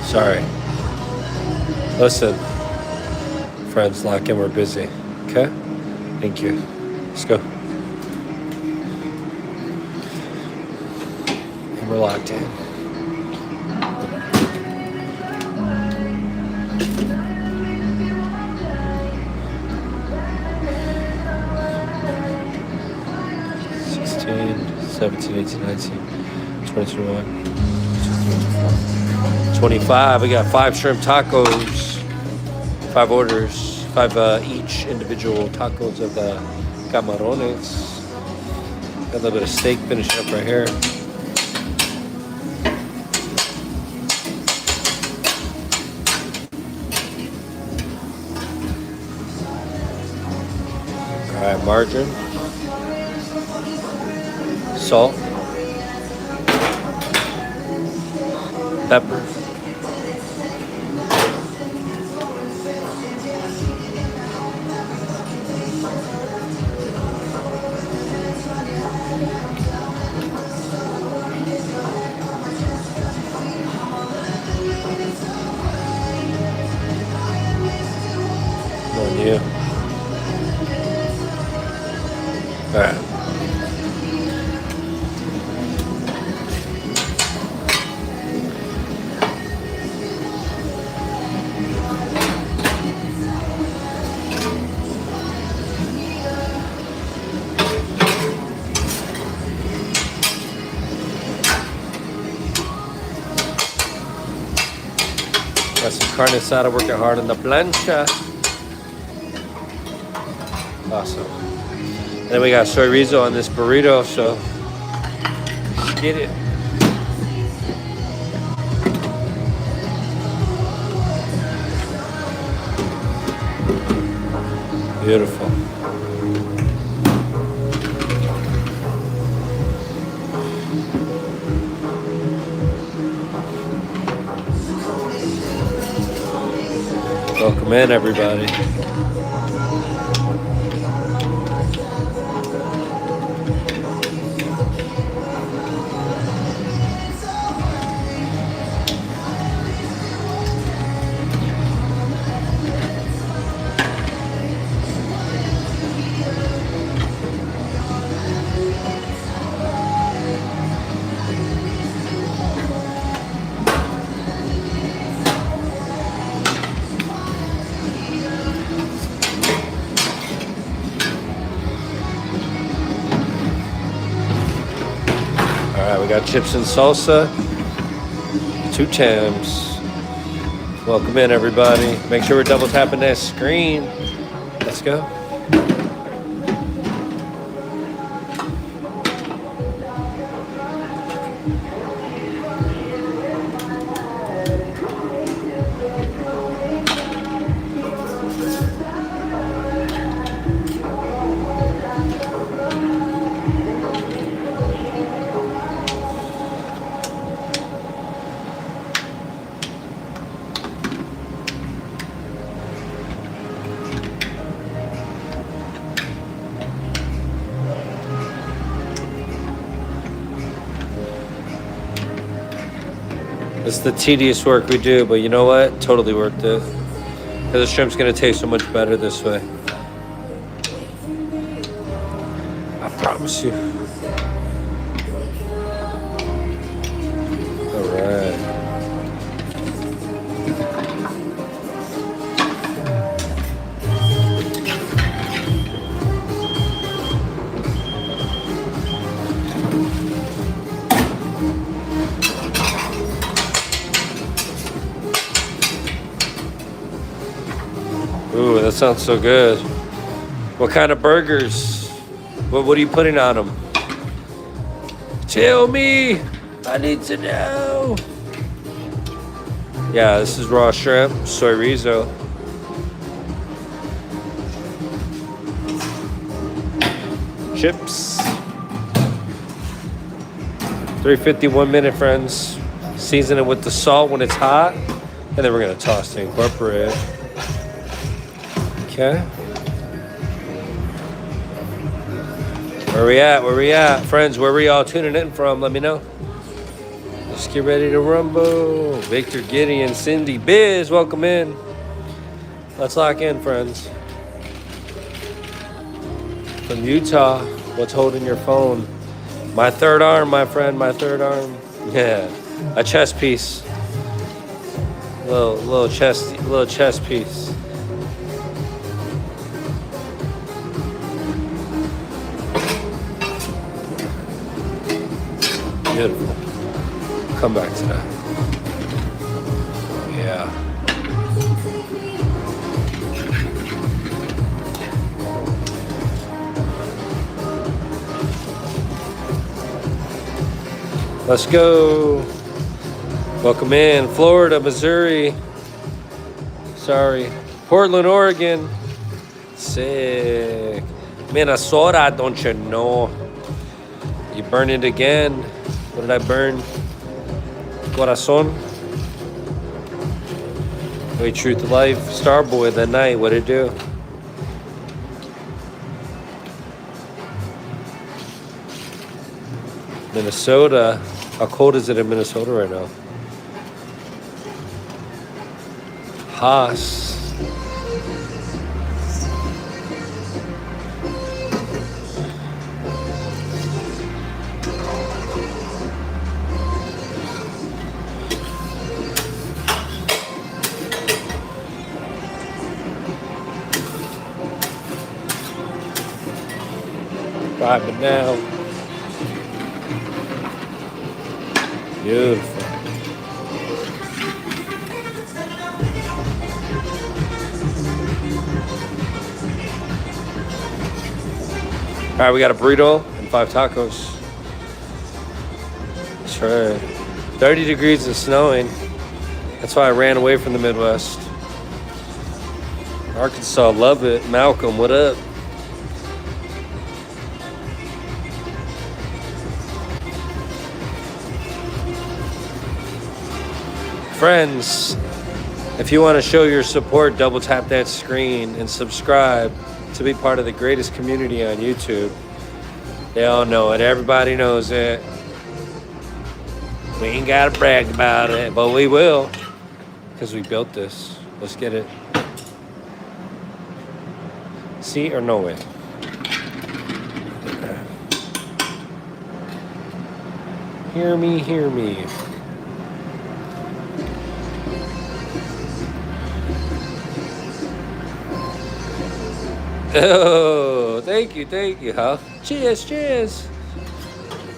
Sorry. Listen, friends, lock in. We're busy. Okay? Thank you. Let's go. And we're locked in. $16, $17, $18, $19, $20, $21, $25. We got 5 shrimp tacos, 5 orders, 5 each individual tacos of the camarones. Got a little bit of steak finishing up right here. All right, margarine, salt, pepper, on you. All right. Got some carne asada working hard on the plancha. Awesome. And then we got chorizo on this burrito, so let's get it. Beautiful. Welcome in, everybody. We got chips and salsa, 2 times. Welcome in, everybody. Make sure we're double tapping that screen. Let's go. It's the tedious work we do, but you know what? Totally worth it. Because the shrimp's gonna taste so much better this way. I promise you. All right. Ooh, that sounds so good. What kind of burgers? What are you putting on them? Tell me. I need to know. Yeah, this is raw shrimp, chorizo. Chips. 350, 1 minute, friends. Season it with the salt when it's hot. And then we're gonna toss to incorporate. Okay. Where we at? Where we at? Friends, where we all tuning in from? Let me know. Let's get ready to rumble. Victor, Gideon, Cindy, Biz, welcome in. Let's lock in, friends. From Utah, what's holding your phone? My third arm, my friend, my third arm. Yeah, a chess piece. Little chess piece. Beautiful. Come back to that. Yeah. Let's go. Welcome in. Florida, Missouri. Sorry. Portland, Oregon. Sick. Minnesota, don't you know? You burned it again. What did I burn? Corazon. Wait, Truth to Life. Starboy that night. What'd it do? Minnesota. How cold is it in Minnesota right now? Haas. Vibing now. Beautiful. All right, we got a burrito and 5 tacos. That's right. 30 degrees and snowing. That's why I ran away from the Midwest. Arkansas, love it. Malcolm, what up? Friends, if you want to show your support, double tap that screen and subscribe to be part of the greatest community on YouTube. They all know it. Everybody knows it. We ain't got to brag about it, but we will because we built this. Let's get it. See or no way? Hear me, hear me. Oh, thank you, huh? Cheers, cheers.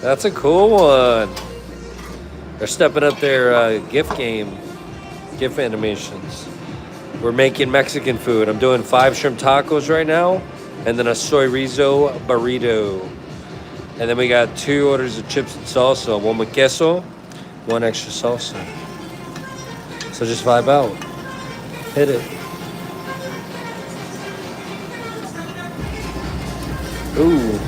That's a cool one. They're stepping up their gift game, gift animations. We're making Mexican food. I'm doing 5 shrimp tacos right now, and then a soy rizo burrito. And then we got 2 orders of chips and salsa, 1 with queso, 1 extra salsa. So just vibe out. Hit it. Ooh.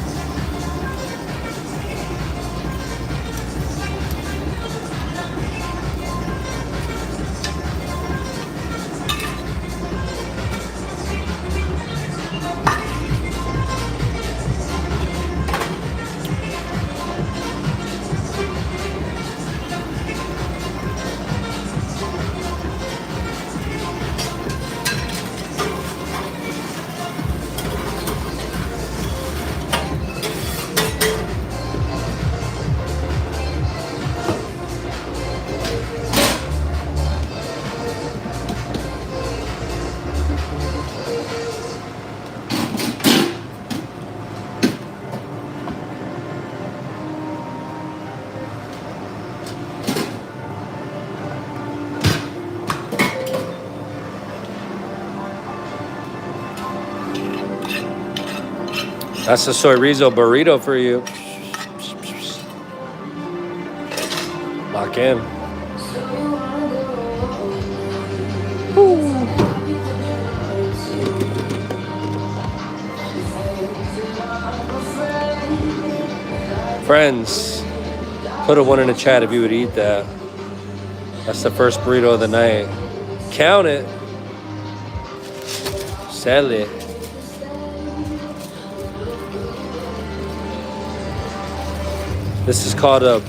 That's the soy rizo burrito for you. Lock in. Woo. Friends, put a 1 in the chat if you would eat that. That's the first burrito of the night. Count it. Sell it. This is called a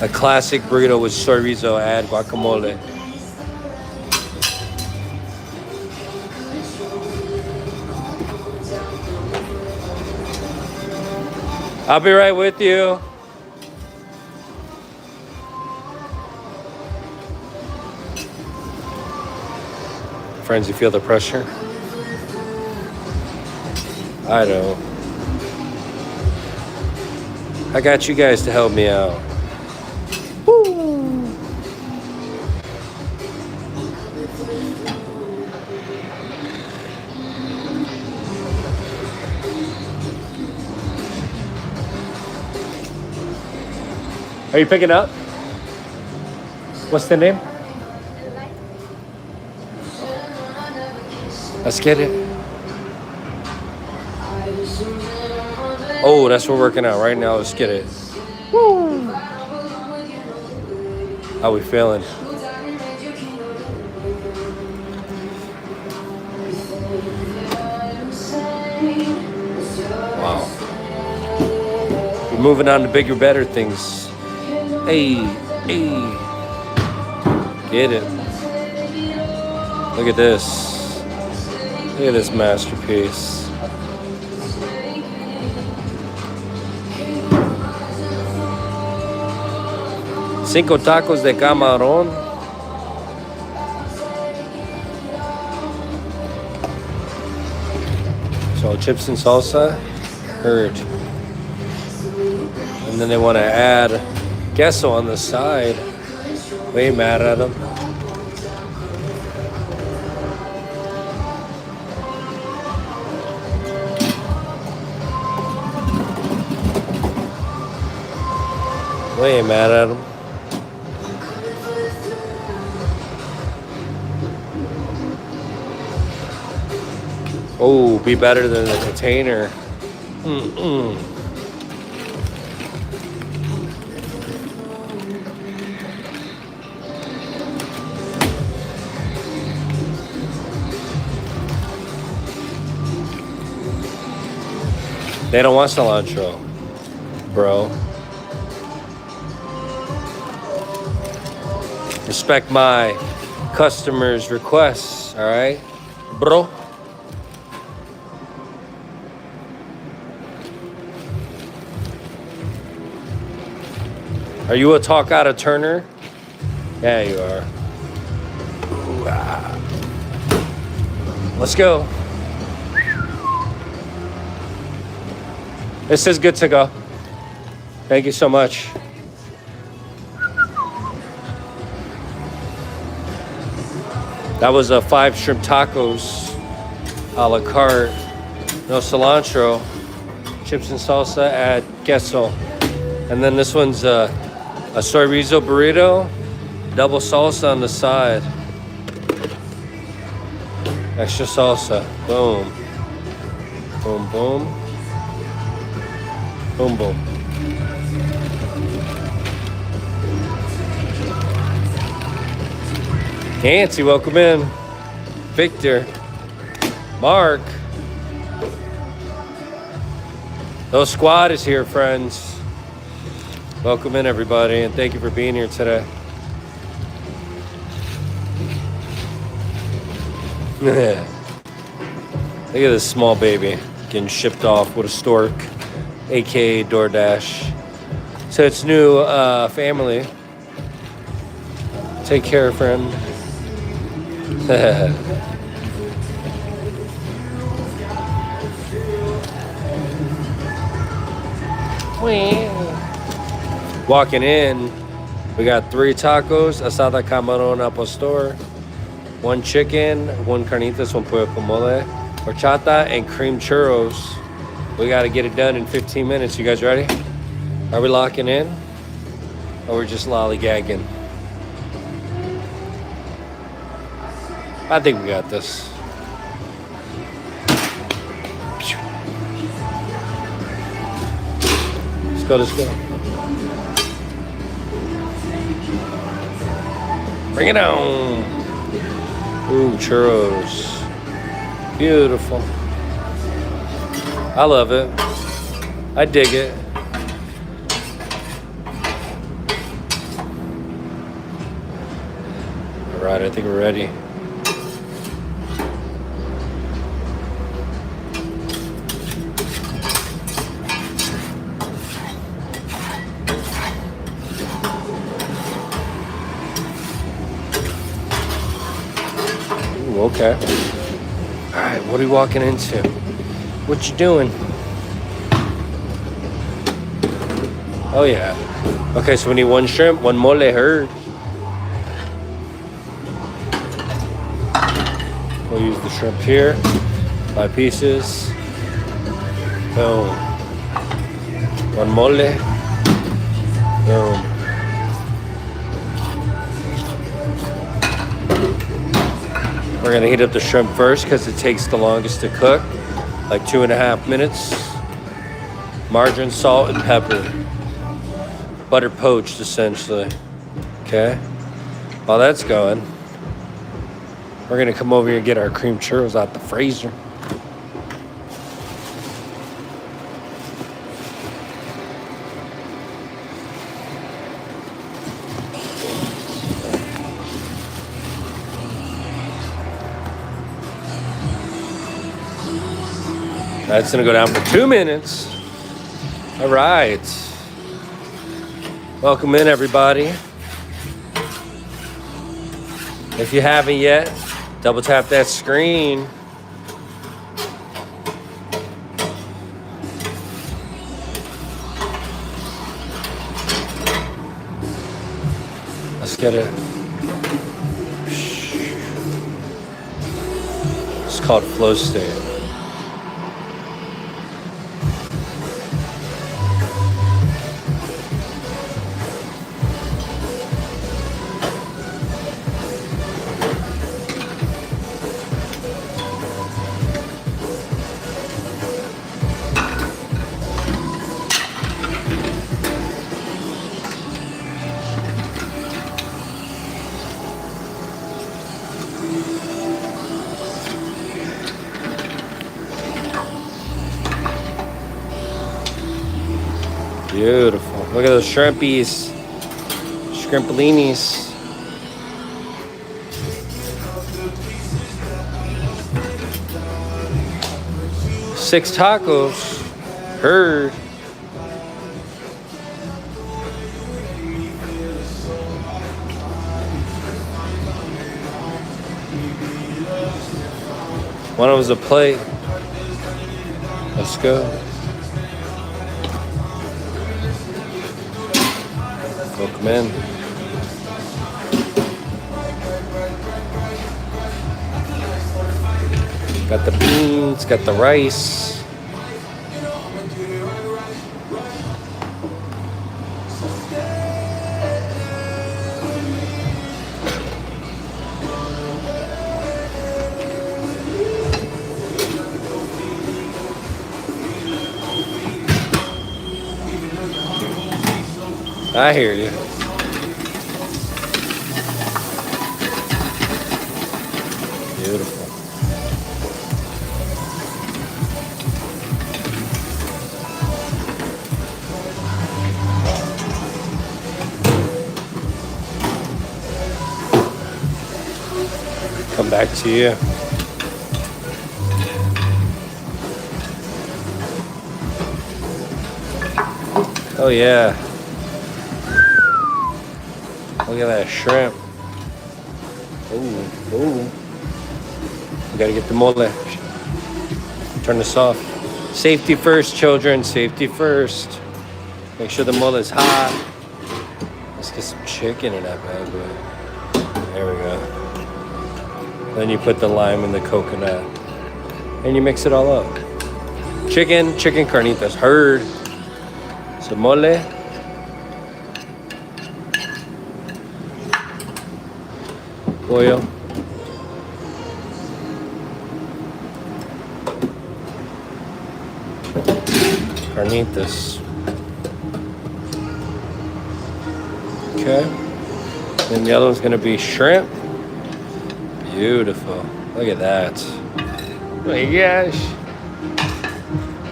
classic burrito with chorizo. Add guacamole. I'll be right with you. Friends, you feel the pressure? I know. I got you guys to help me out. Woo! Are you picking up? What's the name? Let's get it. Oh, that's what we're working out right now. Let's get it. Woo! How we feeling? Wow. We're moving on to bigger, better things. Hey, hey. Get it. Look at this. Look at this masterpiece. Cinco tacos de camarón. So chips and salsa. Heard. And then they want to add queso on the side. We ain't mad at them. We ain't mad at them. Oh, be better than the container. They don't want cilantro, bro. Respect my customers' requests, all right, bro? Are you a talk out of Turner? Yeah, you are. Ooh, ah. Let's go. This is good to go. Thank you so much. That was a 5 shrimp tacos a la carte. No cilantro. Chips and salsa, add queso. And then this one's a chorizo burrito. Double salsa on the side. Extra salsa. Boom. Boom, boom. Boom, boom. Nancy, welcome in. Victor. Mark. The squad is here, friends. Welcome in, everybody, and thank you for being here today. Look at this small baby getting shipped off with a stork, aka DoorDash. So it's new family. Take care, friend. Walking in, we got 3 tacos, asada camarón al pastor, 1 chicken, 1 carnitas, 1 pollo con mole, horchata, and cream churros. We got to get it done in 15 minutes. You guys ready? Are we locking in? Or we're just lollygagging? I think we got this. Let's go, let's go. Bring it on. Ooh, churros. Beautiful. I love it. I dig it. All right, I think we're ready. Ooh, okay. All right, what are we walking into? What you doing? Oh yeah. Okay, so we need one shrimp, one mole, heard. We'll use the shrimp here. 5 pieces. Boom. One mole. Boom. We're gonna heat up the shrimp first because it takes the longest to cook, like 2.5 minutes. Margarine, salt, and pepper. Butter poached, essentially. Okay. While that's going, we're gonna come over here and get our cream churros out the freezer. That's gonna go down for 2 minutes. All right. Welcome in, everybody. If you haven't yet, double tap that screen. Let's get it. It's called flow state. Beautiful. Look at those shrimpies. Shrimpolinis. Six tacos. Heard. One of them's a plate. Let's go. Welcome in. Got the beans, got the rice. I hear you. Beautiful. Come back to you. Oh yeah. Look at that shrimp. Ooh, ooh. We gotta get the mole. Turn this off. Safety first, children. Safety first. Make sure the mole is hot. Let's get some chicken in that bad boy. There we go. Then you put the lime and the coconut. And you mix it all up. Chicken carnitas. Heard. Some mole. Pollo. Carnitas. Okay. Then the other one's gonna be shrimp. Beautiful. Look at that. Oh my gosh.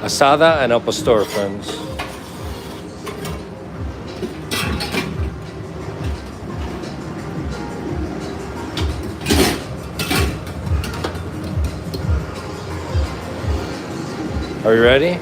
Asada and al pastor, friends. Are you ready?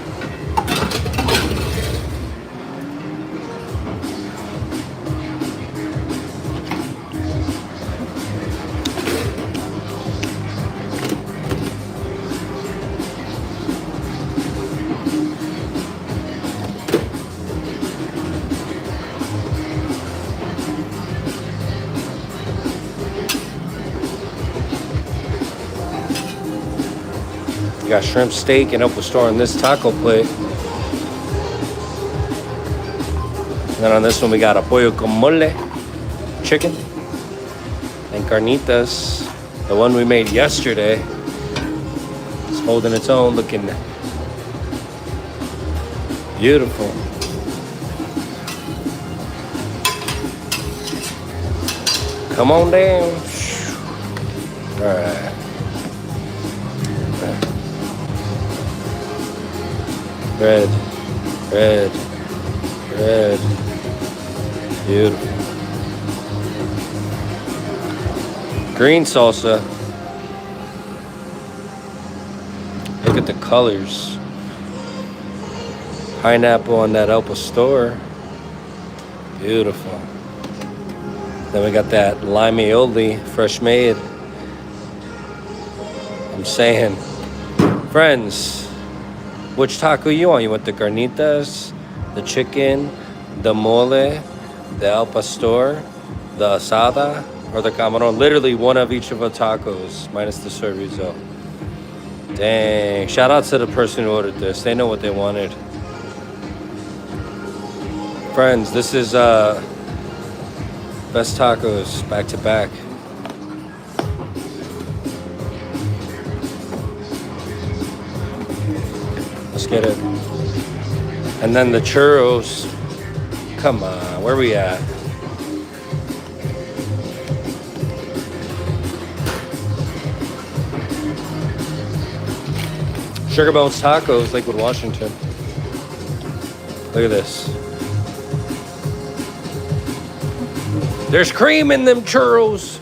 We got shrimp steak and al pastor on this taco plate. And then on this one we got a pollo con mole, chicken, and carnitas. The one we made yesterday is holding its own, looking beautiful. Come on down. All right. Red, red, red. Beautiful. Green salsa. Look at the colors. Pineapple on that al pastor. Beautiful. Then we got that lime aioli, fresh made. I'm saying, friends, which taco you want? You want the carnitas, the chicken, the mole, the al pastor, the asada, or the camarón? Literally one of each of the tacos, minus the chorizo. Dang. Shout out to the person who ordered this. They know what they wanted. Friends, this is best tacos back to back. Let's get it. And then the churros. Come on, where we at? Sugar Bones Tacos, Lakewood, Washington. Look at this. There's cream in them churros.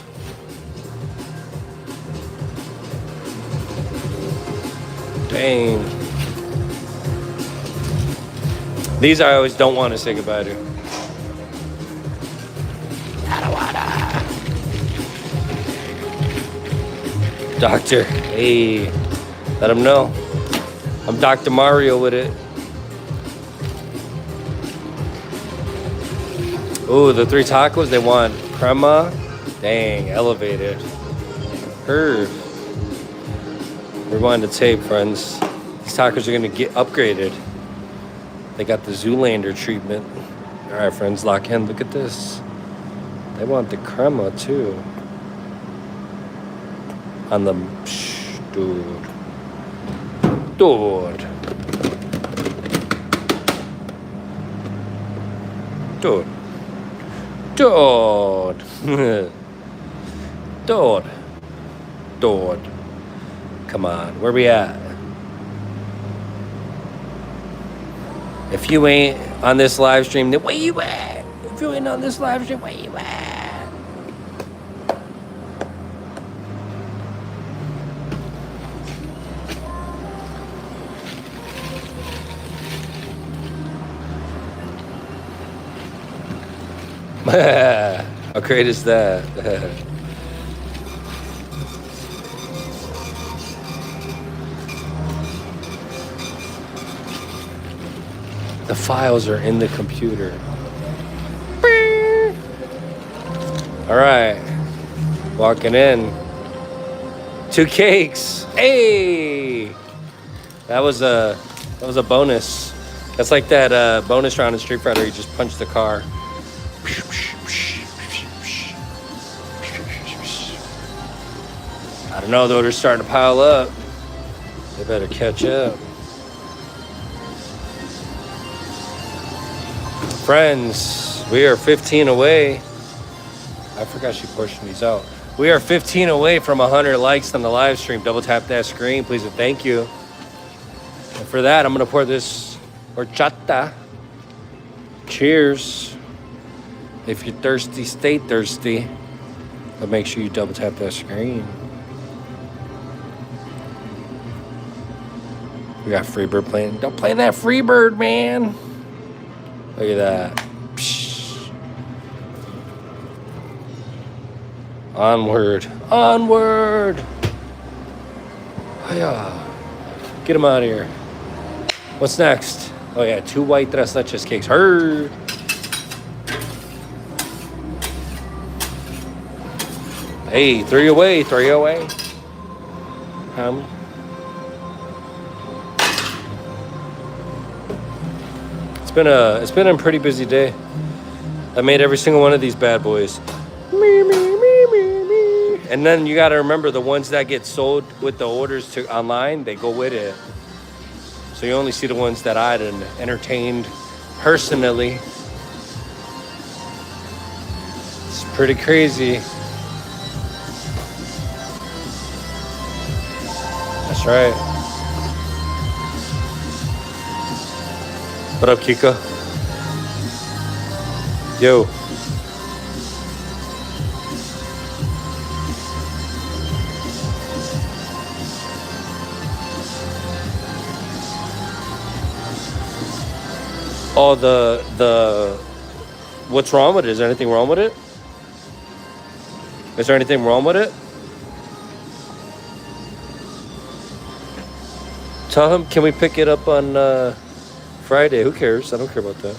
Dang. These I always don't want to say goodbye to. Doctor, hey, let him know. I'm Dr. Mario with it. Ooh, the three tacos, they want crema. Dang, elevated. Heard. We're going to tape, friends. These tacos are going to get upgraded. They got the Zoolander treatment. All right, friends, lock in. Look at this. They want the crema, too. On the... Dude. Dude. Dude. Dude. Dude. Dude. Come on, where we at? If you ain't on this live stream, then where you at? If you ain't on this live stream, where you at? How great is that? The files are in the computer. All right, walking in. 2 cakes. Hey, that was a bonus. That's like that bonus round in Street Fighter. You just punch the car. I don't know, the order's starting to pile up. They better catch up. Friends, we are 15 away. I forgot she portioned these out. We are 15 away from 100 likes on the live stream. Double tap that screen, please, and thank you. And for that, I'm gonna pour this horchata. Cheers. If you're thirsty, stay thirsty. But make sure you double tap that screen. We got Freebird playing. Don't play that Freebird, man. Look at that. Psh. Onward. Onward. Hiya. Get him out of here. What's next? Oh, yeah. 2 white tres leches cakes. Hurr. Hey, 3 away. 3 away. It's been a pretty busy day. I made every single one of these bad boys. Me, me, me, me, me. And then you gotta remember the ones that get sold with the orders to online, they go with it. So you only see the ones that I'd entertained personally. It's pretty crazy. That's right. What up, Kika? Yo. Oh, the what's wrong with it? Is there anything wrong with it? Is there anything wrong with it? Tell him, can we pick it up on Friday? Who cares? I don't care about that.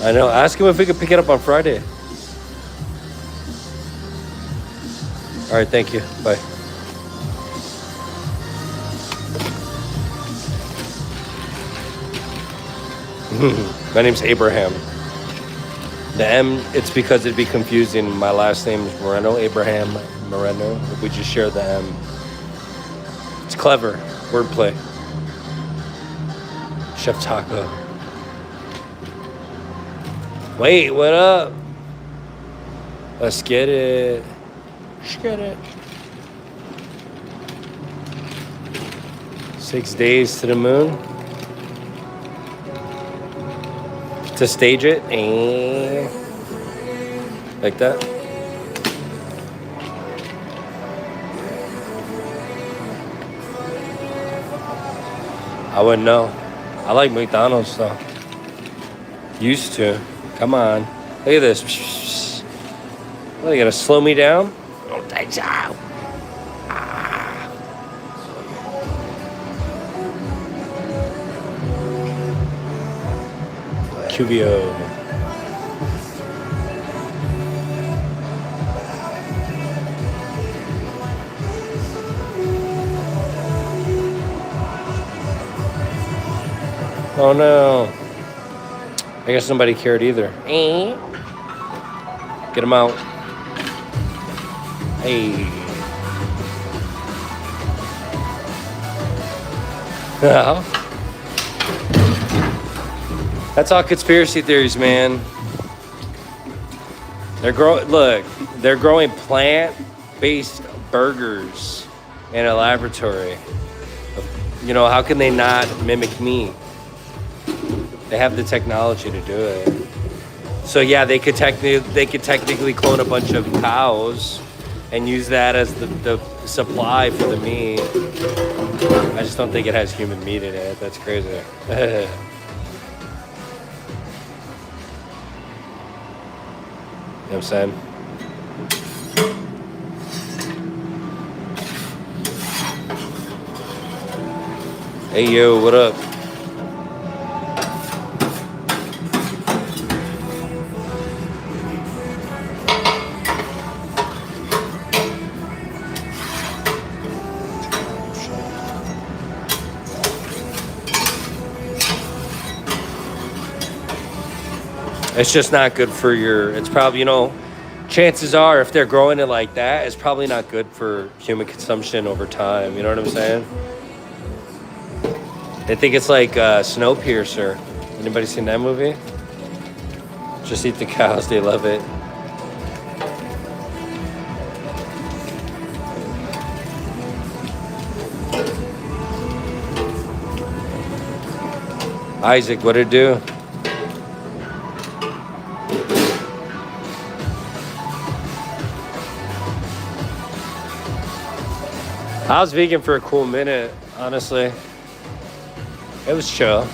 I know. Ask him if we could pick it up on Friday. All right. Thank you. Bye. My name's Abraham. The M, it's because it'd be confusing. My last name is Moreno, Abraham Moreno. If we just share the M. It's clever. Wordplay. Chef Taco. Wait, what up? Let's get it. Let's get it. 6 days to the moon. To stage it. Like that. I wouldn't know. I like McDonald's though. Used to. Come on. Look at this. What, are you gonna slow me down? Don't think so. QBO. Oh no. I guess nobody cared either. Get him out. Hey. Yeah. That's all conspiracy theories, man. They're growing plant-based burgers in a laboratory. You know, how can they not mimic me? They have the technology to do it. So yeah, they could technically clone a bunch of cows and use that as the supply for the meat. I just don't think it has human meat in it. That's crazy. You know what I'm saying? Hey yo, what up? It's just not good for it's probably, chances are if they're growing it like that, it's probably not good for human consumption over time. You know what I'm saying? They think it's like Snowpiercer. Anybody seen that movie? Just eat the cows, they love it. Isaac, what'd it do? I was vegan for a cool minute, honestly. It was chill.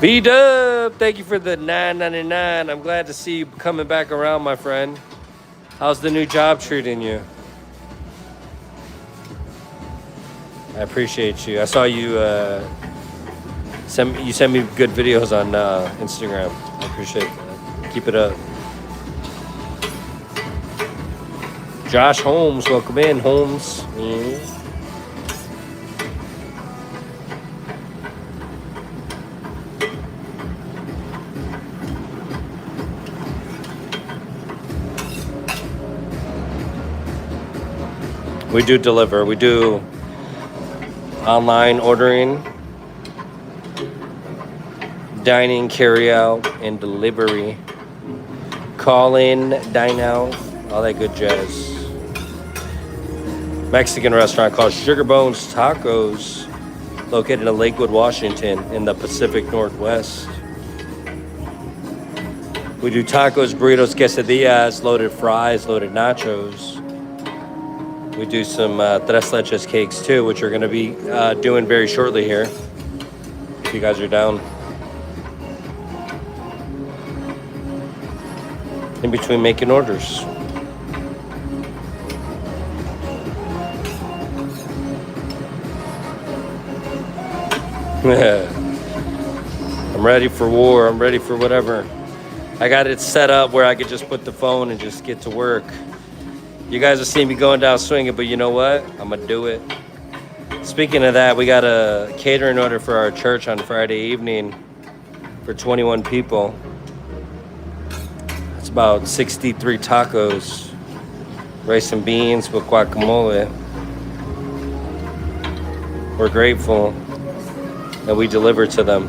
V-Dub, thank you for the $9.99. I'm glad to see you coming back around, my friend. How's the new job treating you? I appreciate you. I saw you send me good videos on Instagram. I appreciate that. Keep it up. Josh Holmes, welcome in, Holmes. We do deliver. We do online ordering, dining, carry out, and delivery. Call in, dine out, all that good jazz. Mexican restaurant called Sugar Bones Tacos, located in Lakewood, Washington, in the Pacific Northwest. We do tacos, burritos, quesadillas, loaded fries, loaded nachos. We do some tres leches cakes too, which we're going to be doing very shortly here, if you guys are down. In between making orders. I'm ready for war. I'm ready for whatever. I got it set up where I could just put the phone and just get to work. You guys will see me going down swinging, but you know what? I'm going to do it. Speaking of that, we got a catering order for our church on Friday evening for 21 people. It's about 63 tacos, rice and beans with guacamole. We're grateful that we deliver to them.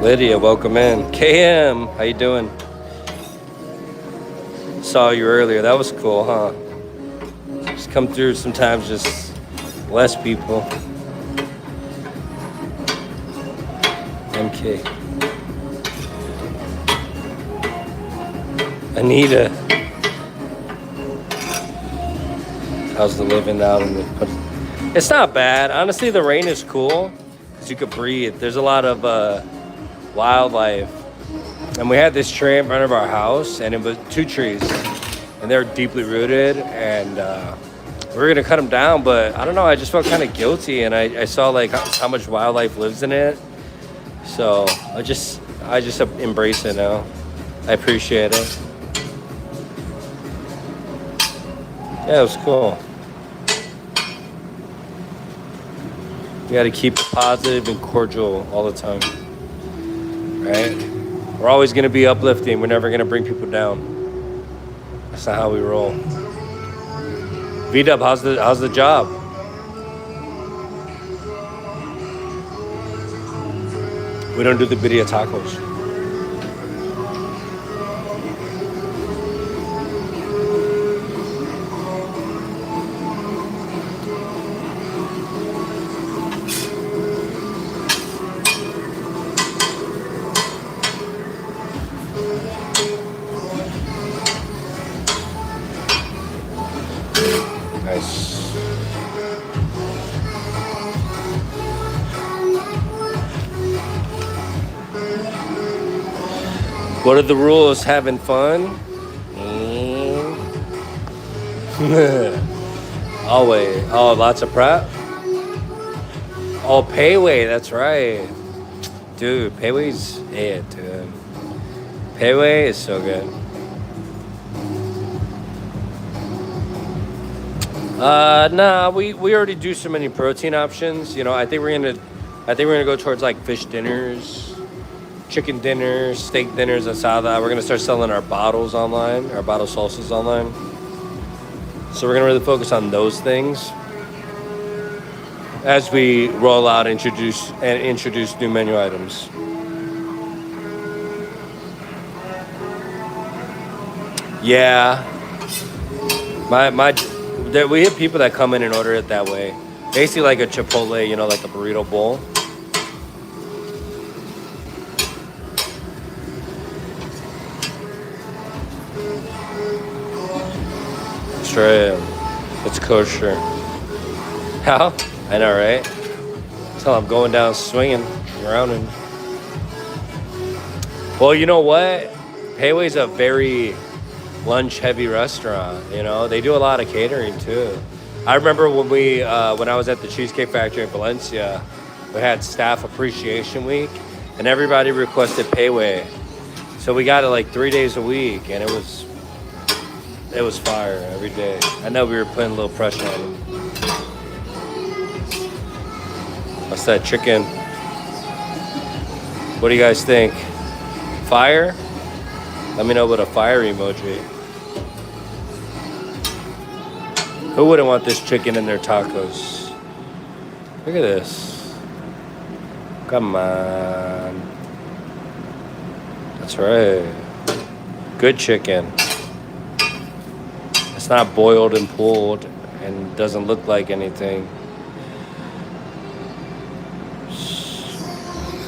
Lydia, welcome in. KM, how you doing? Saw you earlier. That was cool, huh? Just come through sometimes, just less people. MK. Anita. How's the living out in the... It's not bad. Honestly, the rain is cool because you could breathe. There's a lot of wildlife. And we had this tree in front of our house, and it was 2 trees. And they're deeply rooted, and we were gonna cut them down, but I don't know, I just felt kind of guilty, and I saw like how much wildlife lives in it. So I just embrace it now. I appreciate it. Yeah, it was cool. You gotta keep it positive and cordial all the time, right? We're always gonna be uplifting. We're never gonna bring people down. That's not how we roll. V-Dub, how's the job? We don't do the birria tacos. Nice. What are the rules? Having fun? Always. Oh, lots of prep? Oh, Payway, that's right. Dude, Payway's it, dude. Payway is so good. Nah, we already do so many protein options. You know, I think we're gonna I think we're gonna go towards like fish dinners, chicken dinners, steak dinners, asada. We're gonna start selling our bottles online, our bottle salsas online. So we're gonna really focus on those things as we roll out and introduce new menu items. Yeah, we have people that come in and order it that way. Basically like a Chipotle, you know, like a burrito bowl. Straight. It's kosher. How? I know, right? So I'm going down swinging, rounding. Well, you know what? Payway's a very lunch-heavy restaurant. You know, they do a lot of catering too. I remember when I was at the Cheesecake Factory in Valencia, we had Staff Appreciation Week, and everybody requested Payway. So we got it like 3 days a week, and it was fire every day. I know we were putting a little pressure on them. What's that chicken? What do you guys think? Fire? Let me know with a fire emoji. Who wouldn't want this chicken in their tacos? Look at this. Come on. That's right. Good chicken. It's not boiled and pulled and doesn't look like anything.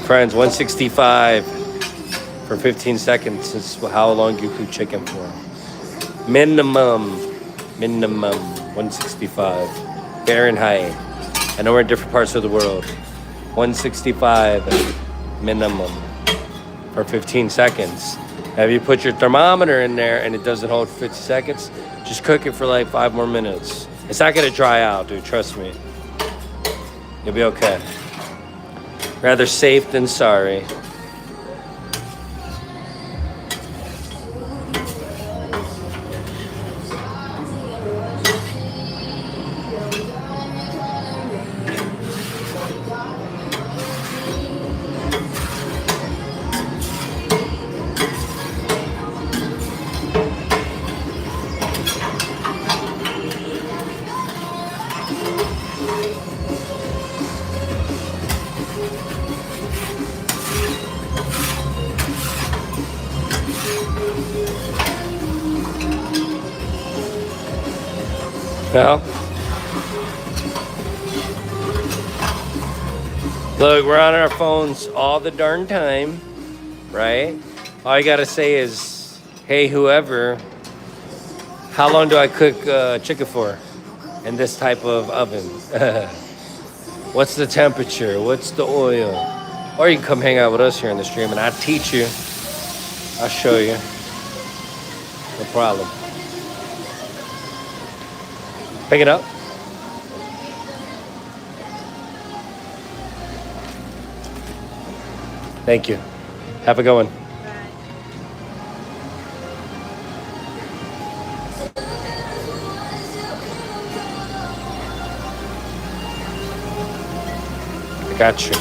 Friends, 165 for 15 seconds is how long you cook chicken for. Minimum 165 Fahrenheit. I know we're in different parts of the world. 165 minimum for 15 seconds. Now, if you put your thermometer in there and it doesn't hold 50 seconds, just cook it for like 5 more minutes. It's not gonna dry out, dude, trust me. You'll be okay. Rather safe than sorry. No? Look, we're on our phones all the darn time, right? All you gotta say is, hey, whoever, how long do I cook chicken for in this type of oven? What's the temperature? What's the oil? Or you can come hang out with us here in the stream and I'll teach you. I'll show you. No problem. Pick it up. Thank you. Have a good one. I got you.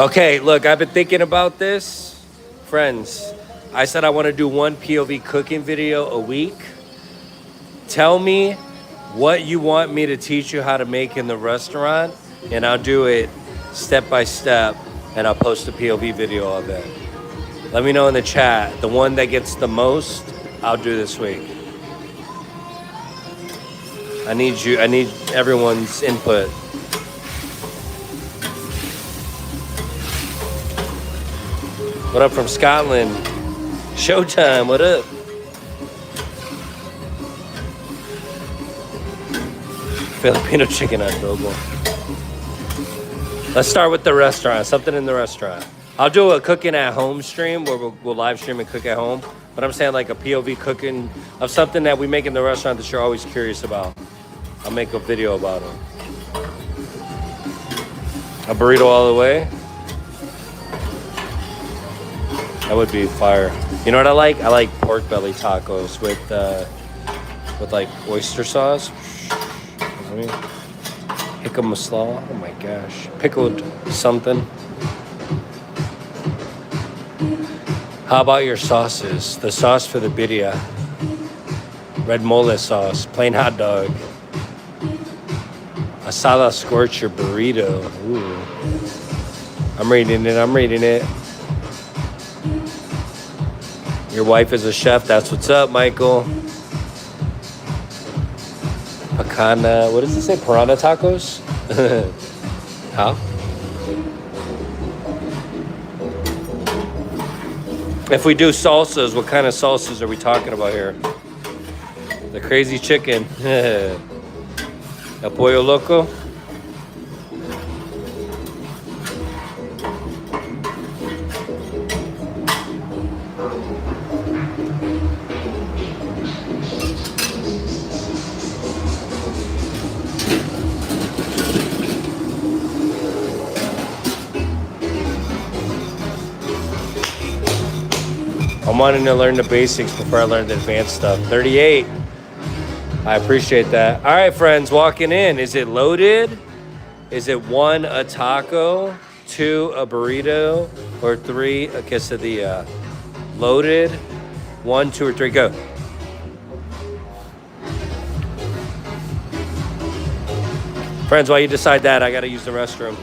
Okay, look, I've been thinking about this. Friends, I said I want to do one POV cooking video a week. Tell me what you want me to teach you how to make in the restaurant, and I'll do it step by step, and I'll post a POV video of it. Let me know in the chat. The one that gets the most, I'll do this week. I need everyone's input. What up from Scotland? Showtime, what up? Filipino chicken adobo. Let's start with the restaurant, something in the restaurant. I'll do a cooking at home stream where we'll live stream and cook at home. But I'm saying like a POV cooking of something that we make in the restaurant that you're always curious about. I'll make a video about it. A burrito all the way. That would be fire. You know what I like? I like pork belly tacos with like oyster sauce. Jicama slaw. Oh my gosh. Pickled something. How about your sauces? The sauce for the birria. Red mole sauce. Plain hot dog. Asada scorcher burrito. Ooh. I'm reading it. Your wife is a chef. That's what's up, Michael. Pacana. What does it say? Piranha tacos? How? If we do salsas, what kind of salsas are we talking about here? The crazy chicken. El pollo loco. I'm wanting to learn the basics before I learn the advanced stuff. 38. I appreciate that. All right, friends, walking in. Is it loaded? Is it 1, a taco, 2, a burrito, or 3, a quesadilla? Loaded. 1, 2, or 3, go. Friends, while you decide that, I got to use the restroom.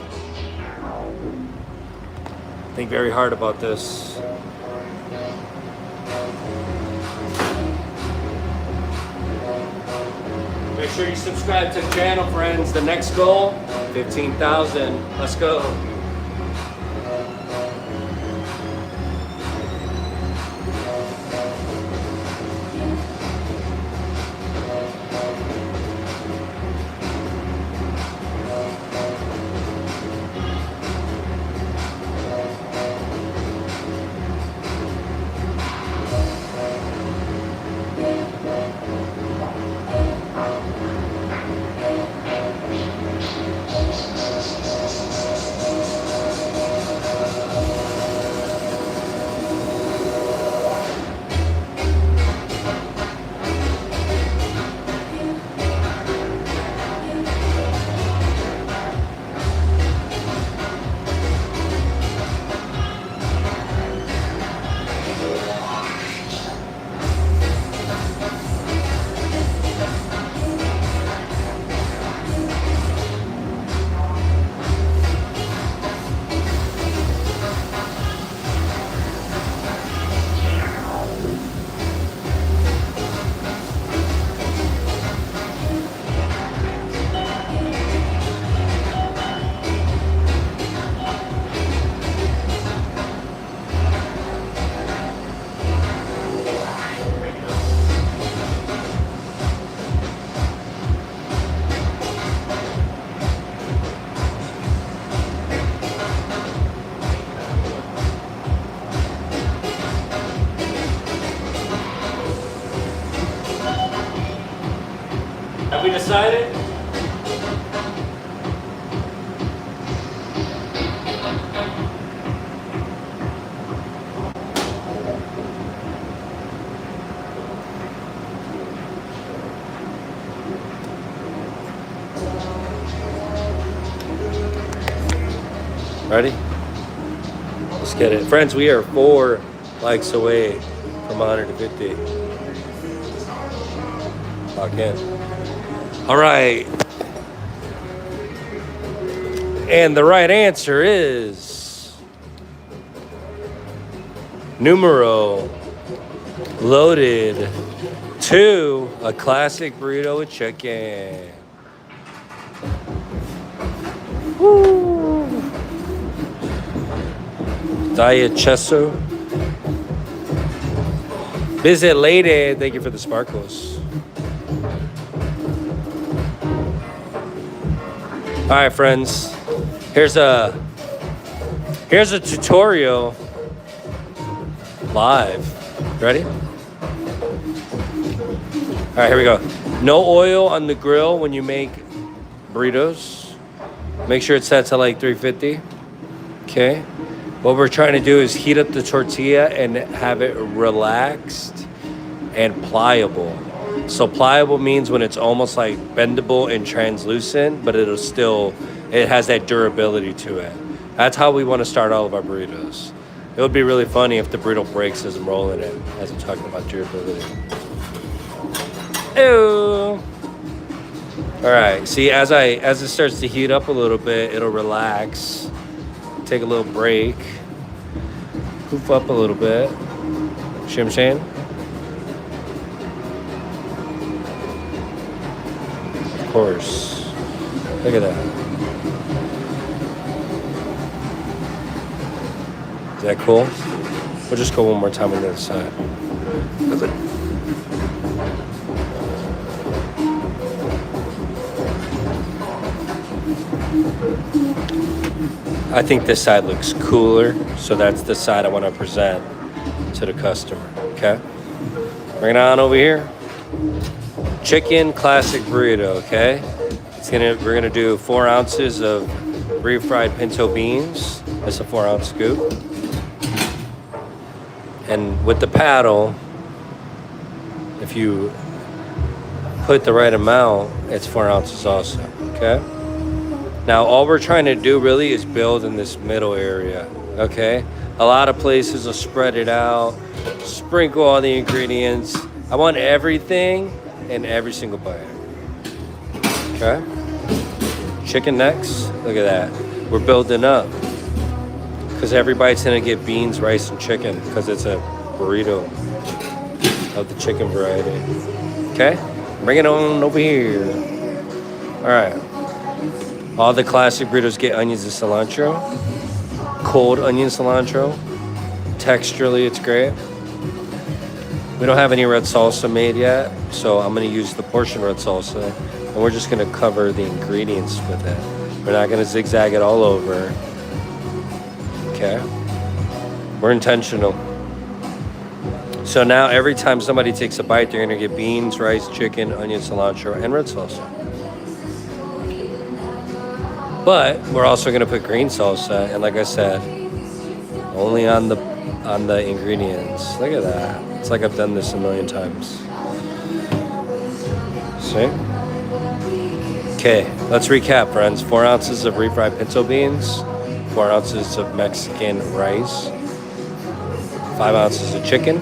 Think very hard about this. Make sure you subscribe to the channel, friends. The next goal, 15,000. Let's go. Have we decided? Ready? Let's get it. Friends, we are 4 likes away from 150. Lock in. All right. And the right answer is numero loaded 2, a classic burrito with chicken. Woo. Diet Chesso. Visit Lady. Thank you for the sparkles. All right, friends. Here's a tutorial live. Ready? All right, here we go. No oil on the grill when you make burritos. Make sure it's set to like 350. Okay. What we're trying to do is heat up the tortilla and have it relaxed and pliable. So pliable means when it's almost like bendable and translucent, but it has that durability to it. That's how we want to start all of our burritos. It would be really funny if the burrito breaks as I'm rolling it, as I'm talking about durability. Ew. All right, see, as it starts to heat up a little bit, it'll relax, take a little break, poof up a little bit. See what I'm saying? Of course. Look at that. Is that cool? We'll just go one more time on the other side. I think this side looks cooler, so that's the side I want to present to the customer, okay? Bring it on over here. Chicken classic burrito, okay? We're gonna do 4 ounces of refried pinto beans. That's a 4-ounce scoop. And with the paddle, if you put the right amount, it's 4 ounces also, okay? Now, all we're trying to do really is build in this middle area, okay? A lot of places will spread it out, sprinkle all the ingredients. I want everything in every single bite, okay? Chicken next, look at that. We're building up because every bite's gonna get beans, rice, and chicken because it's a burrito of the chicken variety, okay? Bring it on over here. All right. All the classic burritos get onions and cilantro. Cold onion cilantro. Texturally, it's great. We don't have any red salsa made yet, so I'm gonna use the portion red salsa, and we're just gonna cover the ingredients with it. We're not gonna zigzag it all over. Okay? We're intentional. So now every time somebody takes a bite, they're gonna get beans, rice, chicken, onion, cilantro, and red salsa. But we're also gonna put green salsa, and like I said, only on the ingredients. Look at that. It's like I've done this a million times. See? Okay, let's recap, friends. 4 ounces of refried pinto beans, 4 ounces of Mexican rice, 5 ounces of chicken,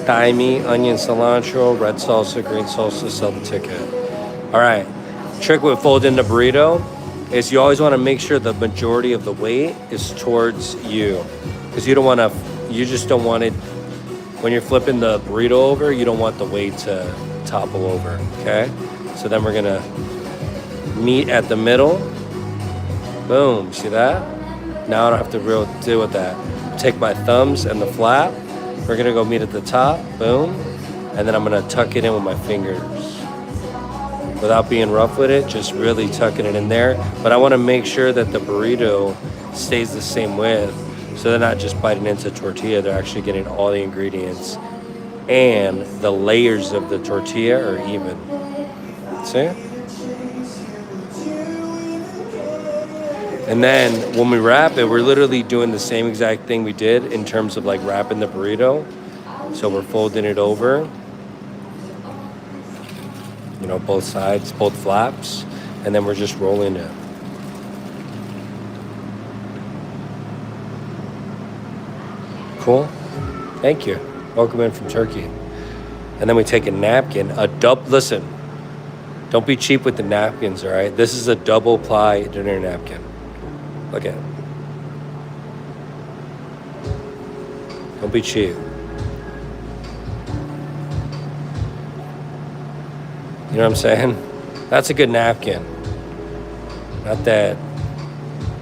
thyme, onion, cilantro, red salsa, green salsa, sell the ticket. All right, trick with folding the burrito is you always want to make sure the majority of the weight is towards you, because you just don't want it, when you're flipping the burrito over, you don't want the weight to topple over, okay? So then we're gonna meet at the middle. Boom, see that? Now I don't have to deal with that. Take my thumbs and the flap. We're gonna go meet at the top, boom. And then I'm gonna tuck it in with my fingers. Without being rough with it, just really tucking it in there. But I wanna make sure that the burrito stays the same width, so they're not just biting into tortilla, they're actually getting all the ingredients, and the layers of the tortilla are even. See? And then when we wrap it, we're literally doing the same exact thing we did in terms of like wrapping the burrito. So we're folding it over, you know, both sides, both flaps, and then we're just rolling it. Cool? Thank you. Welcome in from Turkey. And then we take a napkin, listen, don't be cheap with the napkins, all right? This is a double ply dinner napkin. Look at it. Don't be cheap. You know what I'm saying? That's a good napkin. Not that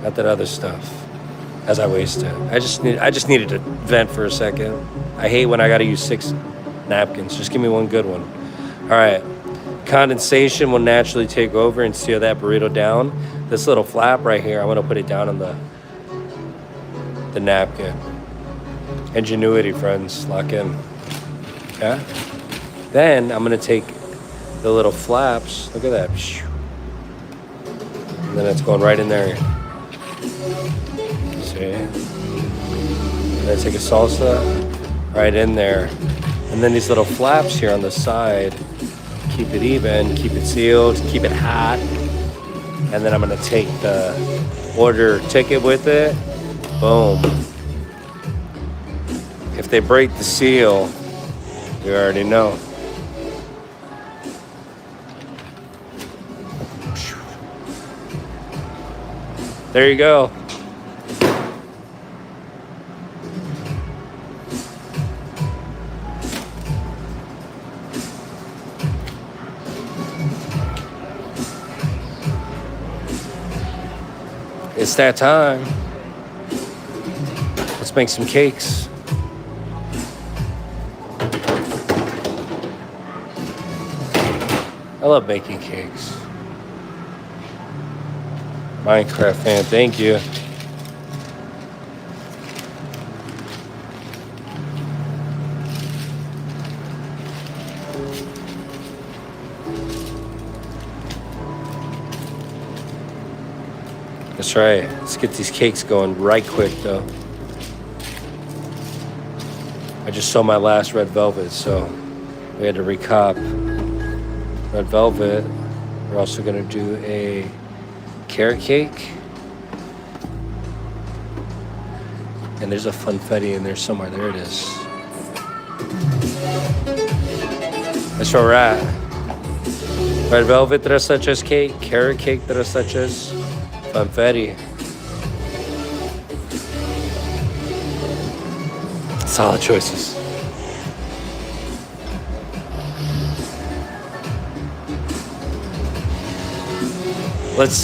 other stuff. As I waste it. I just needed to vent for a second. I hate when I gotta use 6 napkins. Just give me one good one. All right. Condensation will naturally take over and seal that burrito down. This little flap right here, I want to put it down on the napkin. Ingenuity, friends. Lock in. Yeah? Then I'm going to take the little flaps. Look at that. And then it's going right in there. See? And then take a salsa right in there. And then these little flaps here on the side, keep it even, keep it sealed, keep it hot. And then I'm gonna take the order ticket with it. Boom. If they break the seal, you already know. There you go. It's that time. Let's make some cakes. I love making cakes. Minecraft fan, thank you. That's right. Let's get these cakes going right quick, though. I just sold my last red velvet, so we had to recop red velvet. We're also gonna do a carrot cake. And there's a funfetti in there somewhere. There it is. That's where we're at. Red velvet tres leches cake, carrot cake tres leches, funfetti. Solid choices. Let's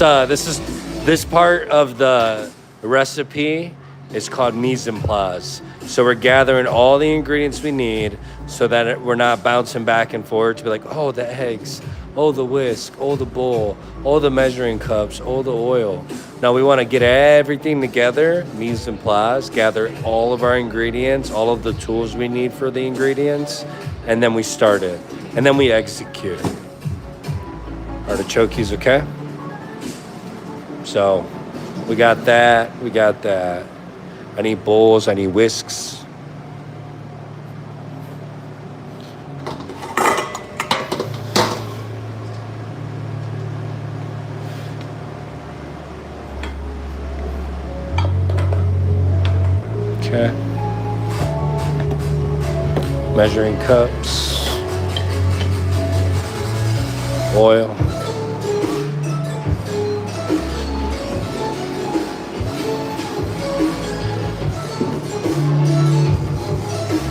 this part of the recipe is called mise en place. So we're gathering all the ingredients we need so that we're not bouncing back and forth to be like, oh, the eggs, oh, the whisk, oh, the bowl, oh, the measuring cups, oh, the oil. Now we want to get everything together, mise en place, gather all of our ingredients, all of the tools we need for the ingredients, and then we start it. And then we execute. Artichokes, okay? So we got that, we got that. I need bowls, I need whisks. Okay. Measuring cups. Oil.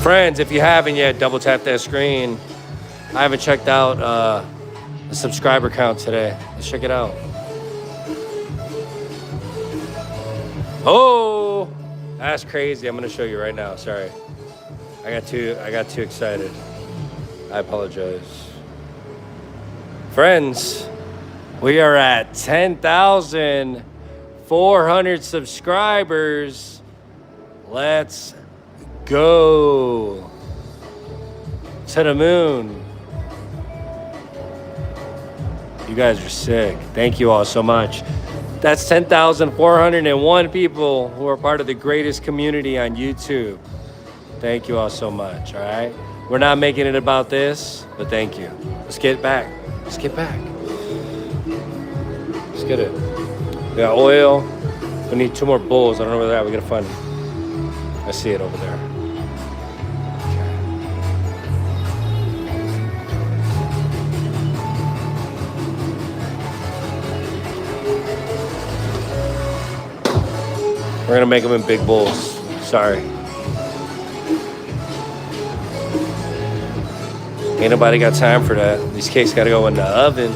Friends, if you haven't yet, double tap that screen. I haven't checked out the subscriber count today. Let's check it out. Oh, that's crazy. I'm gonna show you right now. Sorry, I got too excited. I apologize. Friends, we are at 10,400 subscribers. Let's go to the moon. You guys are sick. Thank you all so much. That's 10,401 people who are part of the greatest community on YouTube. Thank you all so much, all right? We're not making it about this, but thank you. Let's get back. Let's get back. Let's get it. We got oil. We need 2 more bowls. I don't know where they're at. We gotta find them. I see it over there. We're gonna make them in big bowls. Sorry. Ain't nobody got time for that. These cakes gotta go in the oven.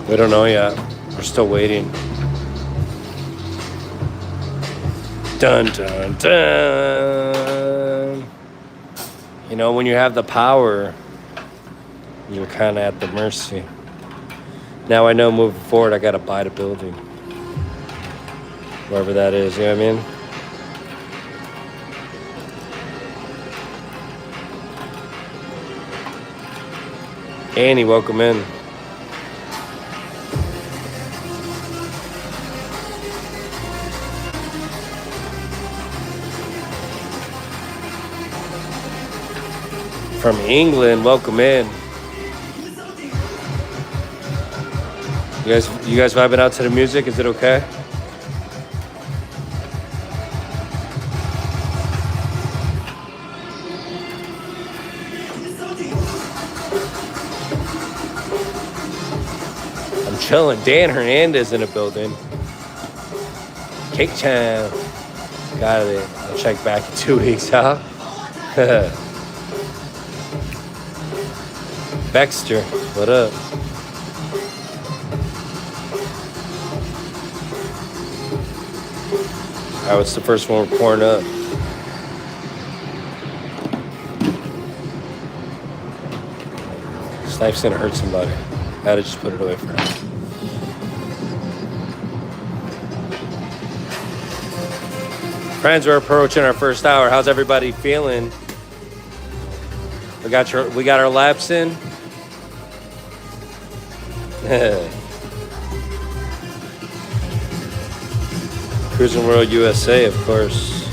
We don't know yet. We're still waiting. Dun, dun, dun. You know, when you have the power, you're kind of at the mercy. Now I know moving forward, I got to buy the building. Wherever that is, you know what I mean? Annie, welcome in. From England, welcome in. You guys vibing out to the music? Is it okay? I'm chilling. Dan Hernandez in the building. Cake time. Got it. I'll check back in 2 weeks, huh? Baxter, what up? All right, what's the first one we're pouring up? This knife's gonna hurt somebody. I had to just put it away for now. Friends, we're approaching our first hour. How's everybody feeling? We got our laps in. Cruising World USA, of course.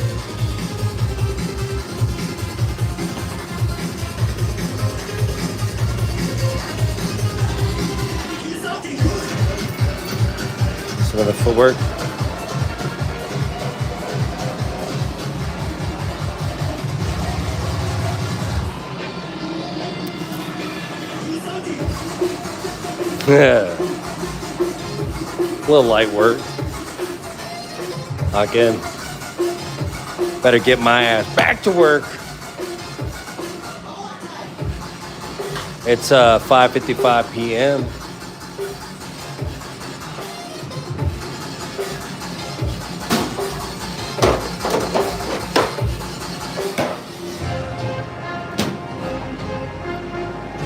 Some of the footwork. Yeah. A little light work. Again. Better get my ass back to work. It's 5:55 p.m.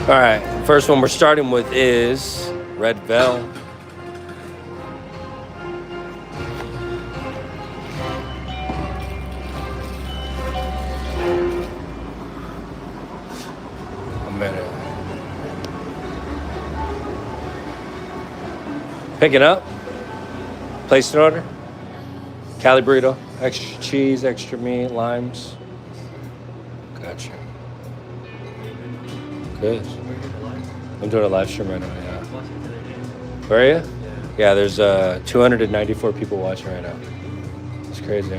All right, first one we're starting with is Red Bell. A minute. Picking up. Placed an order. Cali burrito. Extra cheese, extra meat, limes. Gotcha. Good. I'm doing a live stream right now, yeah. Where are you? Yeah, there's 294 people watching right now. It's crazy.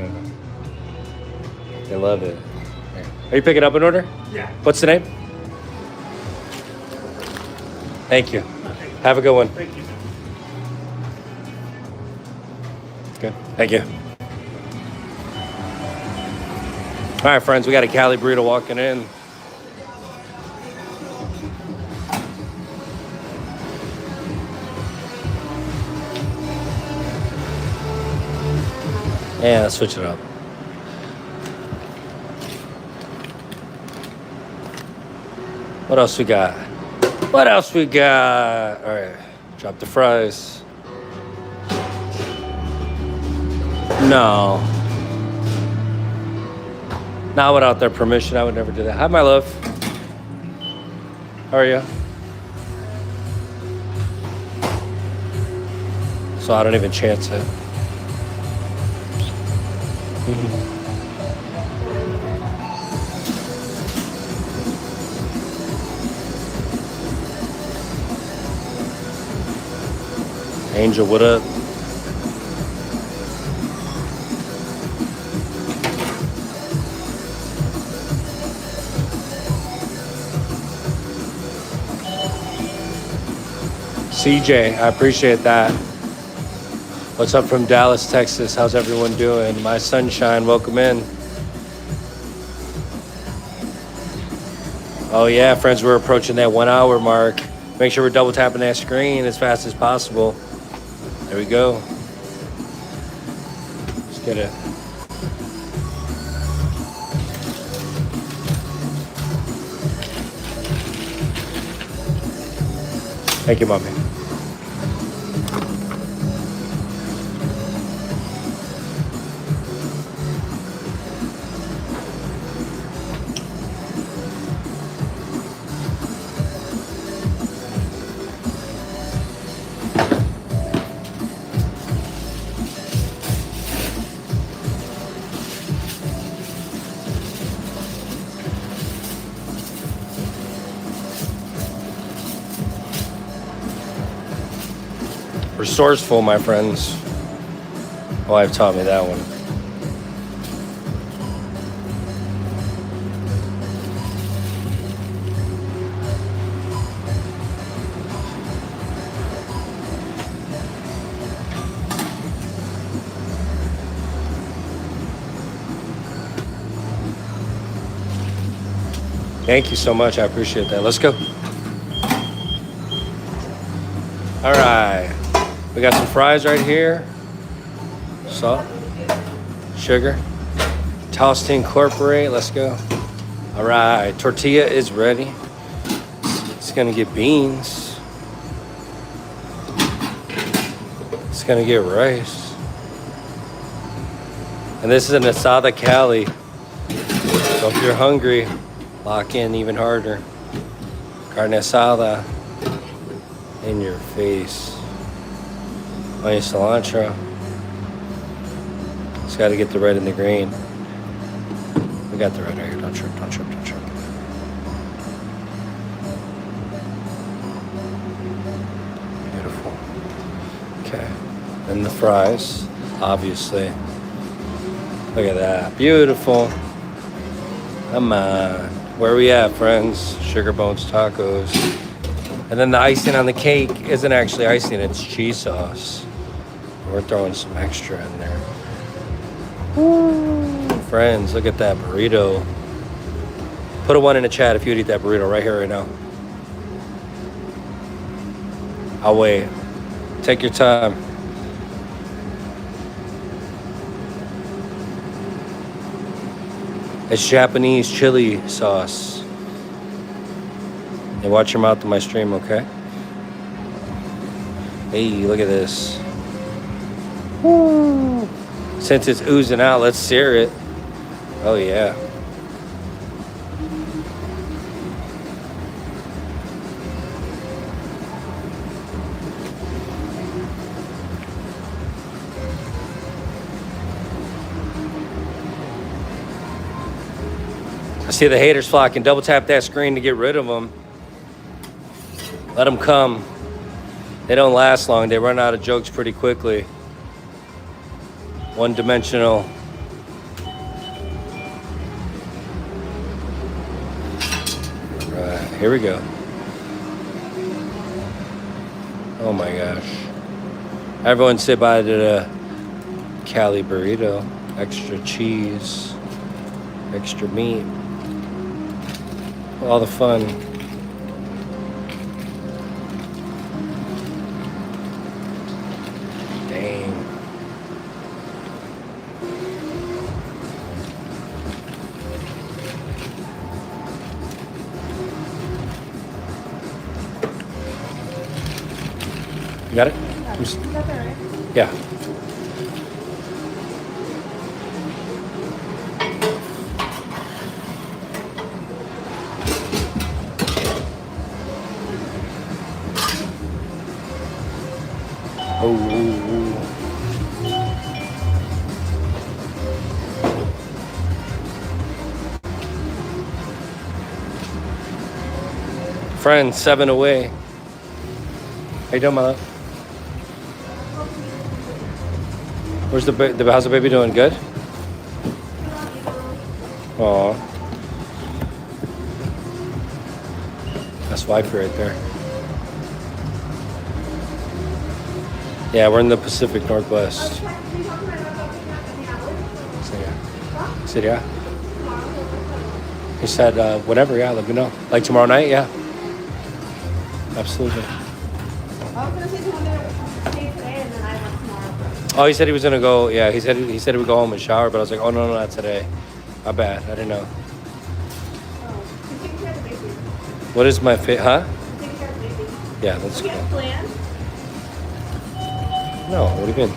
They love it. Are you picking up an order? Yeah. What's the name? Thank you. Have a good one. Thank you. Good. Thank you. All right, friends, we got a Cali burrito walking in. Yeah, let's switch it up. What else we got? What else we got? All right, drop the fries. No. Not without their permission, I would never do that. Hi, my love. How are you? So I don't even chance it. Angel, what up? CJ, I appreciate that. What's up from Dallas, Texas? How's everyone doing? My sunshine, welcome in. Oh yeah, friends, we're approaching that 1 hour mark. Make sure we're double tapping that screen as fast as possible. There we go. Let's get it. Thank you, mommy. Resourceful, my friends. Oh, I've taught me that one. Thank you so much. I appreciate that. Let's go. All right. We got some fries right here. Salt, sugar, toss to incorporate. Let's go. All right. Tortilla is ready. It's going to get beans. It's going to get rice. And this is an asada Cali. So if you're hungry, lock in even harder. Carne asada in your face. Onion cilantro. Just got to get the red and the green. We got the red right here. Don't trip, don't trip, don't trip. Beautiful. Okay. And the fries, obviously. Look at that. Beautiful. Come on. Where we at, friends? Sugar Bones Tacos. And then the icing on the cake isn't actually icing, it's cheese sauce. We're throwing some extra in there. Woo. Friends, look at that burrito. Put a 1 in the chat if you'd eat that burrito right here, right now. I'll wait. Take your time. It's Japanese chili sauce. Hey, watch your mouth on my stream, okay? Hey, look at this. Woo. Since it's oozing out, let's sear it. Oh, yeah. I see the haters flocking. Double tap that screen to get rid of them. Let them come. They don't last long. They run out of jokes pretty quickly. One-dimensional. Right, here we go. Oh my gosh. Everyone say bye to the Cali burrito. Extra cheese, extra meat. All the fun. Dang. You got it? You got that right? Yeah. Friends, 7 away. How you doing, my love? How's the baby doing? Good? Aw. That's wifey right there. Yeah, we're in the Pacific Northwest. So, yeah. Said, yeah. He said, whatever, yeah, let me know. Like tomorrow night, yeah. Absolutely. Oh, he said he was gonna go. Yeah, he said he would go home and shower, but I was like, oh no, not today. My bad. I didn't know. What is my huh? Yeah, that's cool. No, what do you mean?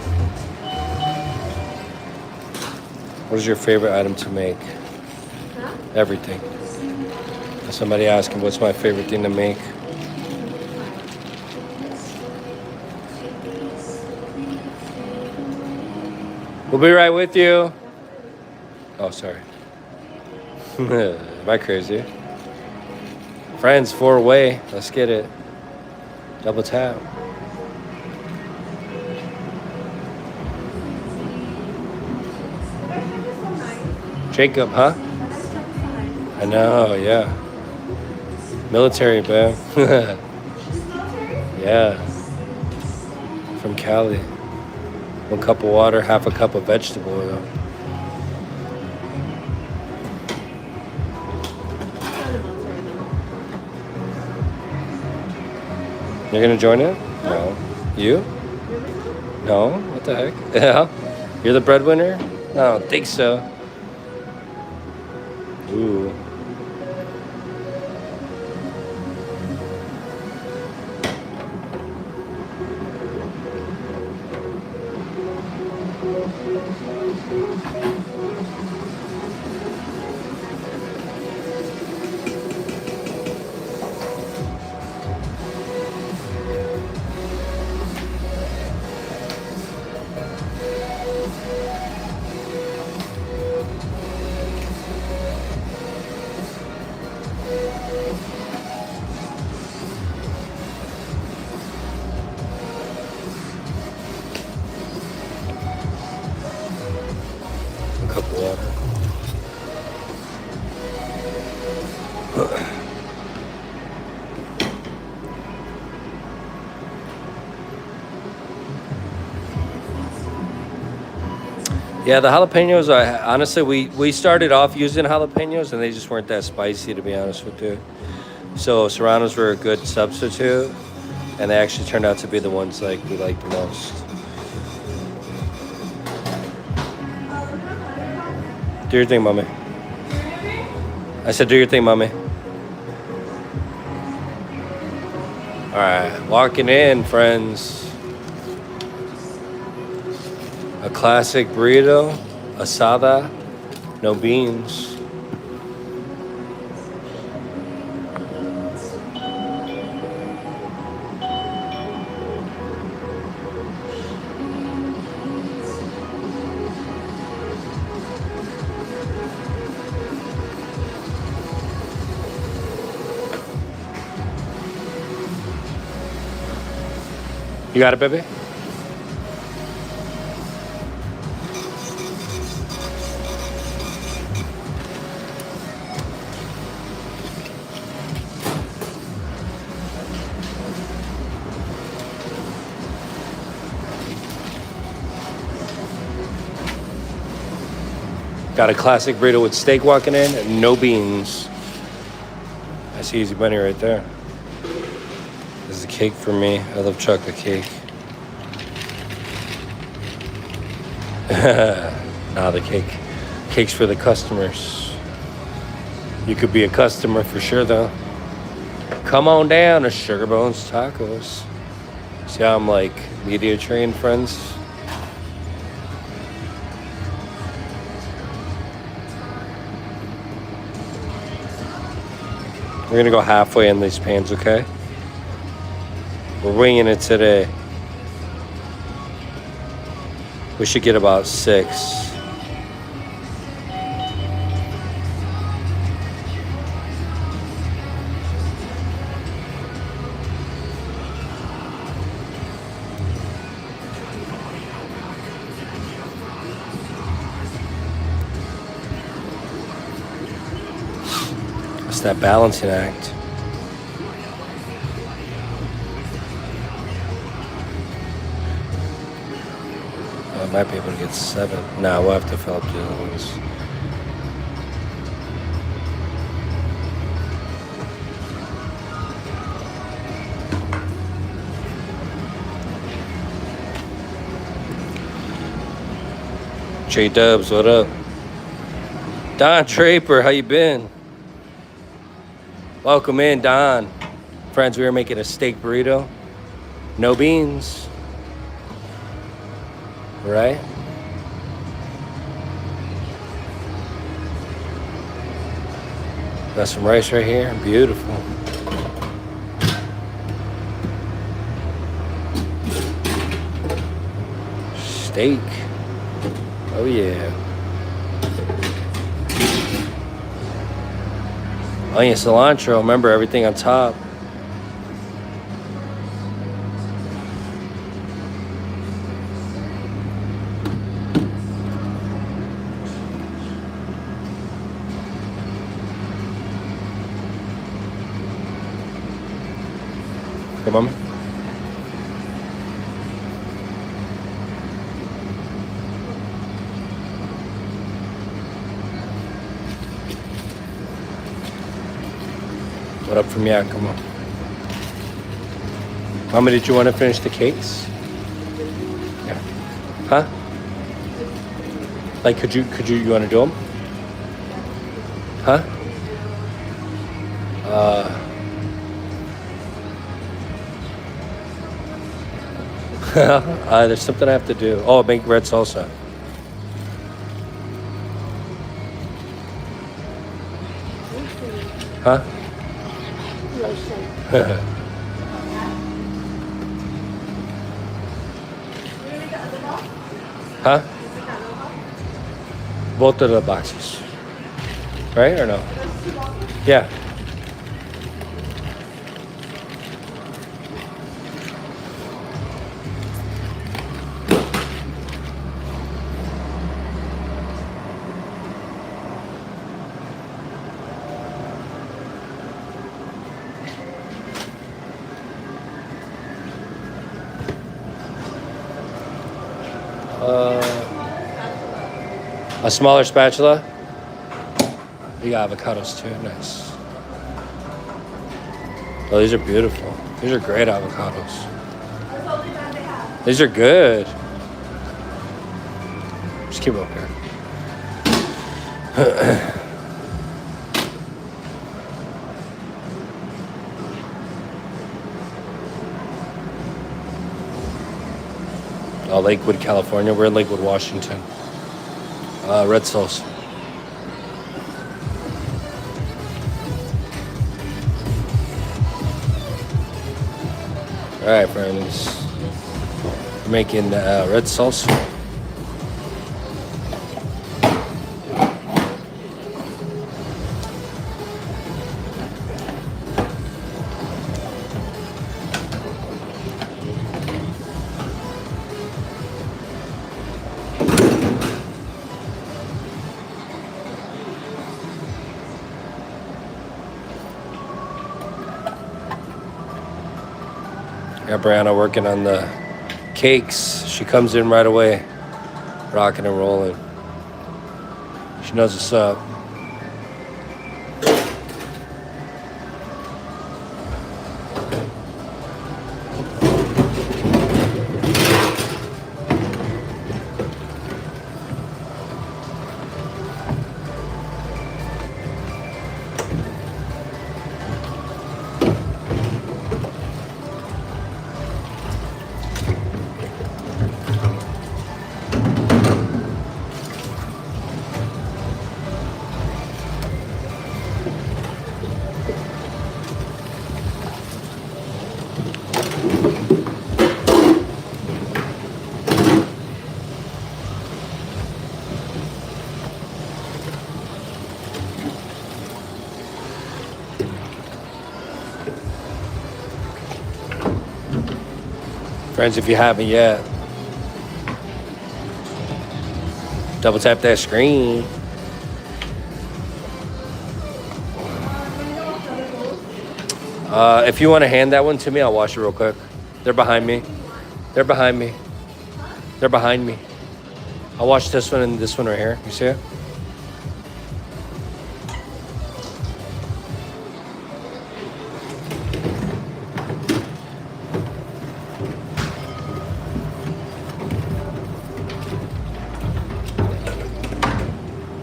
What is your favorite item to make? Huh? Everything. Somebody asking, what's my favorite thing to make? We'll be right with you. Oh, sorry. Am I crazy? Friends, 4 away. Let's get it. Double tap. Jacob, huh? I know, yeah. Military, babe. Yeah. From Cali. 1 cup of water, half a cup of vegetable oil. You're gonna join it? No. You? No? What the heck? Yeah. You're the breadwinner? I don't think so. Ooh. A cup of water. Yeah, the jalapenos, honestly, we started off using jalapenos and they just weren't that spicy, to be honest with you. So serranos were a good substitute, and they actually turned out to be the ones like we like the most. Do your thing, mommy. I said, do your thing, mommy. All right, walking in, friends. A classic burrito, asada, no beans. You got it, baby? Got a classic burrito with steak walking in and no beans. That's easy money right there. This is a cake for me. I love chocolate cake. Nah, the cake's for the customers. You could be a customer for sure, though. Come on down to Sugar Bones Tacos. See how I'm like media trained, friends? We're gonna go halfway in these pans, okay? We're winging it today. We should get about 6. It's that balancing act. I might be able to get 7. Nah, we'll have to fill up the other ones. J-Dubs, what up? Don Traper, how you been? Welcome in, Don. Friends, we are making a steak burrito. No beans. Right? Got some rice right here. Beautiful. Steak. Oh yeah. Onion, cilantro. Remember everything on top. Come on. What up from Yakima? Mama, did you want to finish the cakes? Yeah. Huh? Like, you want to do them? Huh? There's something I have to do. Oh, make red salsa. Huh? Huh? Both of the boxes. Right or no? Yeah. A smaller spatula. You got avocados too. Nice. Oh, these are beautiful. These are great avocados. These are good. Just keep it up here. Oh, Lakewood, California. We're in Lakewood, Washington. Red sauce. All right, friends. We're making red sauce. Got Brianna working on the cakes. She comes in right away, rocking and rolling. She knows what's up. Friends, if you haven't yet, double tap that screen. If you want to hand that one to me, I'll wash it real quick. They're behind me. They're behind me. They're behind me. I'll wash this one and this one right here. You see it?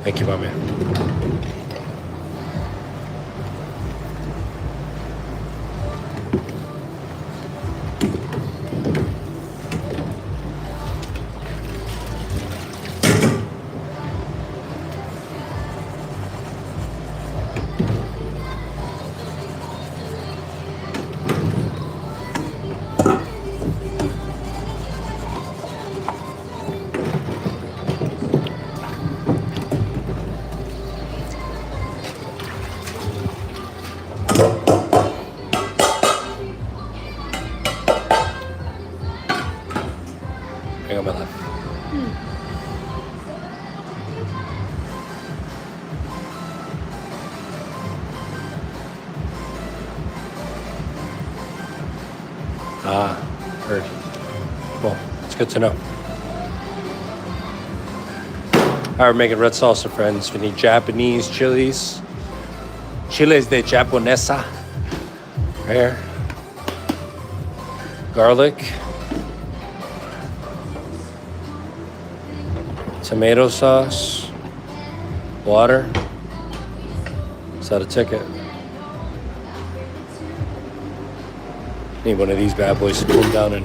Thank you, my man. Hang on my left. Ah, heard. Well, it's good to know. All right, we're making red salsa, friends. We need Japanese chilies. Chiles de japonesa. Right here. Garlic. Tomato sauce. Water. Is that a ticket? Need one of these bad boys to cool down in.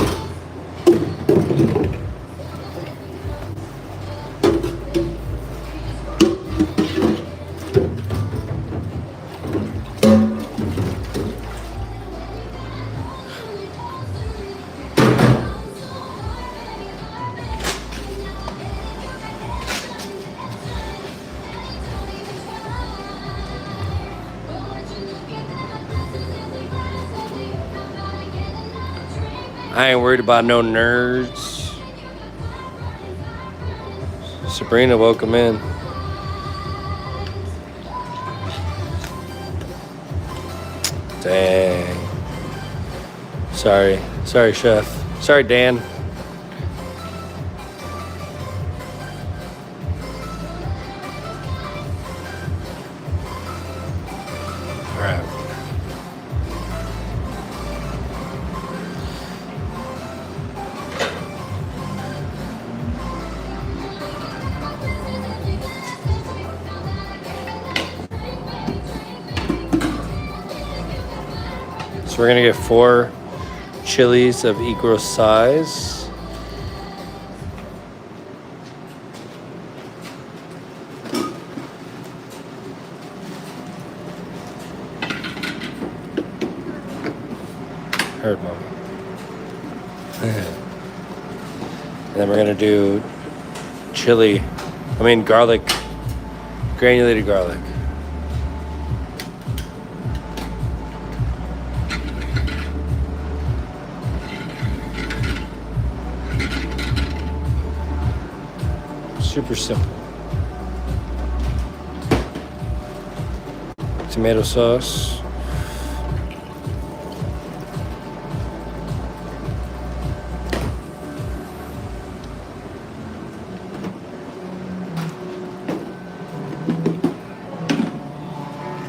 I ain't worried about no nerds. Sabrina, welcome in. Dang. Sorry, chef. Sorry, Dan. All right. So we're gonna get 4 chilies of equal size. Heard, Mom. And then we're gonna do garlic, granulated garlic. Super simple. Tomato sauce.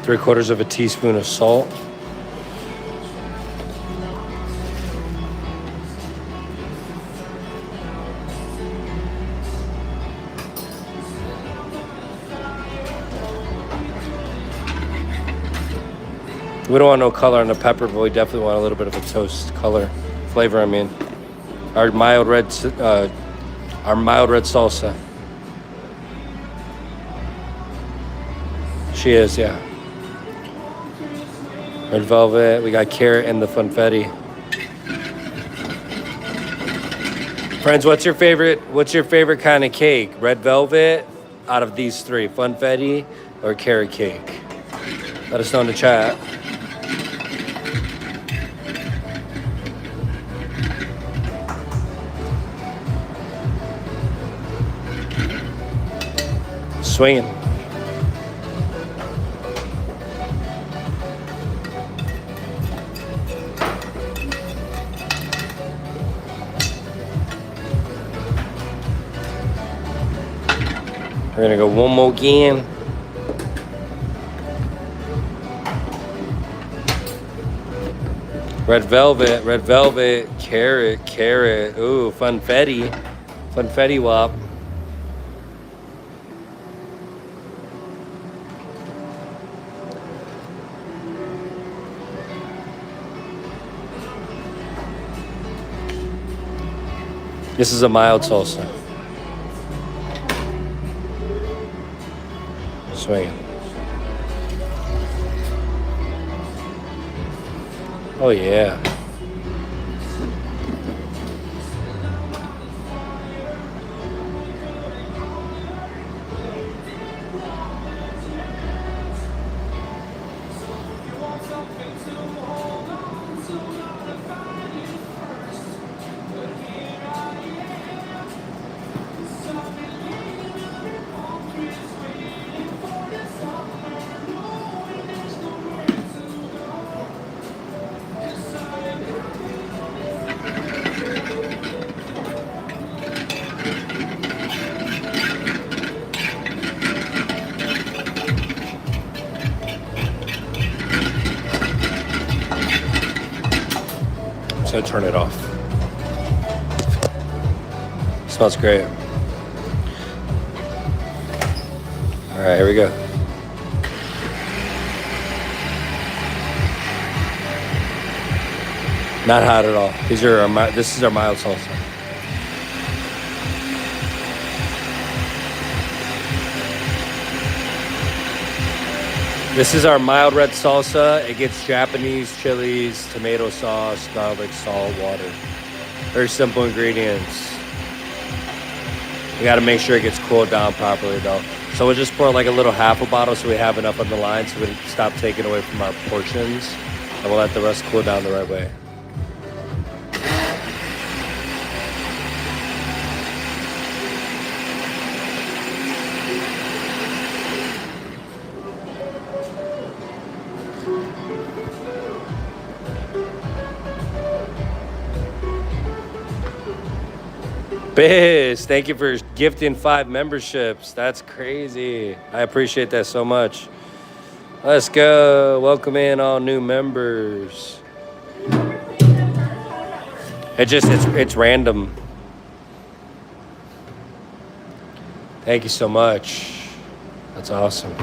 Three-quarters of a teaspoon of salt. We don't want no color on the pepper, but we definitely want a little bit of a toast color, flavor. I mean, our mild red salsa. She is, yeah. Red velvet. We got carrot and the funfetti. Friends, what's your favorite kind of cake? Red velvet out of these 3, funfetti or carrot cake? Let us know in the chat. Swinging. We're gonna go one more again. Red velvet, carrot. Ooh, funfetti wop. This is a mild salsa. Swinging. Oh yeah. turn it off. Smells great. All right, here we go. Not hot at all. This is our mild salsa. This is our mild red salsa. It gets Japanese chilies, tomato sauce, garlic, salt, water. Very simple ingredients. You gotta make sure it gets cooled down properly though. So we'll just pour like a little half a bottle so we have enough on the line so we stop taking away from our portions. And we'll let the rest cool down the right way. Biz, thank you for gifting 5 memberships. That's crazy. I appreciate that so much. Let's go. Welcome in all new members. It's random. Thank you so much. That's awesome.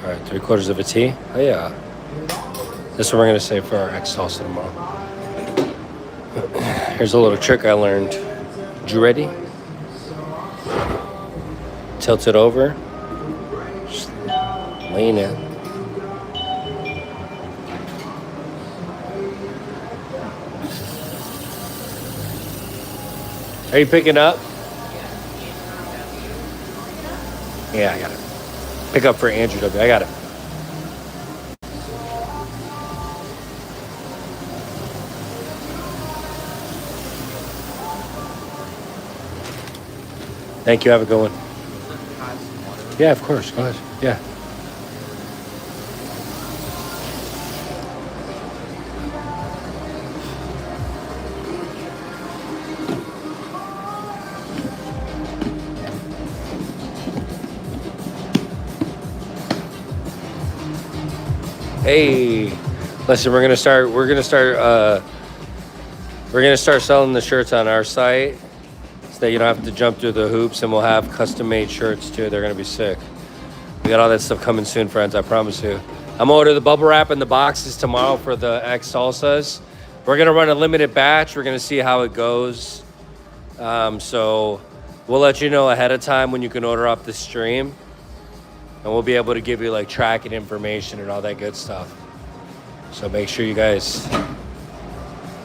All right, 3/4 of a tea. Oh yeah. This is what we're gonna save for our egg salsa tomorrow. Here's a little trick I learned. You ready? Tilt it over. Just lean it. Are you picking up? Yeah, I got it. Pick up for Andrew W. I got it. Thank you. Have a good one. Yeah, of course. Go ahead. Yeah. Hey, listen, we're gonna start selling the shirts on our site so that you don't have to jump through the hoops, and we'll have custom made shirts too. They're gonna be sick. We got all that stuff coming soon, friends, I promise you. I'm gonna order the bubble wrap and the boxes tomorrow for the egg salsas. We're gonna run a limited batch. We're gonna see how it goes. So we'll let you know ahead of time when you can order off the stream. And we'll be able to give you like tracking information and all that good stuff. So make sure you guys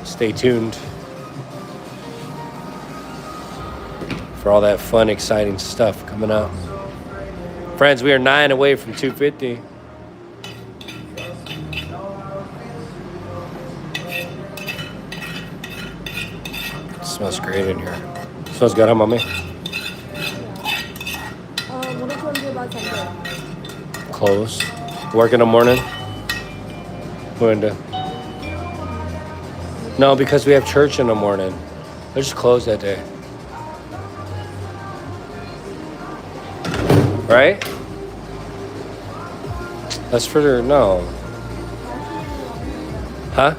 stay tuned for all that fun, exciting stuff coming up. Friends, we are 9 away from 250. It smells great in here. Smells good, huh, mommy? What did you want to do about Sunday? Close. Work in the morning. We're into. No, because we have church in the morning. They're just closed that day. Right? That's for no. Huh?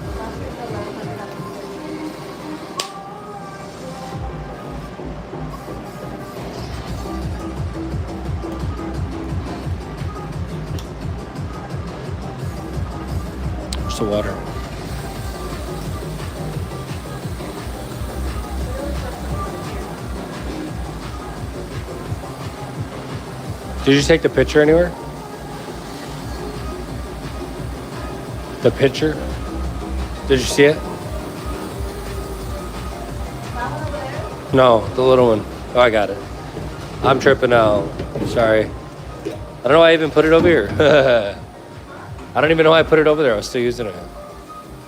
Where's the water? Did you take the picture anywhere? The picture? Did you see it? No, the little one. Oh, I got it. I'm tripping out. Sorry. I don't know why I even put it over here. I don't even know why I put it over there. I was still using it.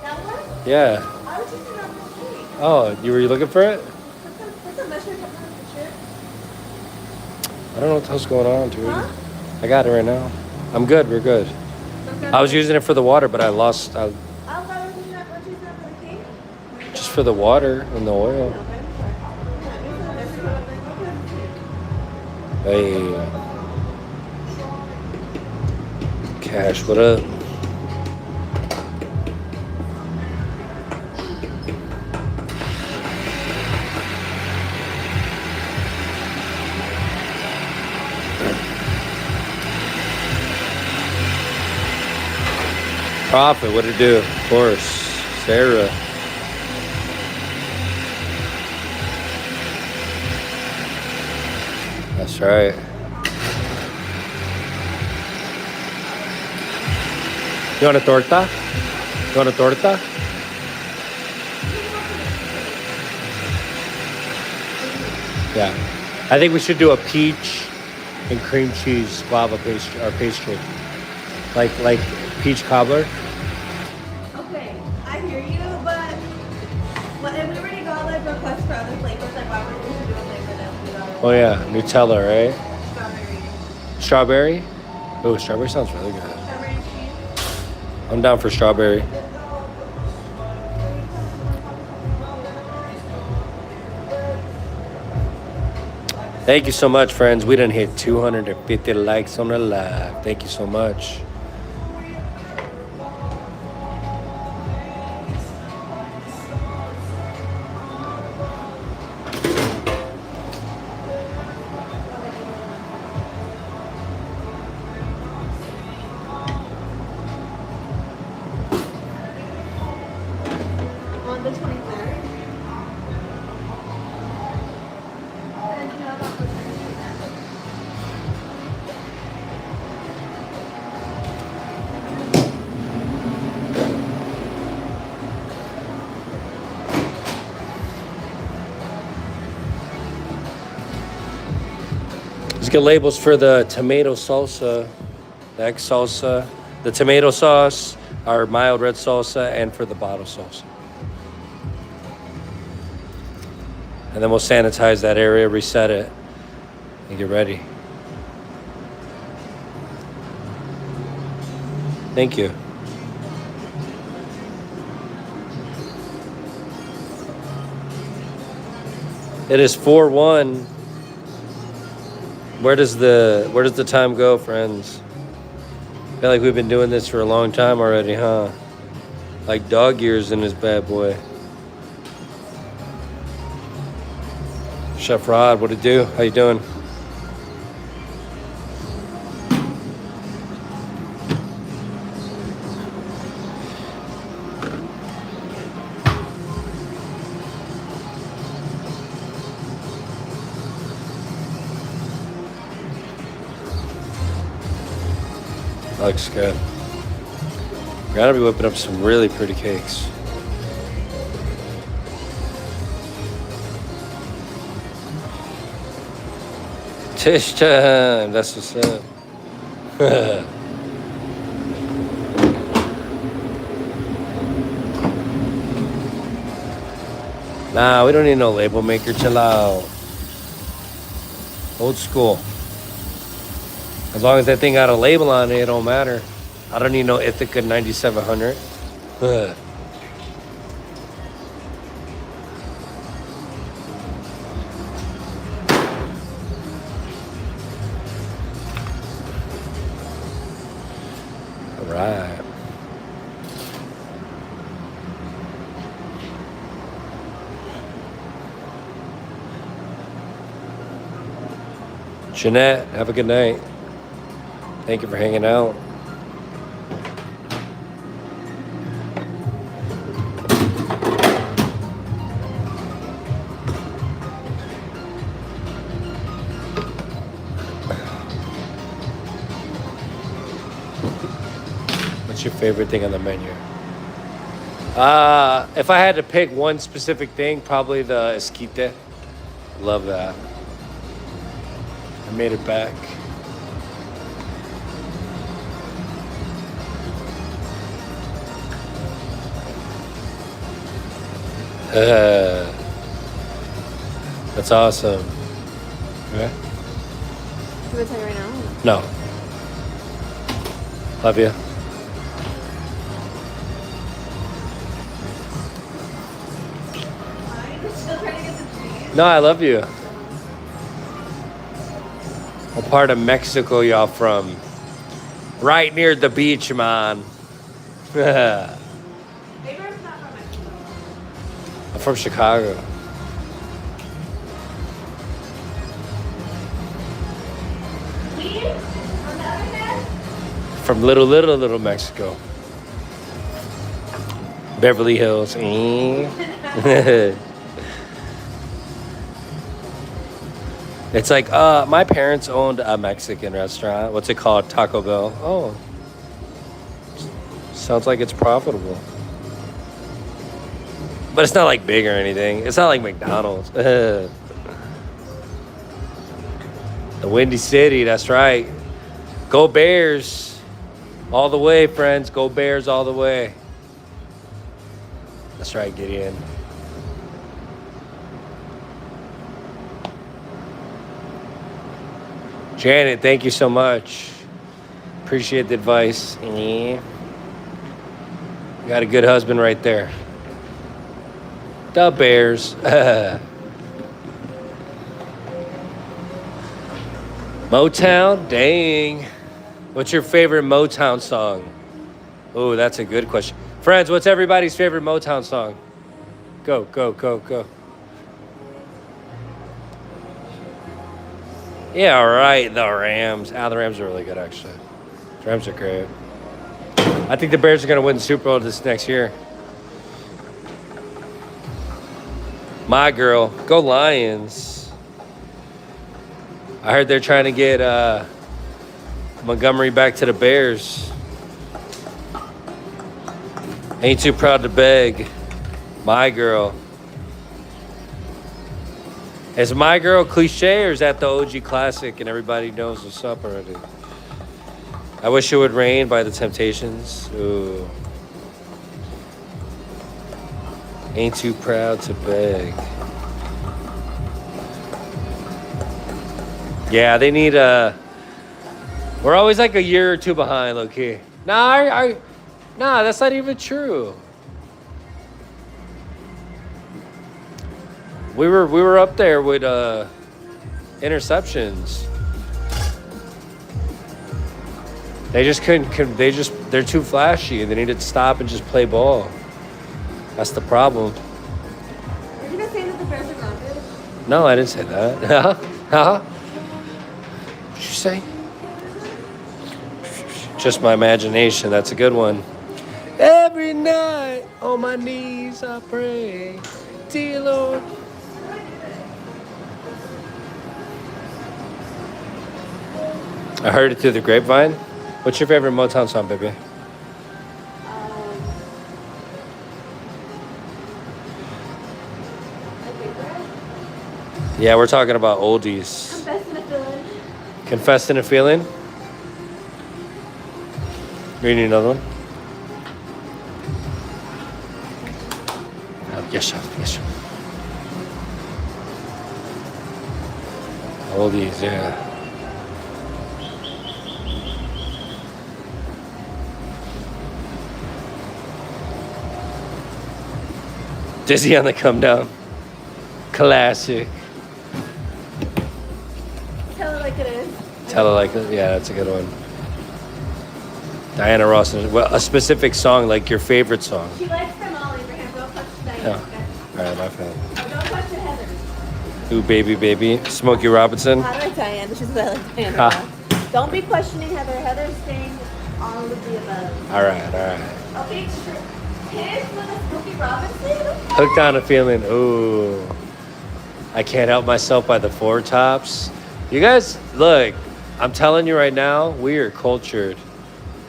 That one? Yeah. I was using that for the cake. Oh, you were looking for it? What's the measure of the picture? I don't know what the hell's going on, dude. Huh? I got it right now. I'm good. We're good. I was using it for the water, but I lost. I was using that for the cake. for the water and the oil. Hey. Cash, what up? Profit, what'd it do? Of course. Sarah. That's right. You want a torta? You want a torta? Yeah. I think we should do a peach and cream cheese guava pastry or pastry. Like peach cobbler. Okay, I hear you, but if we already got like requests for other flavors, like why would we do a flavor that we got? Oh yeah, Nutella, right? Strawberry. Strawberry? Oh, strawberry sounds really good. Strawberry cheese. I'm down for strawberry. Thank you so much, friends. We done hit 250 likes on the live. Thank you so much. On the 23rd. Let's get labels for the tomato salsa, the egg salsa, the tomato sauce, our mild red salsa, and for the bottle salsa. And then we'll sanitize that area, reset it, and get ready. Thank you. It is 4-1. Where does the time go, friends? I feel like we've been doing this for a long time already, huh? Like dog years in this bad boy. Chef Rod, what it do? How you doing? Looks good. We're gonna be whipping up some really pretty cakes. Tish time, that's what's up. Nah, we don't need no label maker, chill out. Old school. As long as that thing got a label on it, it don't matter. I don't need no Ithaca 9700. All right. Jeanette, have a good night. Thank you for hanging out. What's your favorite thing on the menu? If I had to pick one specific thing, probably the esquite. Love that. I made it back. That's awesome. Okay. Should we tell you right now? No. Love you. Still trying to get the cheese. No, I love you. What part of Mexico y'all from? Right near the beach, man. I'm Abraham's not from Mexico. from Chicago. We, on the other hand, From little Mexico. Beverly Hills. It's like, my parents owned a Mexican restaurant. What's it called? Taco Bell. Oh. Sounds like it's profitable. But it's not like big or anything. It's not like McDonald's. The Windy City, that's right. Go Bears. All the way, friends. Go Bears all the way. That's right, Gideon. Janet, thank you so much. Appreciate the advice. Yeah. Got a good husband right there. The Bears. Motown? Dang. What's your favorite Motown song? Oh, that's a good question. Friends, what's everybody's favorite Motown song? Go, go, go, go. Yeah, all right. The Rams. The Rams are really good, actually. The Rams are great. I think the Bears are going to win the Super Bowl this next year. My girl. Go Lions. I heard they're trying to get Montgomery back to the Bears. Ain't too proud to beg. My girl. Is My Girl cliche or is that the OG classic and everybody knows what's up already? I Wish It Would Rain by The Temptations. Ooh. Ain't too proud to beg. Yeah, they need we're always like a year or two behind, low key. Nah, nah, that's not even true. We were up there with interceptions. They just couldn't. They're too flashy. They need to stop and just play ball. That's the problem. Are you guys saying that the Bears are grounded? No, I didn't say that. Huh? What'd you say? Just my imagination. That's a good one. Every night on my knees I pray, dear Lord. I heard it through the grapevine. What's your favorite Motown song, baby? Yeah, we're talking about oldies. Confessing a Feeling. Confessing a Feeling? You need another one? Oh, yes, sir. Yes, sir. Oldies, yeah. Dizzy on the Come Down. Classic. Tell it like it is. Tell it like it. Yeah, that's a good one. Diana Ross. Well, a specific song, like your favorite song. She likes them all, Abraham. Don't touch Diana. Yeah. Okay? All right, my fan. Don't touch the Heather. Ooh, baby. Smokey Robinson. I like Diana. She's I like Diana. Ha. Don't be questioning Heather. Heather's saying all of the above. All right. Okay, Kiss with a Smokey Robinson? Hooked on a Feeling. Ooh. I Can't Help Myself by the Four Tops. You guys, look, I'm telling you right now, we are cultured.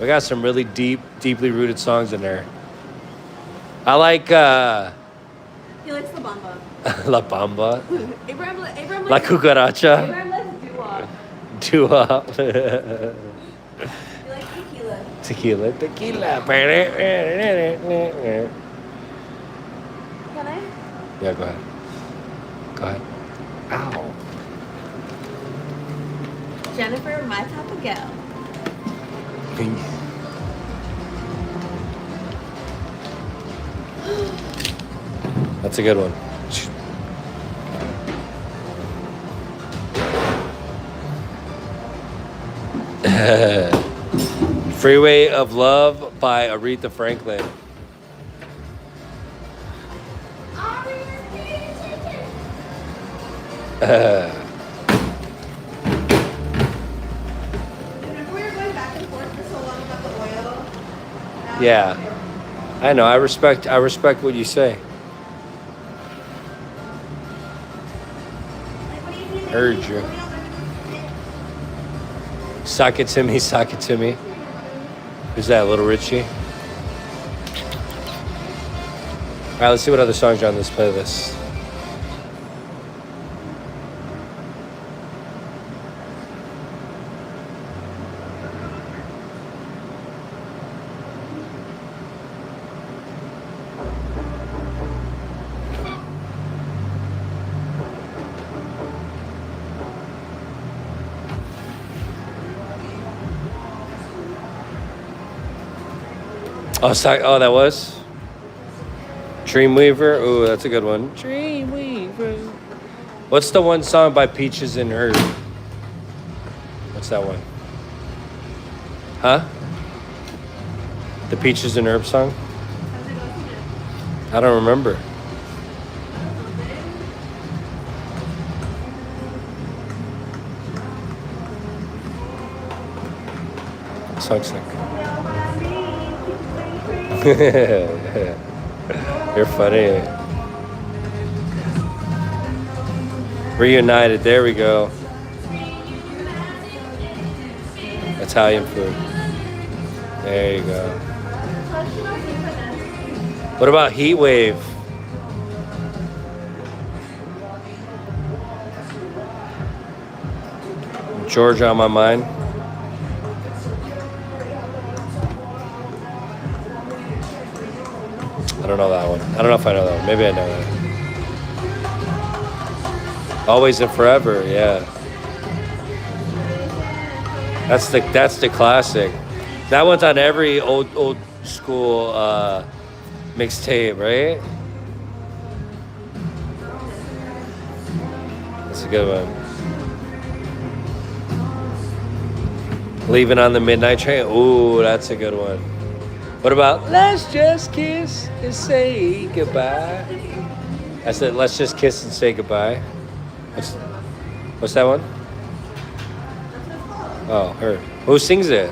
We got some really deeply rooted songs in there. I like He likes La Bamba. La Bamba. Abraham La likes Cucaracha. Abraham likes doo-wop. Doo-wop. He likes tequila. Tequila. Can I? Yeah, go ahead. Ow. Jennifer, my type of gal. That's a good one. Freeway of Love by Aretha Franklin. Remember we were going back and forth for so long about the oil? Now Yeah. I know. I respect what you say. Like, what do you mean? Heard you. Sock it to me, sock it to me. Who's that, Little Richie? All right, let's see what other songs are on this playlist. Oh, that was Dreamweaver. Ooh, that's a good one. Dreamweaver. What's the one song by Peaches and Herb? What's that one? Huh? The Peaches and Herb song? I don't remember. Song's like. You're funny. Reunited. There we go. Italian food. There you go. What about Heat Wave? Georgia on my mind. I don't know that one. I don't know if I know that one. Maybe I know that. Always and Forever, yeah. That's the classic. That one's on every old school mixtape, right? That's a good one. Leaving on the Midnight Train. Ooh, that's a good one. What about Let's Just Kiss and Say Goodbye? I said Let's Just Kiss and Say Goodbye. What's that one? Oh, her. Who sings it?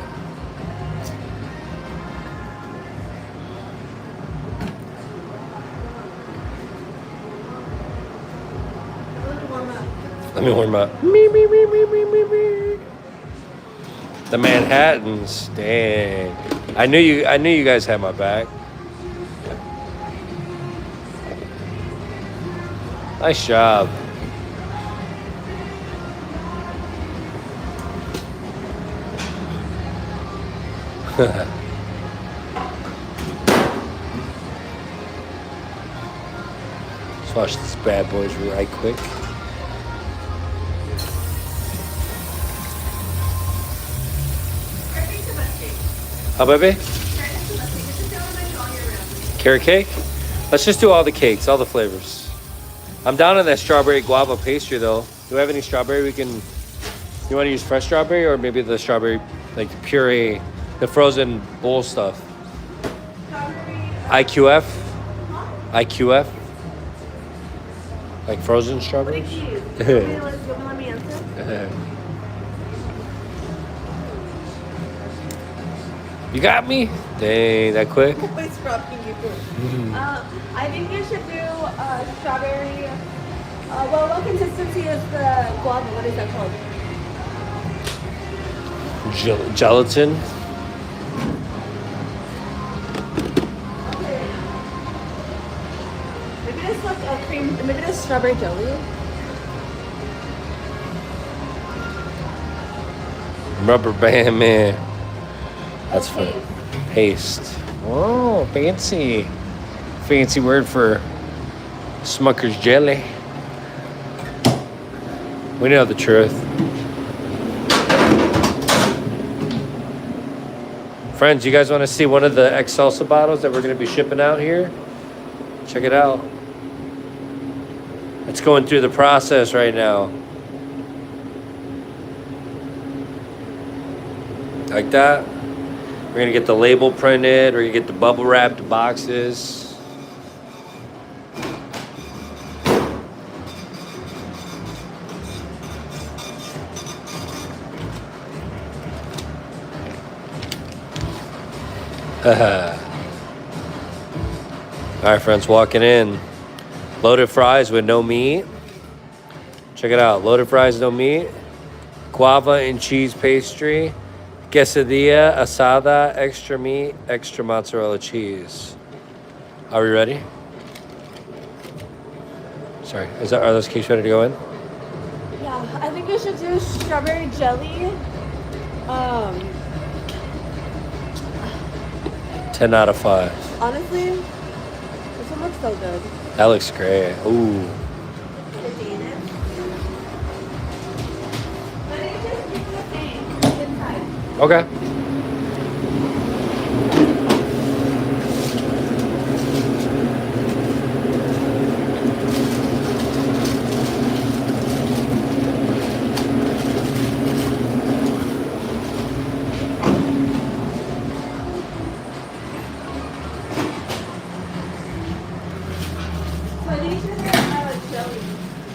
Let me warm up. Me. The Manhattans. Dang. I knew you guys had my back. Nice job. Let's watch this bad boys right quick. How, baby? Carrot cake? Let's just do all the cakes, all the flavors. I'm down on that strawberry guava pastry though. Do we have any strawberry we can... You want to use fresh strawberry or maybe the strawberry, like the puree, the frozen bowl stuff? IQF? IQF? Like frozen strawberries? What did you use? Let me answer. You got me? Dang, that quick? Always robbing you. I think you should do strawberry. Well, what consistency is the guava? What is that called? Gelatin? Okay. Maybe it's like a cream. Maybe it's strawberry jelly. Rubber band man. That's for paste. Oh, fancy. Fancy word for Smucker's jelly. We know the truth. Friends, you guys want to see one of the Salsa bottles that we're going to be shipping out here? Check it out. It's going through the process right now. Like that. We're gonna get the label printed. We're gonna get the bubble wrapped boxes. Alright, friends, walking in. Loaded fries with no meat. Check it out. Loaded fries, no meat. Guava and cheese pastry. Quesadilla asada, extra meat, extra mozzarella cheese. Are we ready? Sorry, are those cakes ready to go in? Yeah, I think we should do strawberry jelly. 10 out of 5. Honestly, this one looks so good. That looks great. Ooh. Okay.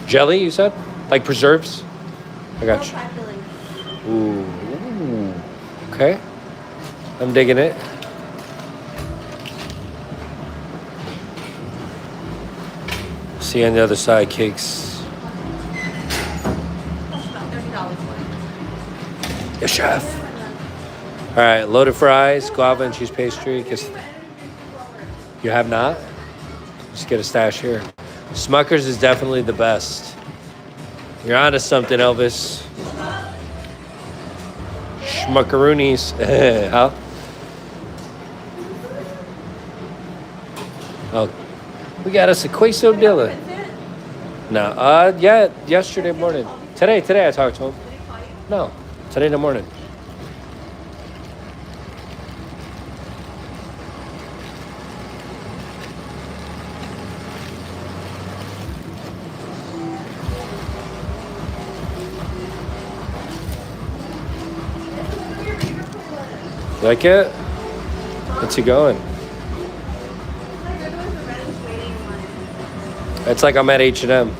Jelly, you said? Like preserves? I got you. Ooh. Okay. I'm digging it. See you on the other side, cakes. Yes, chef. All right, loaded fries, guava and cheese pastry. You have not? Just get a stash here. Smucker's is definitely the best. You're onto something, Elvis. Schmuckaroonies. Huh? Oh, we got us a quesadilla. No, yeah, yesterday morning. Today I talked to him. No, today in the morning. Like it? What's he going? It's like I'm at H&M.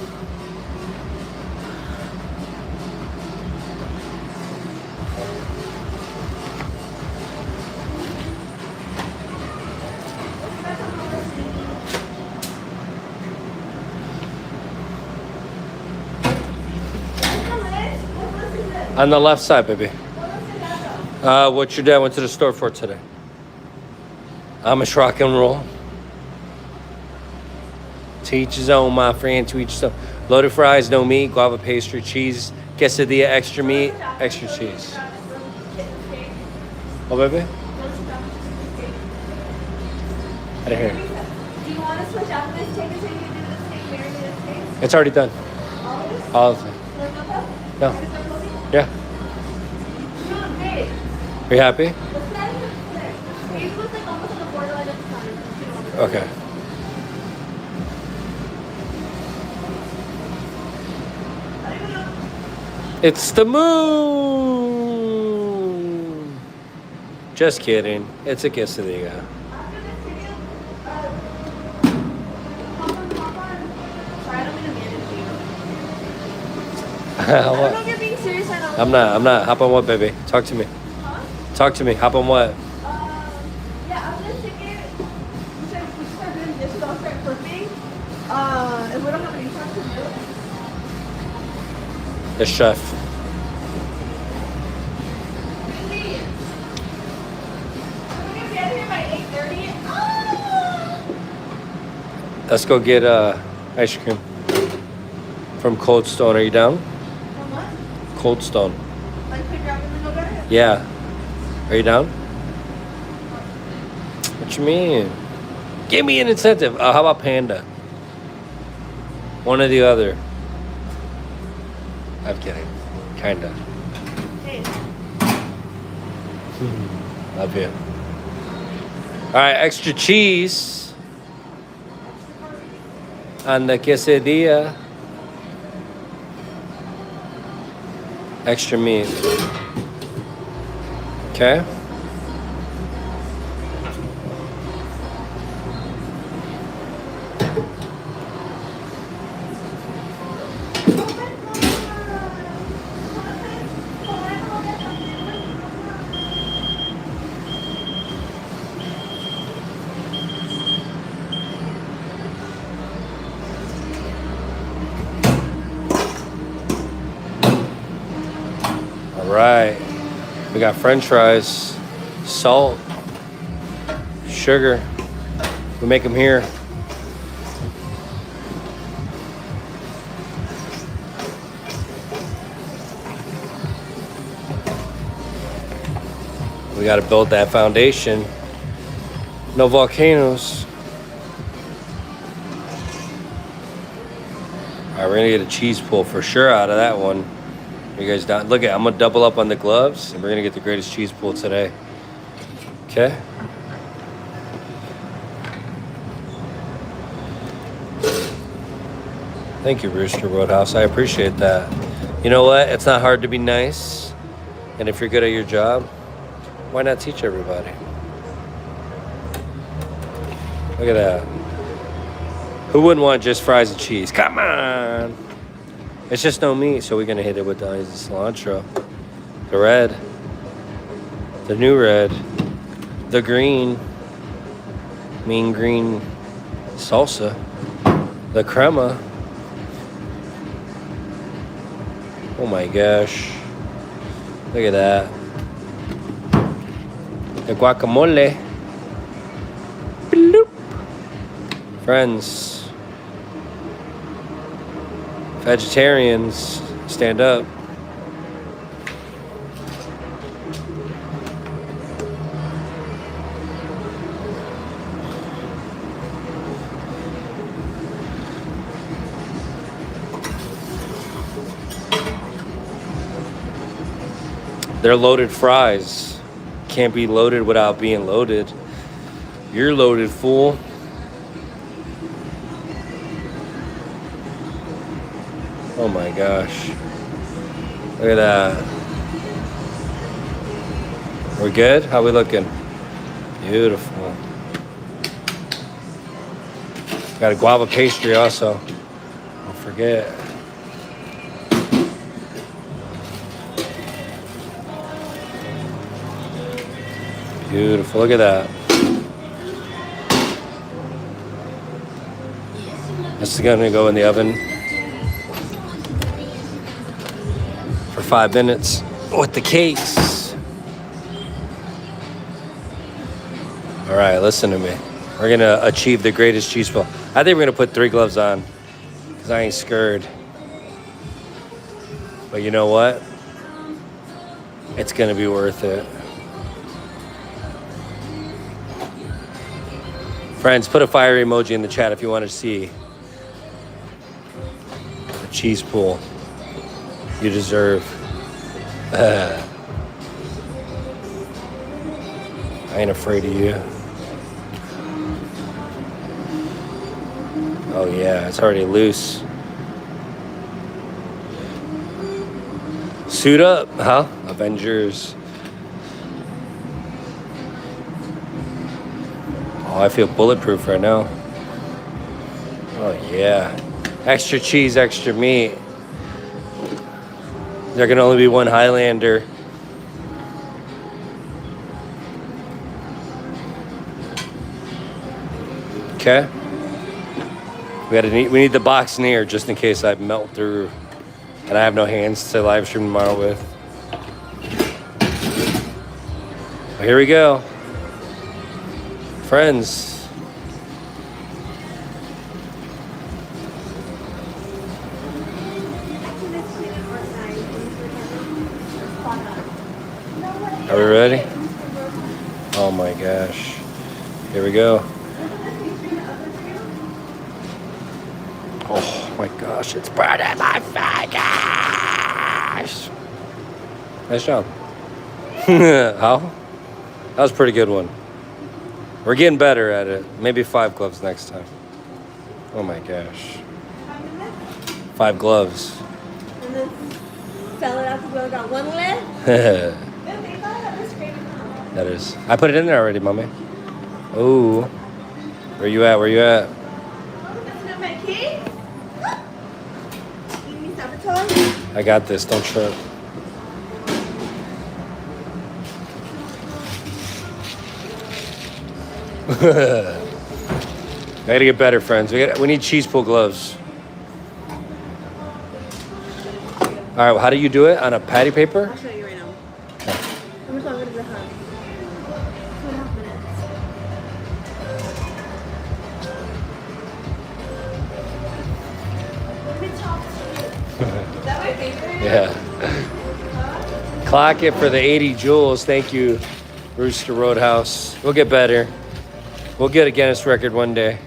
On the left side, baby. What your dad went to the store for today? Amish rock and roll. To each his own, my friend. To each his own. Loaded fries, no meat, guava pastry, cheese, quesadilla, extra meat, extra cheese. Oh, baby? I didn't hear. Do you want to switch out this steak and so you can do the steak, marinated steak? It's already done. All of this? All of it. No. Yeah. Are you happy? Okay. It's the moon. Just kidding. It's a quesadilla. I don't know if you're being serious or not. I'm not. Hop on what, baby? Talk to me. Huh? Talk to me. Hop on what? Yeah, I'm gonna take it. We should start doing dishes. I'll start flipping. If we don't have any time to do it. The chef. Really? I'm gonna get here by 8:30. Ah! Let's go get ice cream from Cold Stone. Are you down? From what? Cold Stone. Like pick up and then go get it? Yeah. Are you down? What you mean? Give me an incentive. How about Panda? One or the other. I'm kidding. Kinda. Hey. Love you. All right, extra cheese on the quesadilla. Extra meat. Okay. All right. We got French fries, salt, sugar. We make them here. We got to build that foundation. No volcanoes. All right, we're gonna get a cheese pull for sure out of that one. You guys down? Look at, I'm gonna double up on the gloves, and we're gonna get the greatest cheese pull today. Okay. Thank you, Rooster Roadhouse. I appreciate that. You know what? It's not hard to be nice, and if you're good at your job, why not teach everybody? Look at that. Who wouldn't want just fries and cheese? Come on. It's just no meat, so we're gonna hit it with the onions and cilantro. The red. The new red. The green. Mean green salsa. The crema. Oh my gosh. Look at that. The guacamole. Bloop. Friends. Vegetarians, stand up. They're loaded fries. Can't be loaded without being loaded. You're loaded, fool. Oh my gosh. Look at that. We're good? How we looking? Beautiful. Got a guava pastry also. Don't forget. Beautiful. Look at that. This is gonna go in the oven for 5 minutes with the cakes. All right, listen to me. We're gonna achieve the greatest cheese pull. I think we're gonna put 3 gloves on because I ain't scared. But you know what? It's gonna be worth it. Friends, put a fire emoji in the chat if you want to see the cheese pull you deserve. I ain't afraid of you. Oh yeah, it's already loose. Suit up, huh? Avengers. Oh, I feel bulletproof right now. Oh yeah. Extra cheese, extra meat. There can only be one Highlander. Okay. We need the box near just in case I melt through and I have no hands to live stream tomorrow with. Well, here we go. Friends. Are we ready? Oh my gosh. Here we go. Oh my gosh, it's burning my fingers. Nice job. How? That was a pretty good one. We're getting better at it. Maybe 5 gloves next time. Oh my gosh. 5 gloves. And then sell it out to go got one left. That is. I put it in there already, mommy. Oh. Where you at? Where you at? Oh, that's not my cake. You need sabotage? I got this. Don't trip. I gotta get better, friends. We need cheese pull gloves. All right, well, how do you do it? On a patty paper? I'll show you right now. How much longer does it have? 2.5 minutes. Is that my favorite? Yeah. Clock it for the 80 joules. Thank you, Rooster Roadhouse. We'll get better. We'll get a Guinness record one day.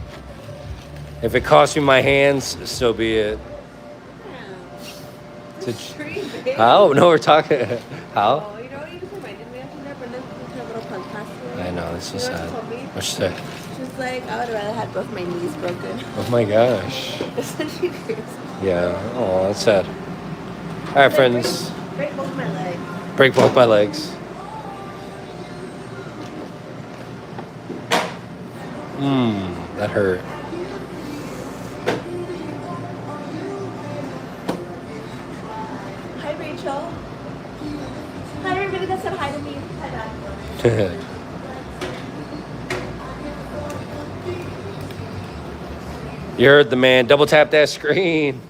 If it costs me my hands, so be it. How? No, we're talking. How? Oh, you know what you just reminded me of? Brenda's a little punk pastry. I know, it's so sad. What's she say? She's like, I would rather have both my knees broken. Oh my gosh. That's what she crazy. Yeah. Oh, that's sad. All right, friends. Break both my legs. Break both my legs. That hurt. Hi, Rachel. Hi, everybody that said hi to me. Hi, Dad. You heard the man. Double tap that screen.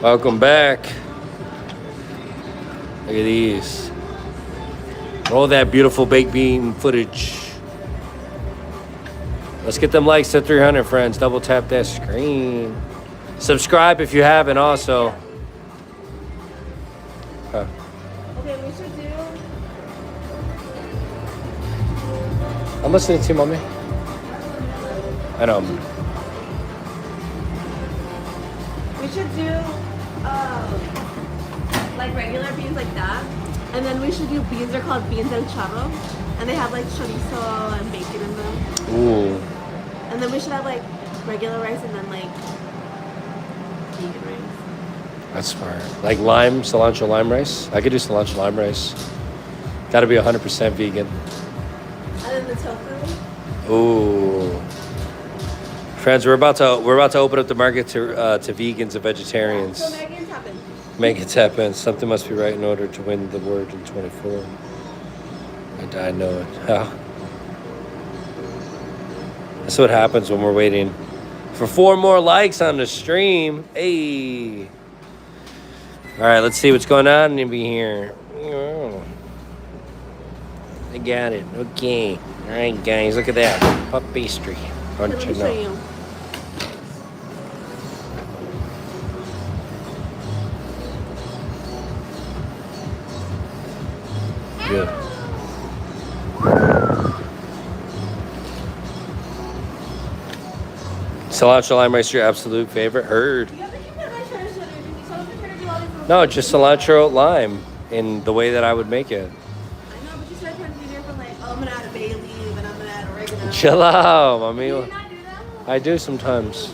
Welcome back. Look at these. Roll that beautiful baked bean footage. Let's get them likes to 300, friends. Double tap that screen. Subscribe if you haven't also. Okay, we should do... I'm listening to you, mommy. I know. We should do, like regular beans like that. And then we should do beans, they're called beans el charro. And they have like chorizo and bacon in them. Ooh. And then we should have like regular rice and then like vegan rice. That's smart. Like lime, cilantro lime rice. I could do cilantro lime rice. Gotta be 100% vegan. And then the tofu. Ooh. Friends, we're about to open up the market to vegans and vegetarians. So make it happen. Make it happen. Something must be right in order to win the word in 24. I know it. How? That's what happens when we're waiting for 4 more likes on the stream. Hey. All right, let's see what's going on in here. Oh. I got it. Okay. All right, guys, look at that. Puff pastry. Let me show you. Good. Cilantro lime rice, your absolute favorite? Heard. You have to keep that nice sugar, so don't try to do all these little No, just cilantro lime in the way that I would make it. I know, but you started trying to do different, like, oh, I'm gonna add a bay leaf and I'm gonna add oregano. Chill out, mommy. Do you not do that? I do sometimes.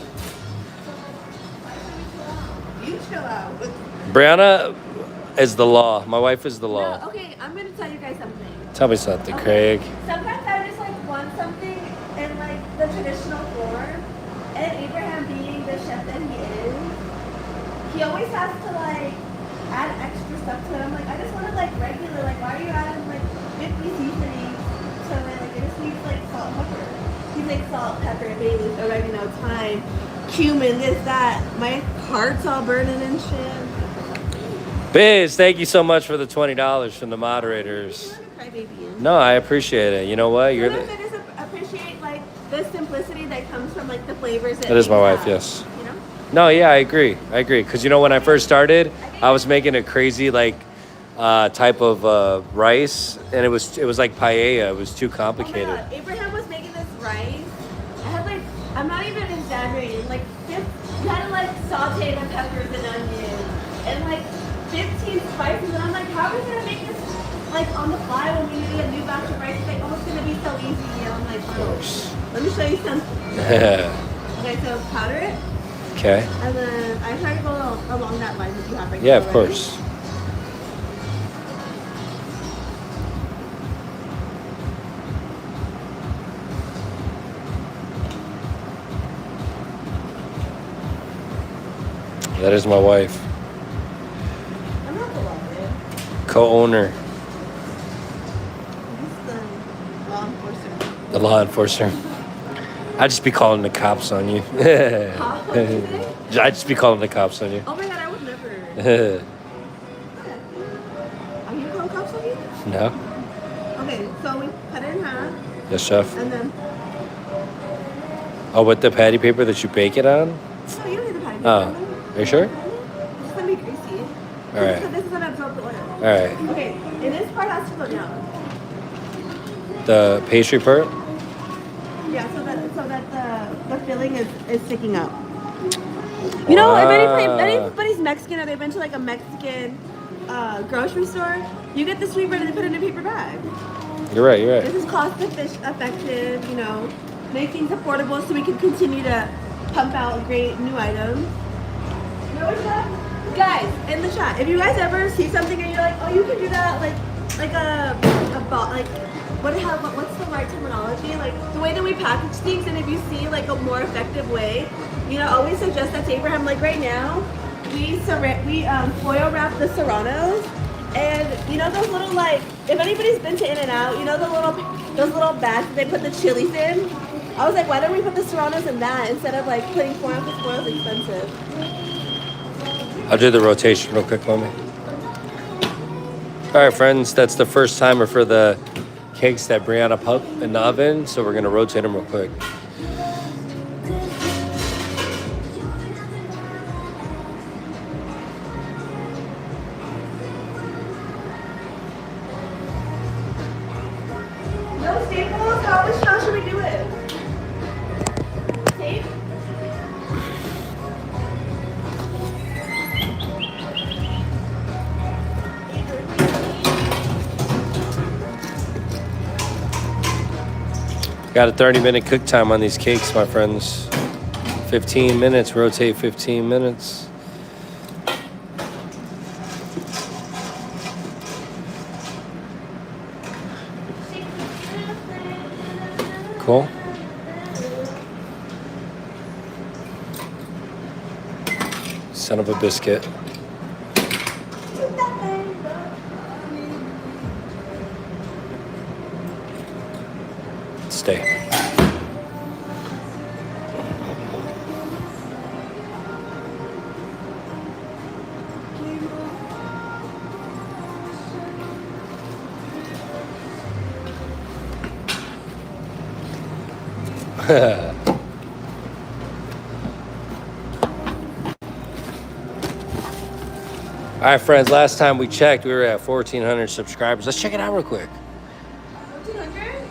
You chill out. Brianna is the law. My wife is the law. No, okay, I'm gonna tell you guys something. Tell me something, Okay. Craig. Sometimes I just like want something in like the traditional form, and Abraham being the chef that he is, he always has to like add extra stuff to it. I'm like, I just want it like regular. Like, why are you adding like 50 seasonings to it? Like, it just needs like salt, pepper. He's like salt, pepper, bay leaf, oregano, thyme, cumin, this, that. My heart's all burning and shit. Biz, thank you so much for the $20 from the moderators. No, I appreciate it. You know what? You're Sometimes I just appreciate like the simplicity that comes from like the flavors. That is my wife, have, yes. You know? No, yeah, I agree. Because you know, when I first started, I was making a crazy like type of rice, and it was like paella. It was too complicated. Oh my God. Abraham was making this rice. I had like, I'm not even exaggerating. Like, you had to like saute the peppers and onions and like 15 spices, and I'm like, how are we gonna make this like on the fly when we need a new batch of rice? It's like, oh, it's gonna be so easy. And I'm like, oh, let me show you something. Okay, so powder it. Okay. And then I try to go along that line that you have right Yeah, now, of course. That is my wife. I'm not the lawyer. Co-owner. He's the law enforcer. The law enforcer. I'd just be calling the cops on you. Huh? What'd you say? I'd just be calling the cops on you. Oh my god, I would never. Are you calling cops on you? No? Okay, so we cut it in half, Yes, chef. and then. Oh, with the patty paper that you bake it on? No, you don't need the patty paper. Oh. Are you sure? It's gonna be greasy. Alright. This is gonna absorb the oil. Alright. Okay, and this part has to go down. The pastry part? Yeah, so that the filling is sticking up. You know, if anybody's Mexican or they've been to like a Mexican grocery store, you get the sweet bread and they put it in a paper bag. You're right, you're This right. is cost effective, you know, make things affordable so we can continue to pump out great new items. Guys, in the chat, if you guys ever see something and you're like, oh, you can do that, like what's the right terminology? Like the way that we package things, and if you see like a more effective way, you know, always suggest that to Abraham. Like right now, we foil wrap the serranos, and you know those little like, if anybody's been to In-N-Out, you know those little bags that they put the chilies in. I was like, why don't we put the serranos in that instead of like putting foil, because foil is expensive. I'll do the rotation real quick, mommy. All right, friends, that's the first timer for the cakes that Brianna put in the oven, so we're gonna rotate them real quick. No staples? How should we do it? Tape? Got a 30-minute cook time on these cakes, my friends. 15 minutes, rotate 15 minutes. Cool. Son of a biscuit. Stay. All right, friends, last time we checked, we were at 1,400 subscribers. Let's check it out real quick. 1,400?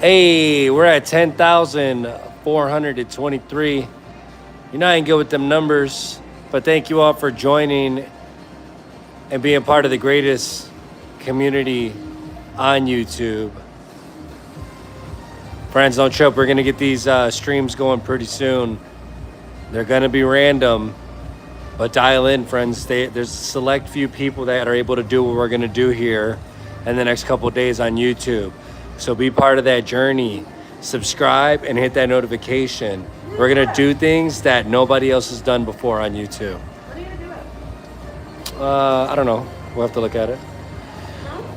Hey, we're at 10,423. You're not even good with them numbers, but thank you all for joining and being part of the greatest community on YouTube. Friends, don't trip. We're going to get these streams going pretty soon. They're going to be random, but dial in, friends. There's a select few people that are able to do what we're going to do here in the next couple of days on YouTube. So be part of that journey. Subscribe and hit that notification. We're going to do things that nobody else has done before on YouTube. What are you going to do it? I don't know. We'll have to look at it.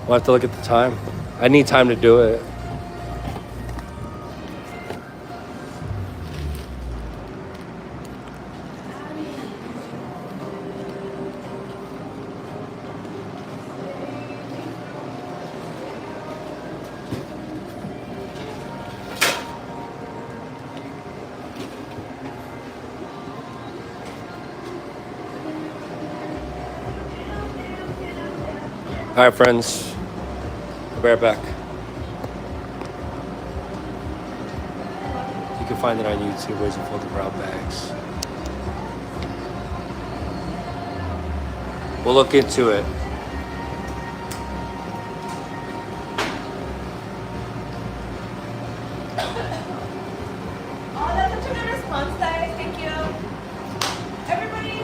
We'll have to look at the time. I need time to do it. All right, friends. I'll be right back. You can find it on YouTube, ways to fold the brown bags. We'll look into it. Oh, that's such a good response, guys. Thank you. Everybody.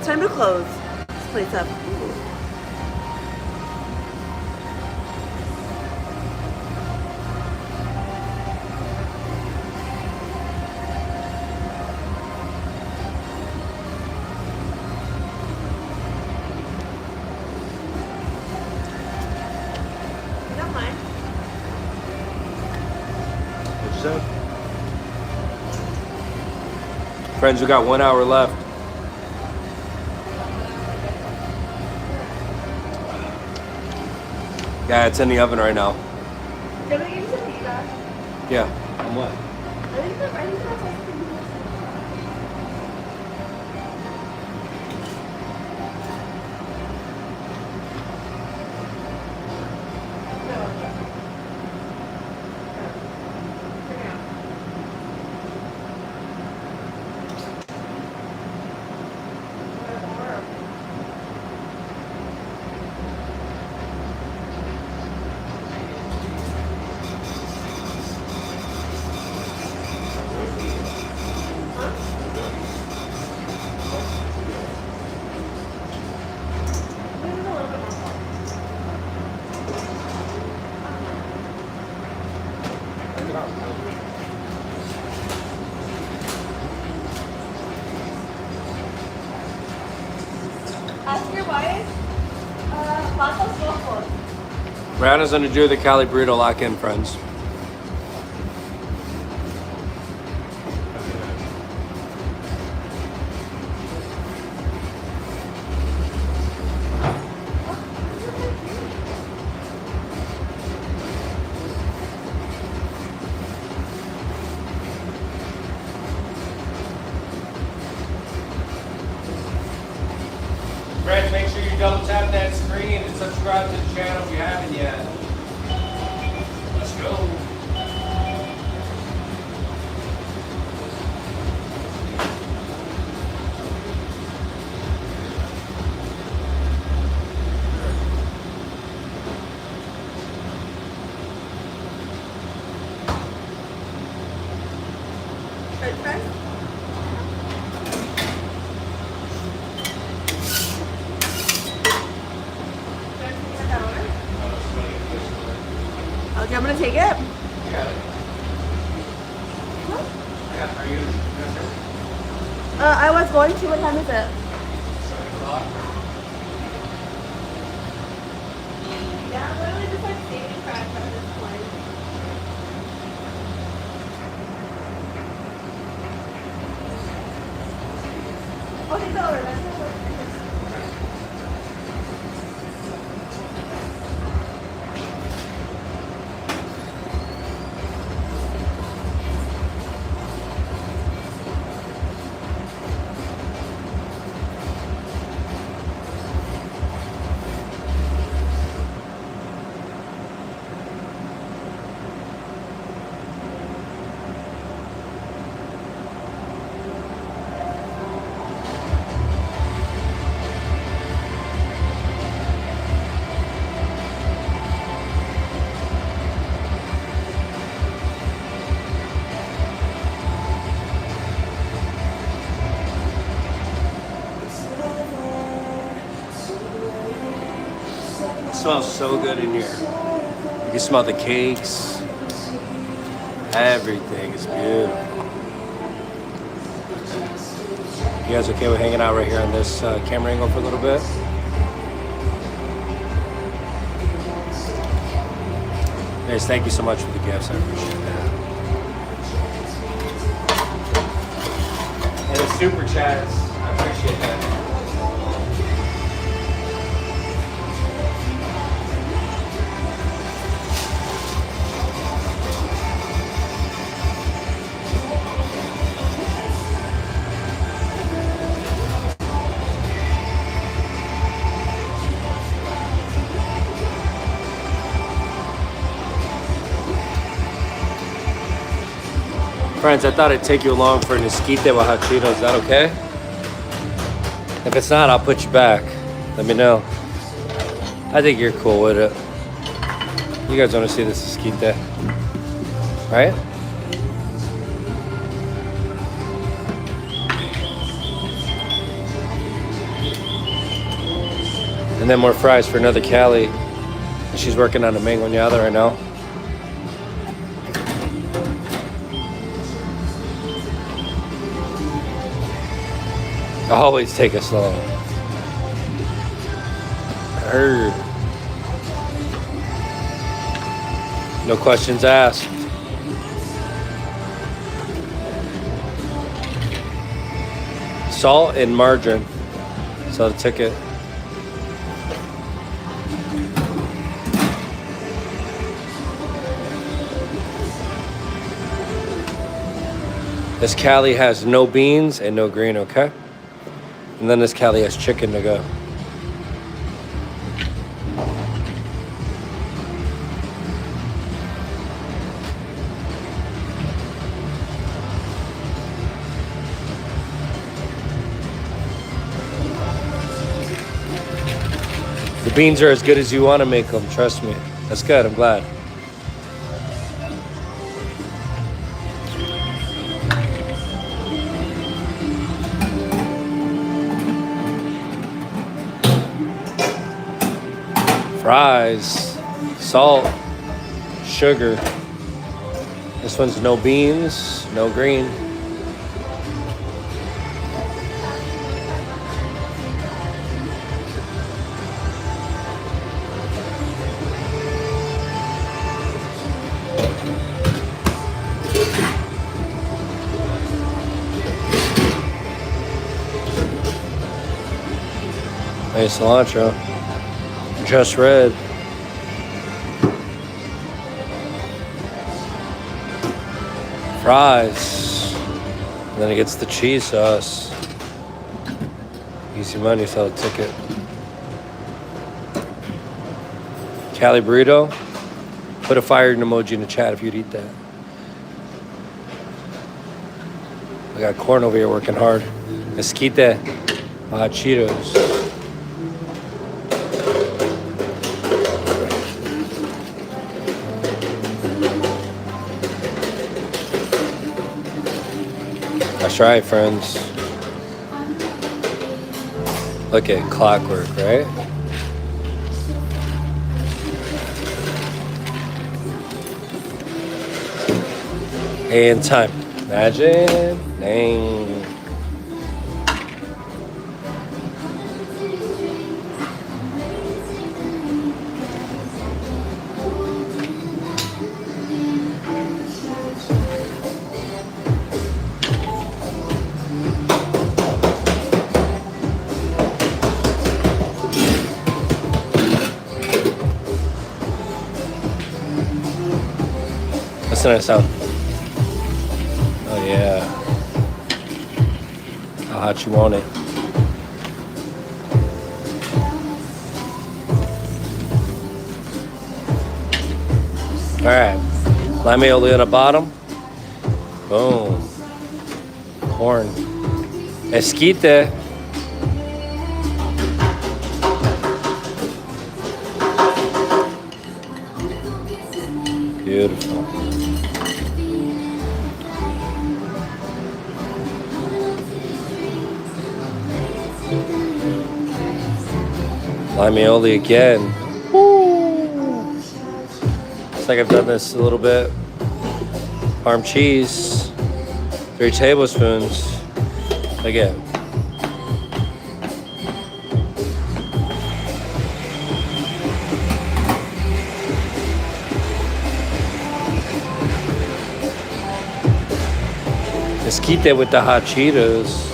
time to close this place up. Ooh. You don't mind? What'd you say? Friends, we got 1 hour left. Yeah, it's in the oven right now. Can we get some feedback? Yeah. On what? I think that's ice cream. Ask your wife. ¿Cuántos ojos? Brianna's gonna do the Cali burrito lock-in, friends. Friends, make sure you double tap that screen and subscribe to the channel if you haven't yet. Let's go. French fries? Okay, I'm gonna take it. You got it. What? Yeah, are you? I was going to. What time is it? 7 o'clock. Yeah, I'm literally just like saving crack at this point. Oh, take the order. That's not what It smells so good in here. You can smell the cakes. Everything is beautiful. You guys okay with hanging out right here on this camera angle for a little bit? Guys, thank you so much for the gifts. I appreciate that. And the super chats. I appreciate that. Friends, I thought I'd take you along for an esquite with hot Cheetos. Is that okay? If it's not, I'll put you back. Let me know. I think you're cool with it. You guys want to see this esquite, right? then more fries for another Cali. She's working on a mangoñada right now. Always take it slow. Heard. No questions asked. Salt and margarine. So the ticket. This Cali has no beans and no green, okay? And then this Cali has chicken to go. The beans are as good as you want to make them, trust me. That's good, I'm glad. Fries, salt, sugar. This one's no beans, no green. Hey, cilantro. Just red. Fries. And then it gets the cheese sauce. Easy money, sell a ticket. Cali burrito. Put a fire emoji in the chat if you'd eat that. I got corn over here working hard. Esquite. Hot Cheetos. That's right, friends. Look at clockwork, right? And time. Imagine. Dang. That's a nice sound. Oh yeah. How hot you want it. Alright. Lime aioli on the bottom. Boom. Corn. Esquite. Beautiful. Lime aioli again. Woo. It's like I've done this a little bit. Parm cheese. 3 tablespoons. Again. Esquite with the hot Cheetos.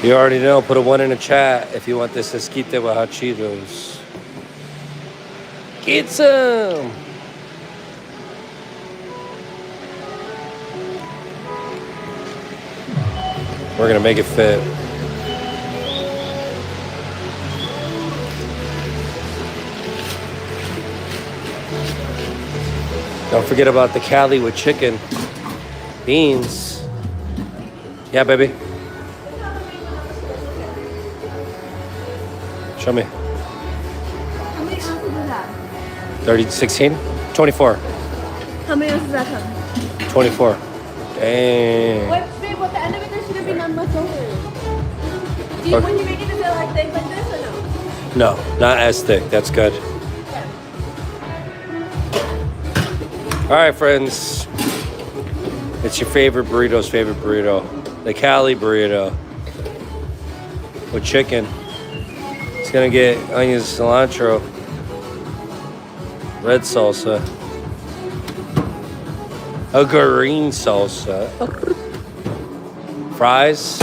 You already know, put a 1 in the chat if you want this esquite with hot Cheetos. Get some! We're gonna make it fit. Don't forget about the Cali with chicken, beans. Yeah, baby. Show me. How many ounces is that? 30, 16? 24. How many ounces does that come? 24. Dang. What, babe, at the end of it, there shouldn't be not much over. Do you, when you make it, is it like thick like this or no? No, not as thick. That's good. All right, friends. It's your favorite burrito's favorite burrito. The Cali burrito. With chicken. It's gonna get onions, cilantro, red salsa, a green salsa, fries.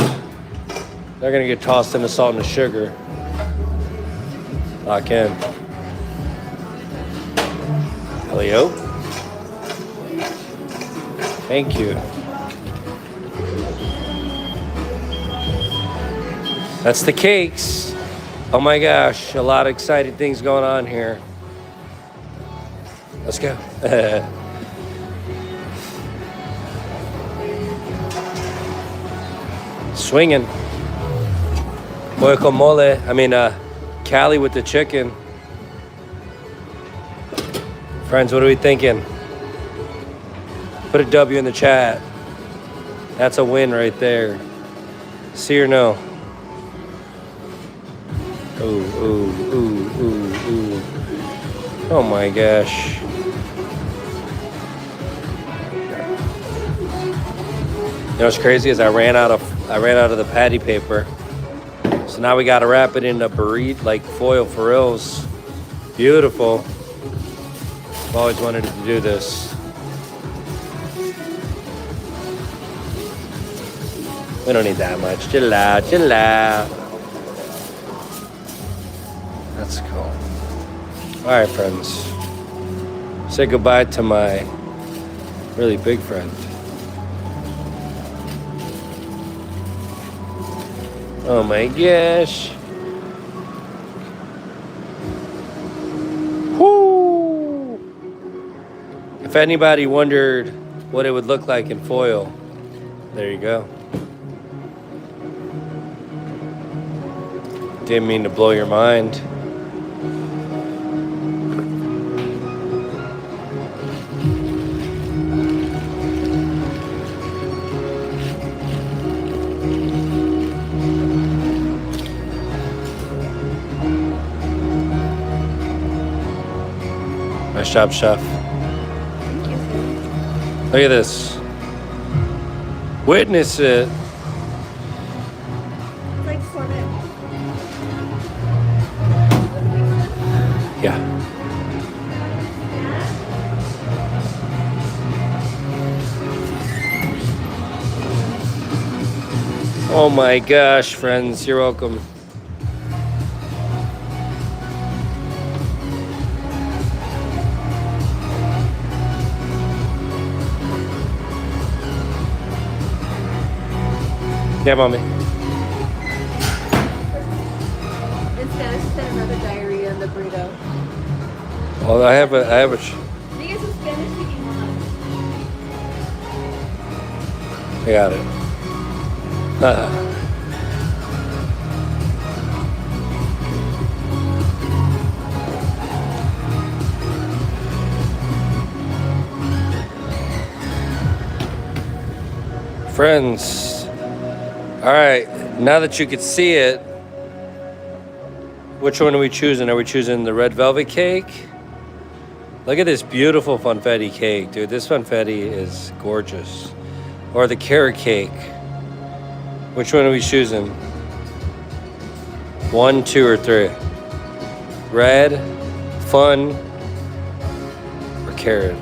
They're gonna get tossed in the salt and the sugar. Lock in. Hello. Thank you. That's the cakes. Oh my gosh, a lot of exciting things going on here. Let's go. Swinging. Guacamole. Cali with the chicken. Friends, what are we thinking? Put a W in the chat. That's a win right there. See or no? Ooh, ooh, ooh, ooh, ooh. Oh my gosh. You know what's crazy is I ran out of the patty paper. So now we gotta wrap it in a burrito, like foil for reals. Beautiful. I've always wanted to do this. We don't need that much. Chill out, chill out. That's cool. All right, friends. Say goodbye to my really big friend. Oh my gosh. Whoo! If anybody wondered what it would look like in foil, there you go. Didn't mean to blow your mind. Nice job, chef. Thank you. Look at this. Witness it. Like sort of. Yeah. Oh my gosh, friends, you're welcome. Yeah, mommy. In Spanish, it said another diarrhea in the burrito. Well, I have a. I think it's a Spanish speaking one. I got it. Friends. All right, now that you could see it, which one are we choosing? Are we choosing the red velvet cake? Look at this beautiful funfetti cake, dude. This funfetti is gorgeous. Or the carrot cake. Which one are we choosing? 1, 2, or 3? Red, fun, or carrot?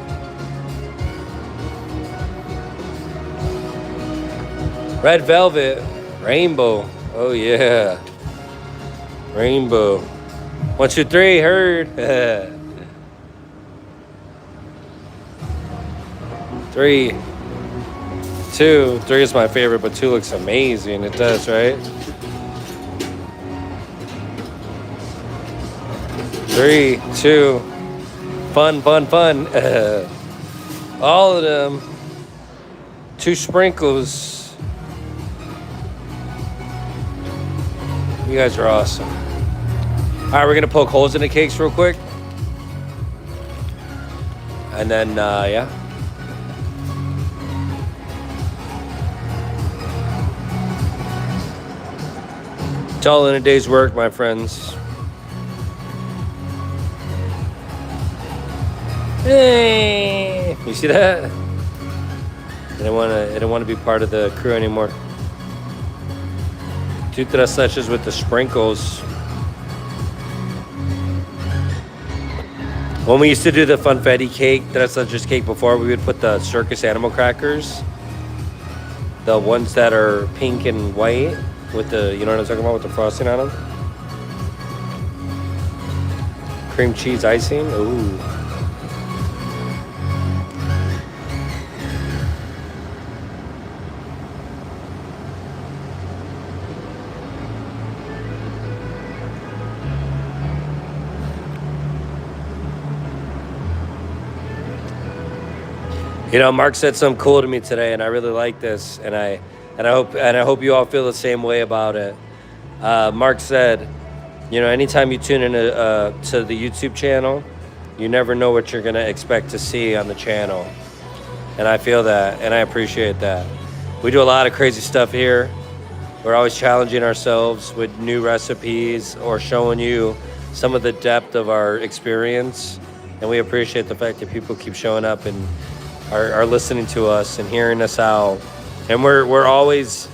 Red velvet, rainbow. Oh yeah, rainbow. 1, 2, 3, heard. 3, 2, 3 is my favorite, but 2 looks amazing. It does, right? 3, 2, fun, fun, fun. All of them. 2 sprinkles. You guys are awesome. All right, we're gonna poke holes in the cakes real quick. And then, yeah. It's all in a day's work, my friends. Hey, you see that? I didn't want to be part of the crew anymore. Two tres leches with the sprinkles. When we used to do the funfetti cake, tres leches cake before, we would put the circus animal crackers. The ones that are pink and white with the, you know what I'm talking about, with the frosting on them? Cream cheese icing, ooh. You know, Mark said something cool to me today, and I really like this, and I hope you all feel the same way about it. Mark said, you know, anytime you tune in to the YouTube channel, you never know what you're gonna expect to see on the channel, and I feel that, and I appreciate that. We do a lot of crazy stuff here. We're always challenging ourselves with new recipes or showing you some of the depth of our experience, and we appreciate the fact that people keep showing up and are listening to us and hearing us out, and we're always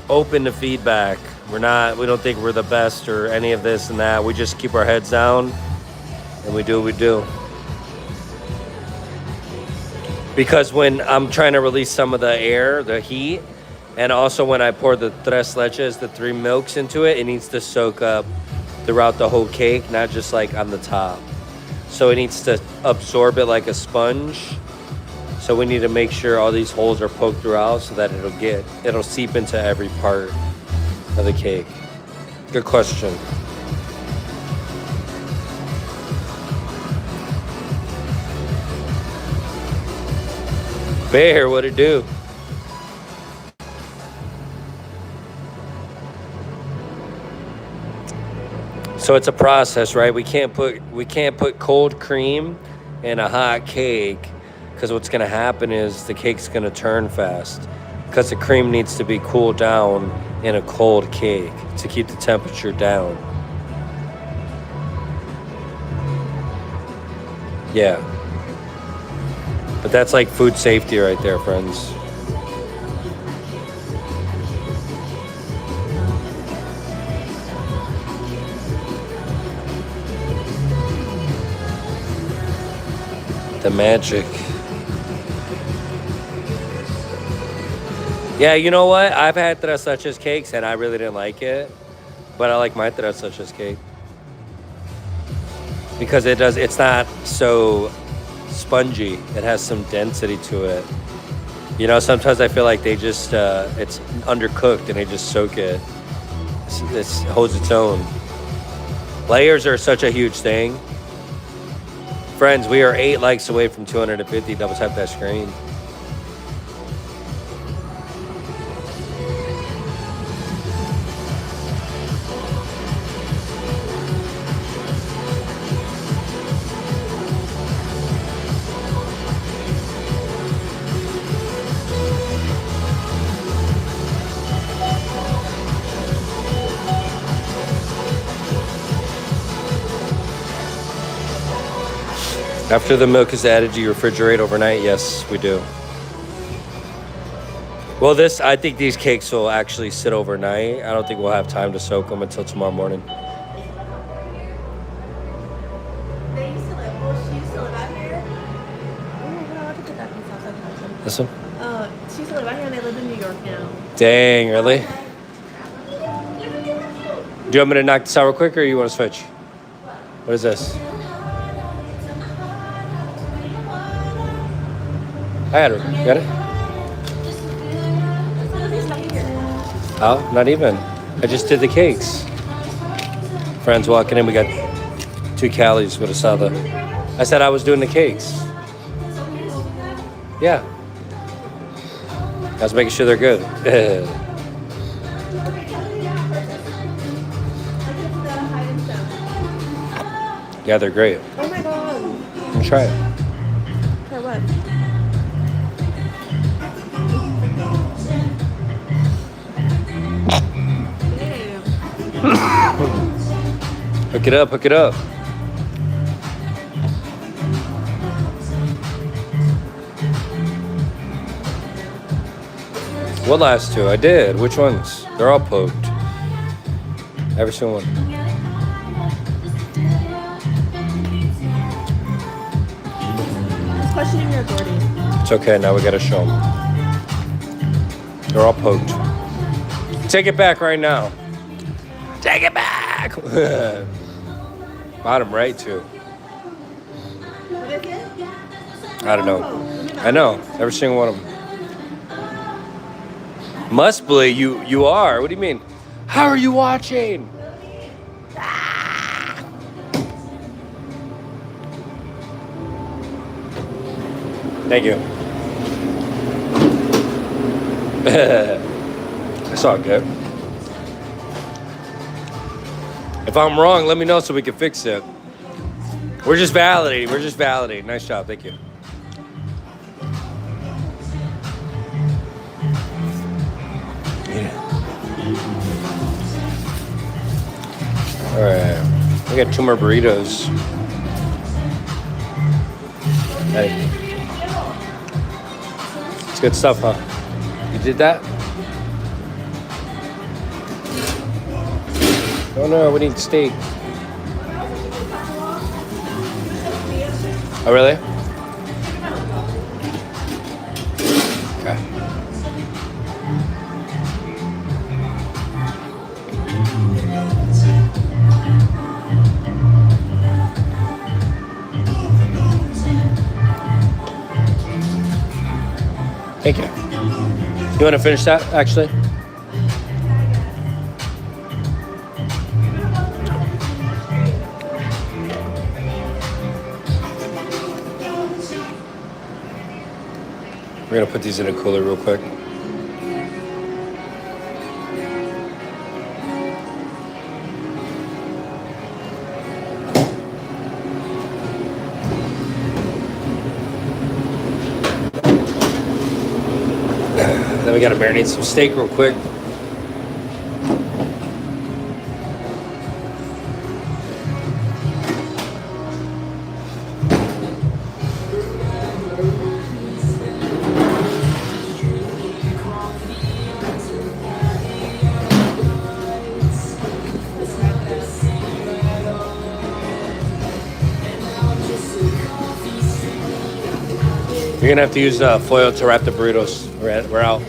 open to feedback. We don't think we're the best or any of this and that. We just keep our heads down and we do what we do. Because when I'm trying to release some of the air, the heat, and also when I pour the tres leches, the 3 milks into it, it needs to soak up throughout the whole cake, not just like on the top. So it needs to absorb it like a sponge. So we need to make sure all these holes are poked throughout so that it'll seep into every part of the cake. Good question. Bear, what'd it do? So it's a process, right? We can't put cold cream in a hot cake, because what's going to happen is the cake's going to turn fast, because the cream needs to be cooled down in a cold cake to keep the temperature down. Yeah. But that's like food safety right there, friends. The magic. Yeah, you know what? I've had tres leches cakes and I really didn't like it, but I like my tres leches cake because it's not so spongy. It has some density to it. You know, sometimes I feel like they just it's undercooked and they just soak it. It holds its own. Layers are such a huge thing. Friends, we are 8 likes away from 250. Double tap that screen. After the milk is added, do you refrigerate overnight? Yes, we do. Well, I think these cakes will actually sit overnight. I don't think we'll have time to soak them until tomorrow morning. She used to live out here. This one? She used to live out here and they live in New York now. Dang, really? Do you want me to knock this out real quick or you want to switch? What is this? I had it. You got it? Oh, not even. I just did the cakes. Friends walking in, we got 2 Calis with asada. I said I was doing the cakes. Yeah. I was making sure they're good. Yeah, they're great. Oh my god. and try it. For what? Hook it up, hook it up. What last two? I did. Which ones? They're all poked. Every single one. It's questioning your authority. It's okay. Now we gotta show them. They're all poked. Take it back right now. Take it back. Bottom right too. What is it? I don't know. I know. Every single one of them. Must be you are. What do you mean? How are you watching? Ah. Thank you. That's all good. If I'm wrong, let me know so we can fix it. We're just validating. Nice job. Thank you. All right, we got 2 more burritos. Hey, it's good stuff, huh? You did that? Oh no, we need steak. Oh really? Okay. Thank you. You want to finish that, actually? We're going to put these in a cooler real quick. Then we got to marinate some steak real quick. You're gonna have to use foil to wrap the burritos. We're out.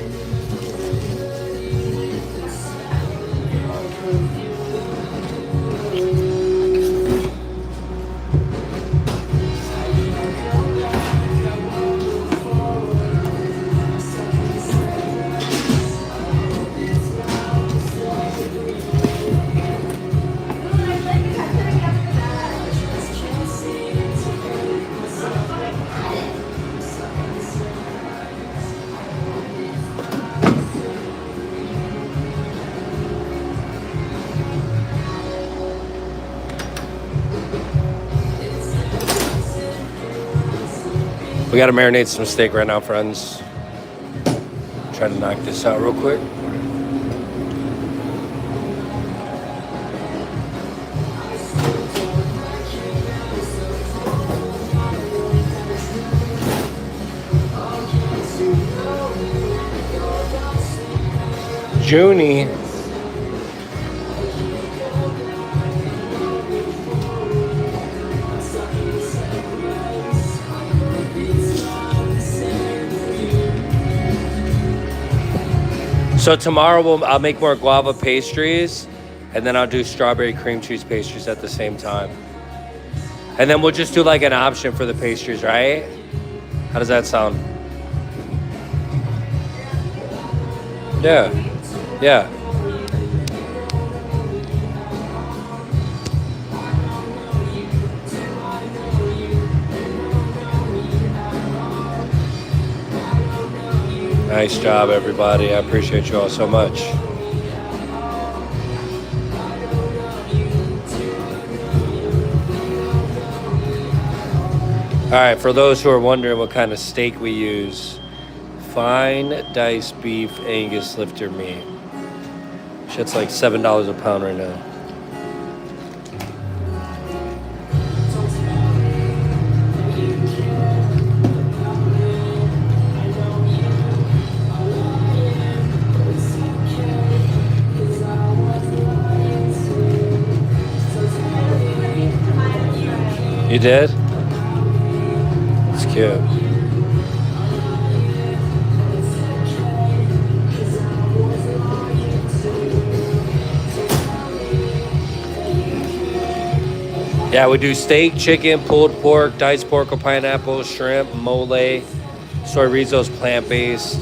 We gotta marinate some steak right now, friends. Try to knock this out real quick. Junie. So tomorrow I'll make more guava pastries, and then I'll do strawberry cream cheese pastries at the same time. And then we'll just do like an option for the pastries, right? How does that sound? Yeah. Yeah. Nice job, everybody. I appreciate you all so much. right, for those who are wondering what kind of steak we use, fine diced beef Angus lifter meat. Shit's like $7 a pound right now. You did? It's cute. Yeah, we do steak, chicken, pulled pork, diced pork or pineapple, shrimp, mole, soy risso's plant-based.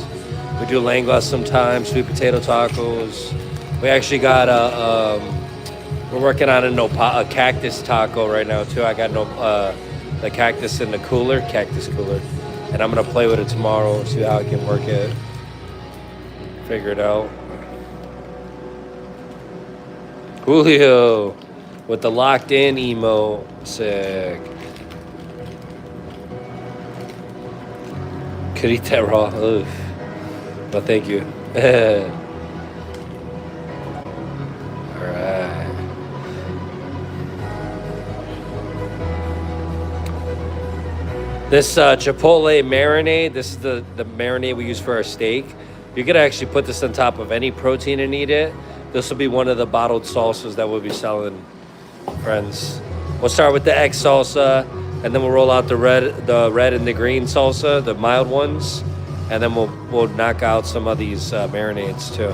We do langosta sometimes, sweet potato tacos. We actually got we're working on a cactus taco right now too. I got the cactus in the cactus cooler, and I'm gonna play with it tomorrow, see how I can work it, figure it out. Julio with the locked in emo, sick. Could eat that raw, ugh. But thank you. All right. This Chipotle marinade, this is the marinade we use for our steak. You could actually put this on top of any protein and eat it. This will be one of the bottled salsas that we'll be selling, friends. We'll start with the egg salsa, and then we'll roll out the red and the green salsa, the mild ones, and then we'll knock out some of these marinades too.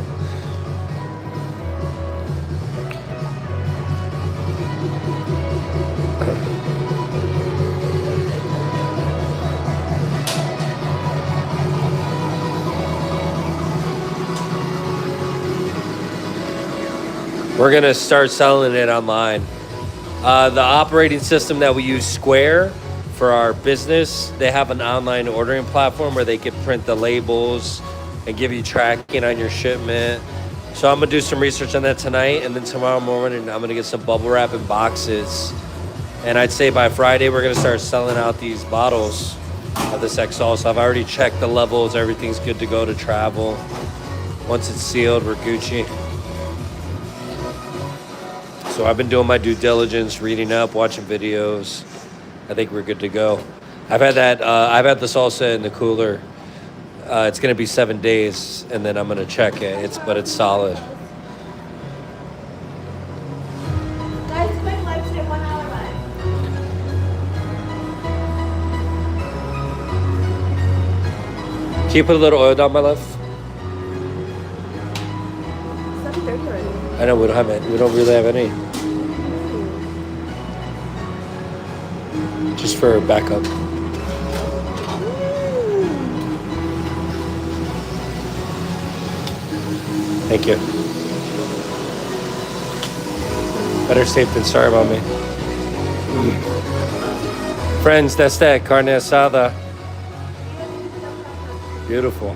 We're gonna start selling it online. The operating system that we use, Square, for our business, they have an online ordering platform where they can print the labels and give you tracking on your shipment. So I'm gonna do some research on that tonight, and then tomorrow morning I'm gonna get some bubble wrap in boxes. And I'd say by Friday we're gonna start selling out these bottles of this X salsa. I've already checked the levels, everything's good to go to travel. Once it's sealed, we're Gucci. So I've been doing my due diligence, reading up, watching videos. I think we're good to go. I've had the salsa in the cooler. It's gonna be 7 days, and then I'm gonna check it. But it's solid. Guys, quick live today, 1 hour live. Can you put a little oil down my left? 7:30 already. I know we don't have it. We don't really have any. Just for backup. Thank you. Better safe than sorry about me. Friends, that's that carne asada. Beautiful.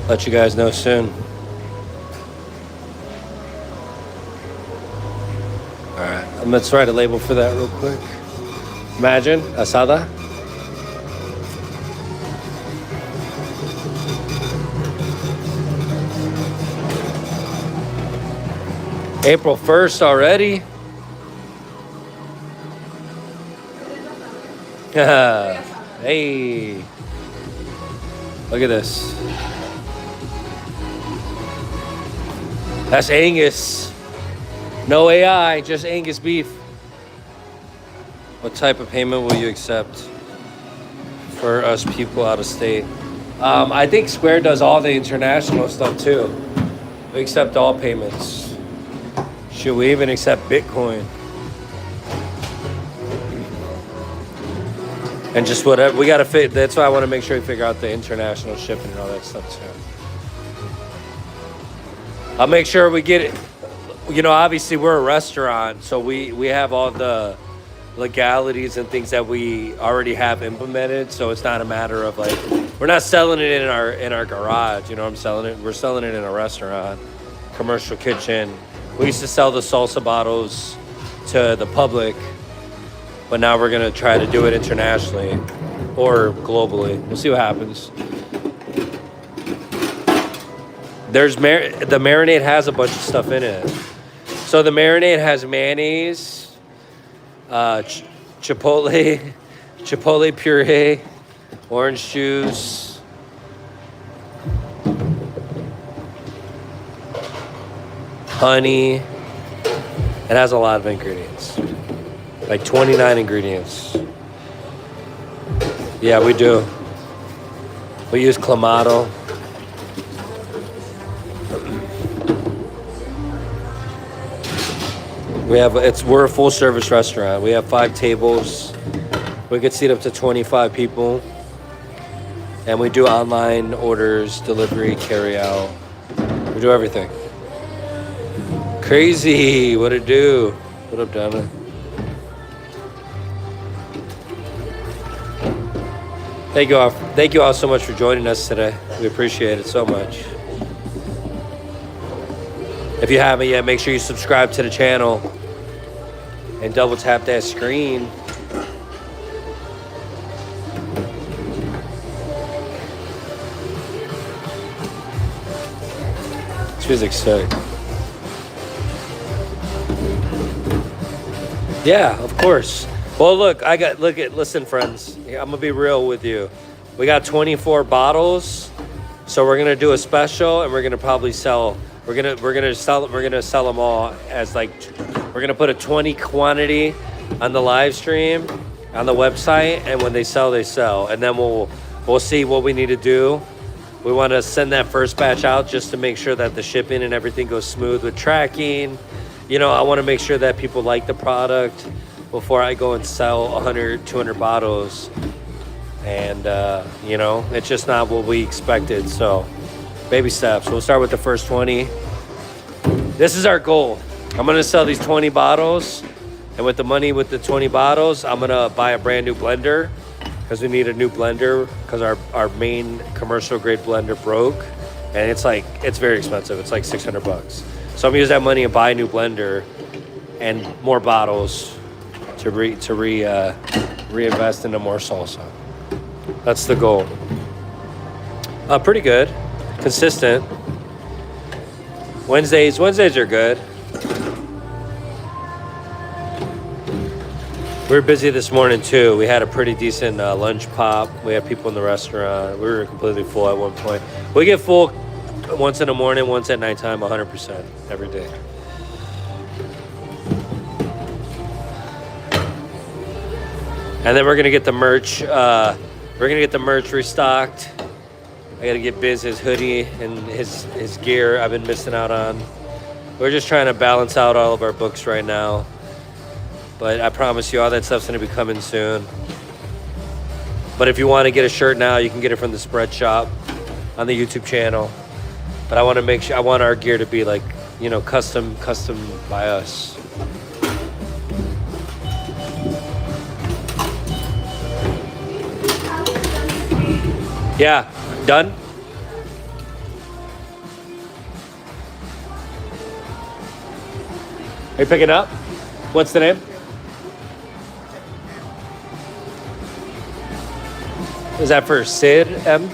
Let you guys know soon. Alright, let's write a label for that real quick. Imagine, asada. April 1st already? Hey, look at this. That's Angus. No AI, just Angus beef. What type of payment will you accept for us people out of state? I think Square does all the international stuff too. We accept all payments. Should we even accept Bitcoin? And just whatever, we gotta fit, that's why I wanna make sure we figure out the international shipping and all that stuff too. I'll make sure we get it. You know, obviously we're a restaurant, so we have all the legalities and things that we already have implemented. So it's not a matter of like, we're not selling it in our garage. You know, we're selling it in a restaurant, commercial kitchen. We used to sell the salsa bottles to the public, but now we're gonna try to do it internationally or globally. We'll see what happens. The marinade has a bunch of stuff in it. So the marinade has mayonnaise, chipotle puree, orange juice, honey. It has a lot of ingredients, like 29 ingredients. Yeah, we do. We use clamato. We're a full service restaurant. We have 5 tables. We could seat up to 25 people. And we do online orders, delivery, carry out. We do everything. Crazy. What it do? What up, Donna? Thank you all so much for joining us today. We appreciate it so much. If you haven't yet, make sure you subscribe to the channel and double tap that screen. This music's sick. Yeah, of course. Well, listen, friends. I'm gonna be real with you. We got 24 bottles, so we're gonna do a special, and we're gonna probably sell. We're gonna sell them all as like. We're gonna put a 20 quantity on the live stream, on the website, and when they sell, and then we'll see what we need to do. We want to send that first batch out just to make sure that the shipping and everything goes smooth with tracking. You know, I want to make sure that people like the product before I go and sell 100, 200 bottles. And, you know, it's just not what we expected. So, baby steps. We'll start with the first 20. This is our goal. I'm going to sell these 20 bottles. And with the money with the 20 bottles, I'm going to buy a brand new blender. Because we need a new blender. Because our main commercial grade blender broke. And it's very expensive. It's like 600 bucks. So I'm going to use that money and buy a new blender. And more bottles to reinvest into more salsa. That's the goal. Pretty good. Consistent. Wednesdays are good. We were busy this morning too. We had a pretty decent lunch pop. We had people in the restaurant. We were completely full at one point. We get full once in the morning, once at nighttime, 100% every day. And then we're gonna get the merch. We're gonna get the merch restocked. I gotta get Biz his hoodie and his gear I've been missing out on. We're just trying to balance out all of our books right now. But I promise you all that stuff's gonna be coming soon. But if you want to get a shirt now, you can get it from the spread shop on the YouTube channel. But I want to make sure, I want our gear to be like, you know, custom by us. Yeah, done? Are you picking up? What's the name? Is that for Sid M?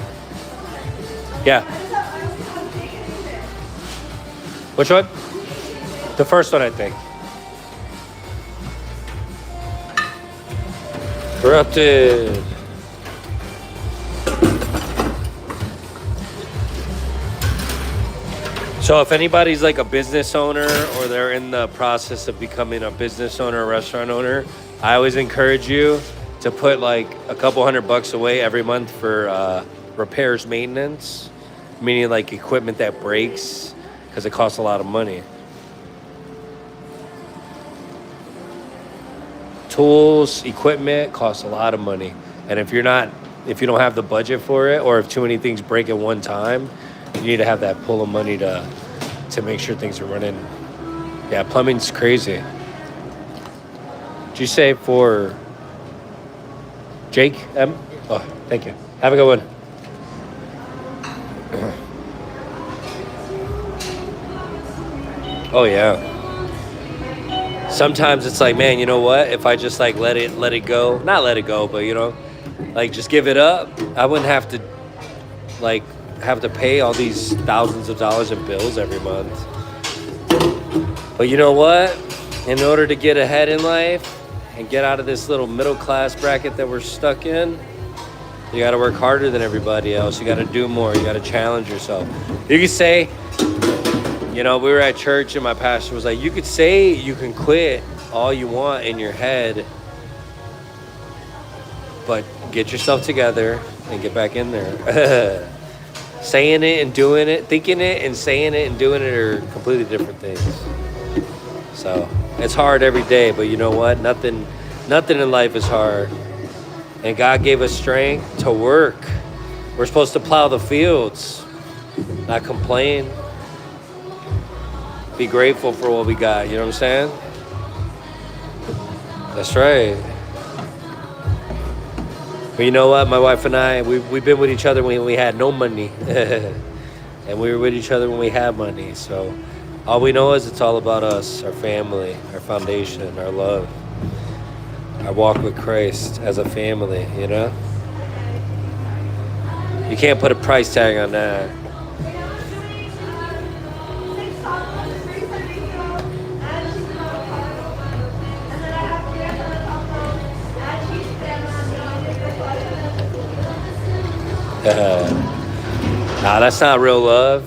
Yeah. Which one? The first one, I think. Corrupted. So if anybody's like a business owner or they're in the process of becoming a business owner or restaurant owner, I always encourage you to put like a couple $100 away every month for repairs, maintenance, meaning like equipment that breaks, because it costs a lot of money. Tools, equipment costs a lot of money. And if you don't have the budget for it, or if too many things break at one time, you need to have that pool of money to make sure things are running. Yeah, plumbing's crazy. Did you say for Jake M? Oh, thank you. Have a good one. Oh yeah. Sometimes it's like, man, you know what? If I just like let it go, not let it go, but you know, like just give it up, I wouldn't have to like have to pay all these thousands of dollars in bills every month. But you know what? In order to get ahead in life and get out of this little middle class bracket that we're stuck in, you got to work harder than everybody else. You got to do more. You got to challenge yourself. You could say, you know, we were at church and my pastor was like, you could say you can quit all you want in your head, but get yourself together and get back in there. Saying it and doing it, thinking it and saying it and doing it are completely different things. So it's hard every day, but you know what? Nothing in life is hard. And God gave us strength to work. We're supposed to plow the fields, not complain. Be grateful for what we got. You know what I'm saying? That's right. But you know what? My wife and I, we've been with each other when we had no money. And we were with each other when we had money. So all we know is it's all about us, our family, our foundation, our love, our walk with Christ as a family, you know? You can't put a price tag on that. Nah, that's not real love.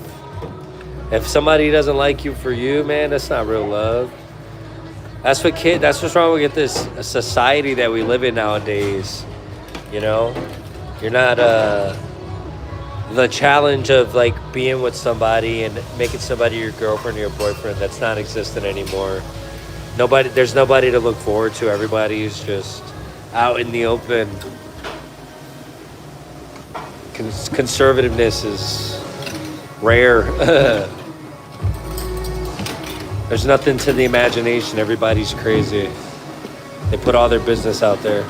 If somebody doesn't like you for you, man, that's not real love. That's what's wrong with this society that we live in nowadays. You know, you're not the challenge of like being with somebody and making somebody your girlfriend or your boyfriend. That's not existent anymore. There's nobody to look forward to. Everybody's just out in the open. Conservativeness is rare. There's nothing to the imagination. Everybody's crazy. They put all their business out there.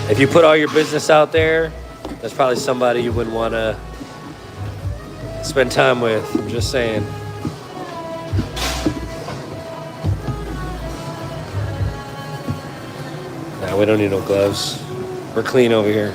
If you put all your business out there, that's probably somebody you wouldn't want to spend time with. I'm just saying. Nah, we don't need no gloves. We're clean over here.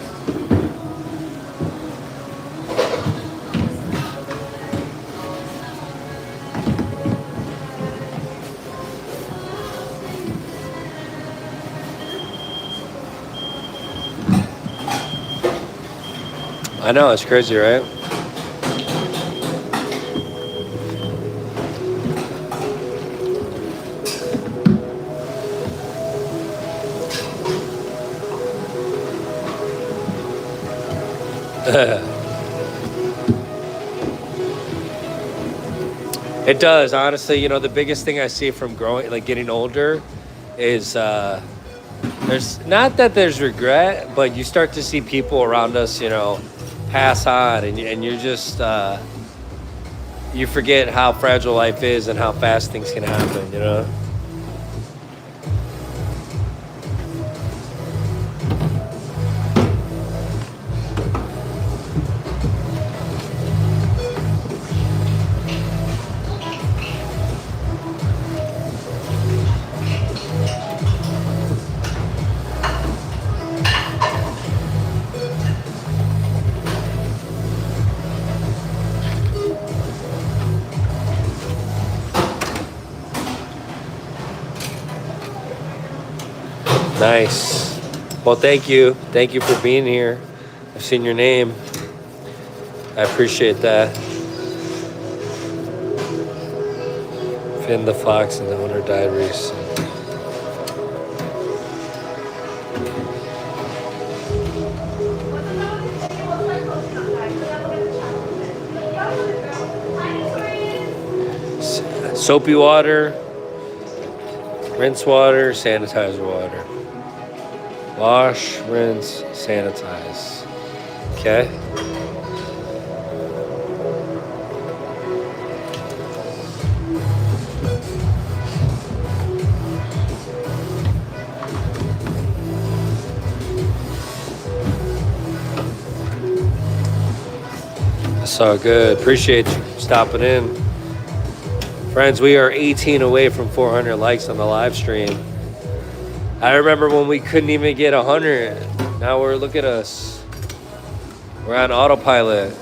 I know, it's crazy, right? It does, honestly. You know, the biggest thing I see from growing, like getting older, is there's not that there's regret, but you start to see people around us, you know, pass on, and you're just you forget how fragile life is and how fast things can happen, you know. Nice. Well, thank you. Thank you for being here. I've seen your name. I appreciate that. Finn the Fox and the owner died recently. Soapy water, rinse water, sanitizer water. Wash, rinse, sanitize. Okay? So good. Appreciate you stopping in. Friends, we are 18 away from 400 likes on the live stream. I remember when we couldn't even get 100. Now look at us. We're on autopilot.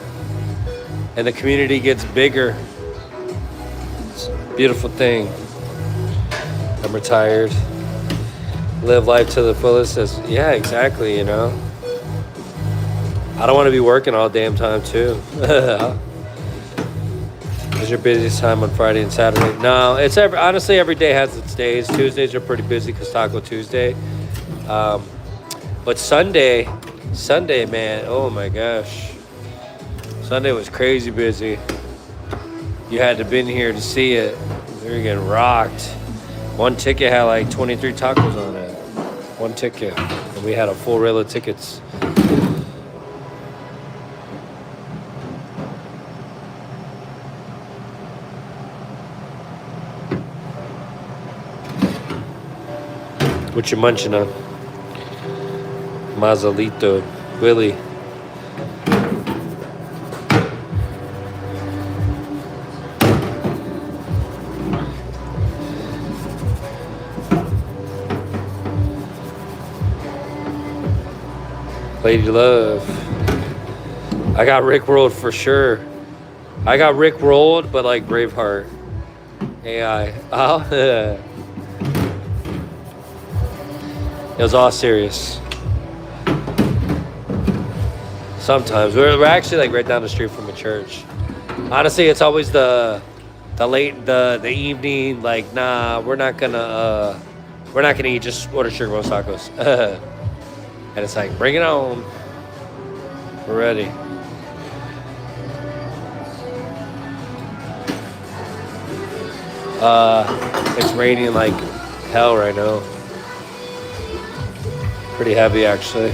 And the community gets bigger. It's a beautiful thing. I'm retired. Live life to the fullest. Yeah, exactly, you know. I don't want to be working all damn time too. Is your busiest time on Friday and Saturday? No, it's honestly every day has its days. Tuesdays are pretty busy because Taco Tuesday. But Sunday, man, oh my gosh. Sunday was crazy busy. You had to been here to see it. We were getting rocked. One ticket had like 23 tacos on it. One ticket. And we had a full rail of tickets. What you munching on? Mazalito. Willie. Lady Love. I got Rickrolled for sure. I got Rickrolled, but like Braveheart. AI. Oh, it was all serious. Sometimes we're actually like right down the street from a church. Honestly, it's always the evening. Like, nah, we're not gonna eat. Just order sugar roast tacos. And it's like, bring it on. We're ready. It's raining like hell right now. Pretty heavy, actually.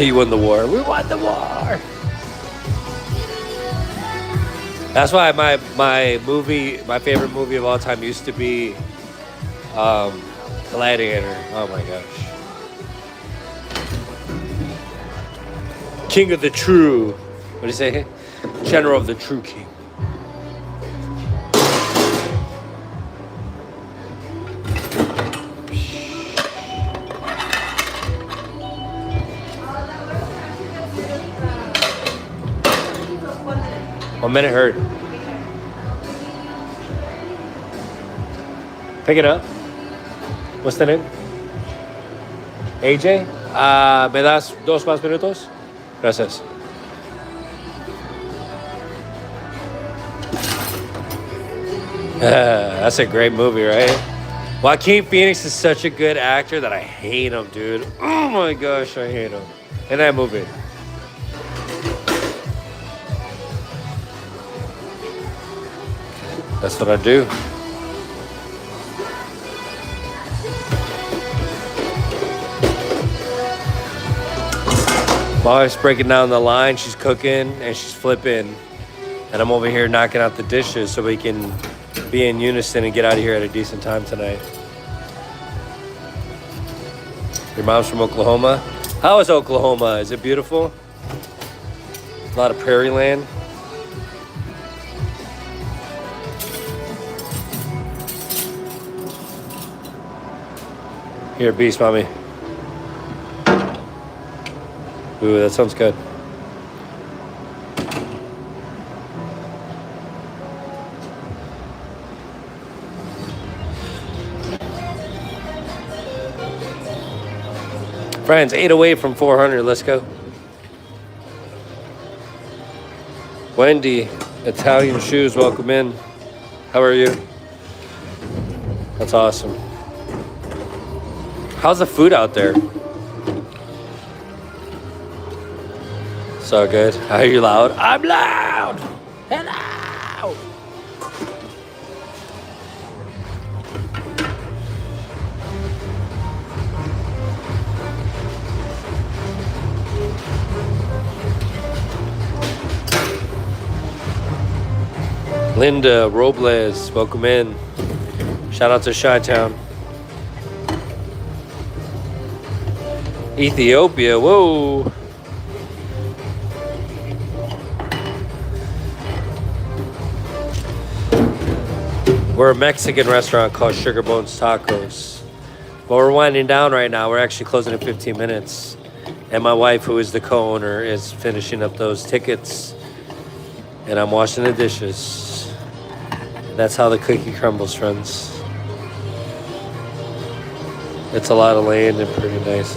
You won the war. We won the war. That's why my favorite movie of all time used to be Gladiator. Oh my gosh. King of the True. What do you say? General of the True King. One minute hurt. Pick it up. What's the name? AJ? ¿Me das 2 más minutos? Gracias. That's a great movie, right? Joaquin Phoenix is such a good actor that I hate him, dude. Oh my gosh, I hate him. In that movie. That's what I do. My wife's breaking down the line. She's cooking and she's flipping. And I'm over here knocking out the dishes so we can be in unison and get out of here at a decent time tonight. Your mom's from Oklahoma? How is Oklahoma? Is it beautiful? A lot of prairie land. Here, beast, mommy. Ooh, that sounds good. Friends, 8 away from 400. Let's go. Wendy, Italian Shoes, welcome in. How are you? That's awesome. How's the food out there? So good. Are you loud? I'm loud. Hello. Linda Robles, welcome in. Shout out to Chi-Town. Ethiopia, whoa. We're a Mexican restaurant called Sugar Bones Tacos. But we're winding down right now. We're actually closing in 15 minutes. And my wife, who is the co-owner, is finishing up those tickets. And I'm washing the dishes. That's how the cookie crumbles, friends. It's a lot of land and pretty nice.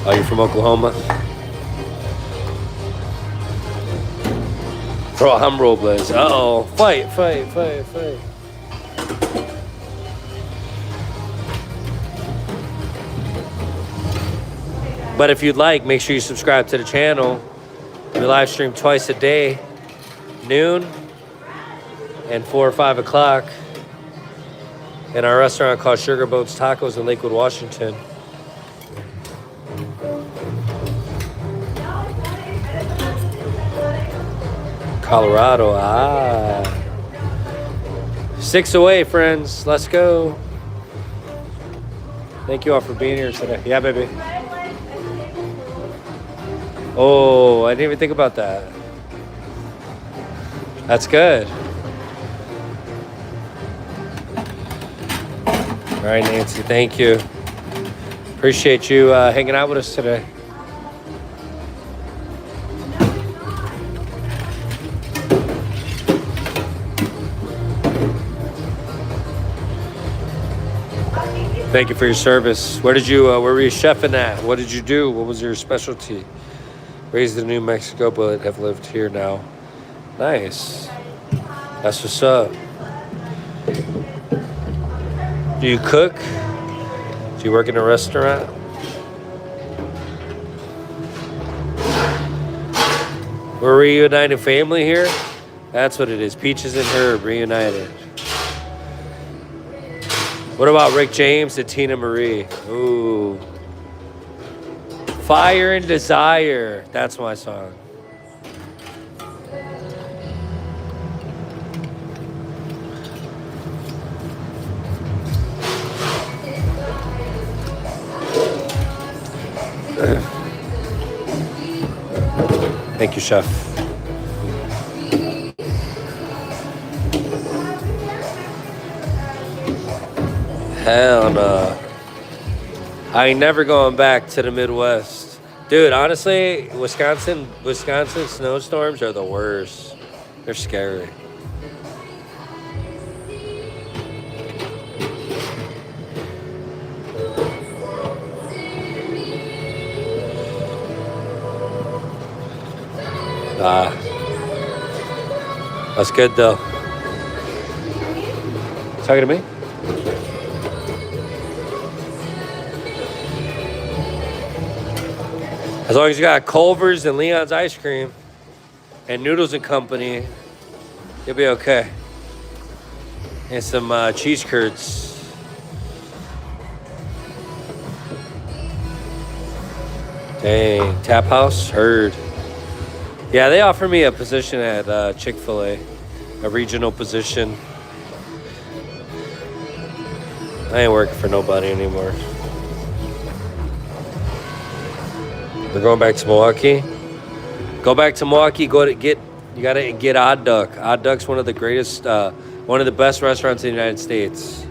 Oh, you're from Oklahoma? Bro, I'm Robles. Uh-oh. Fight. But if you'd like, make sure you subscribe to the channel. We live stream twice a day, noon and 4 or 5 o'clock, in our restaurant called Sugar Bones Tacos in Lakewood, Washington. Colorado, 6 away, friends. Let's go. Thank you all for being here today. Yeah, baby. Oh, I didn't even think about that. That's good. All right, Nancy, thank you. Appreciate you hanging out with us today. Thank you for your service. Where were you chefing at? What did you do? What was your specialty? Raised in New Mexico, but have lived here now. Nice. That's what's up. Do you cook? Do you work in a restaurant? We're reunited family here. That's what it is. Peaches and Herb reunited. What about Rick James and Tina Marie? Ooh. Fire and Desire. That's my song. Thank you, Chef. Hell no. I ain't never going back to the Midwest. Dude, honestly, Wisconsin snowstorms are the worst. They're scary. That's good though. Talking to me? As long as you got Culver's and Leon's ice cream and Noodles and Company, you'll be okay. And some cheese curds. Dang, Tap House, heard. Yeah, they offered me a position at Chick-fil-A, a regional position. I ain't working for nobody anymore. We're going back to Milwaukee. Go back to Milwaukee. You gotta get Odd Duck. Odd Duck's one of the greatest, one of the best restaurants in the United States.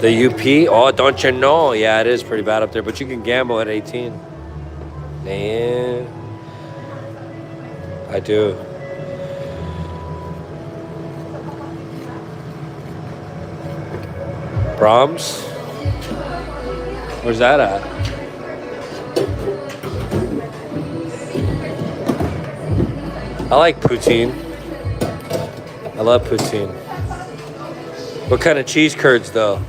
The UP? Oh, don't you know? Yeah, it is pretty bad up there, but you can gamble at 18. Man, I do. Brahms? Where's that at? I like poutine. I love poutine. What kind of cheese curds, though?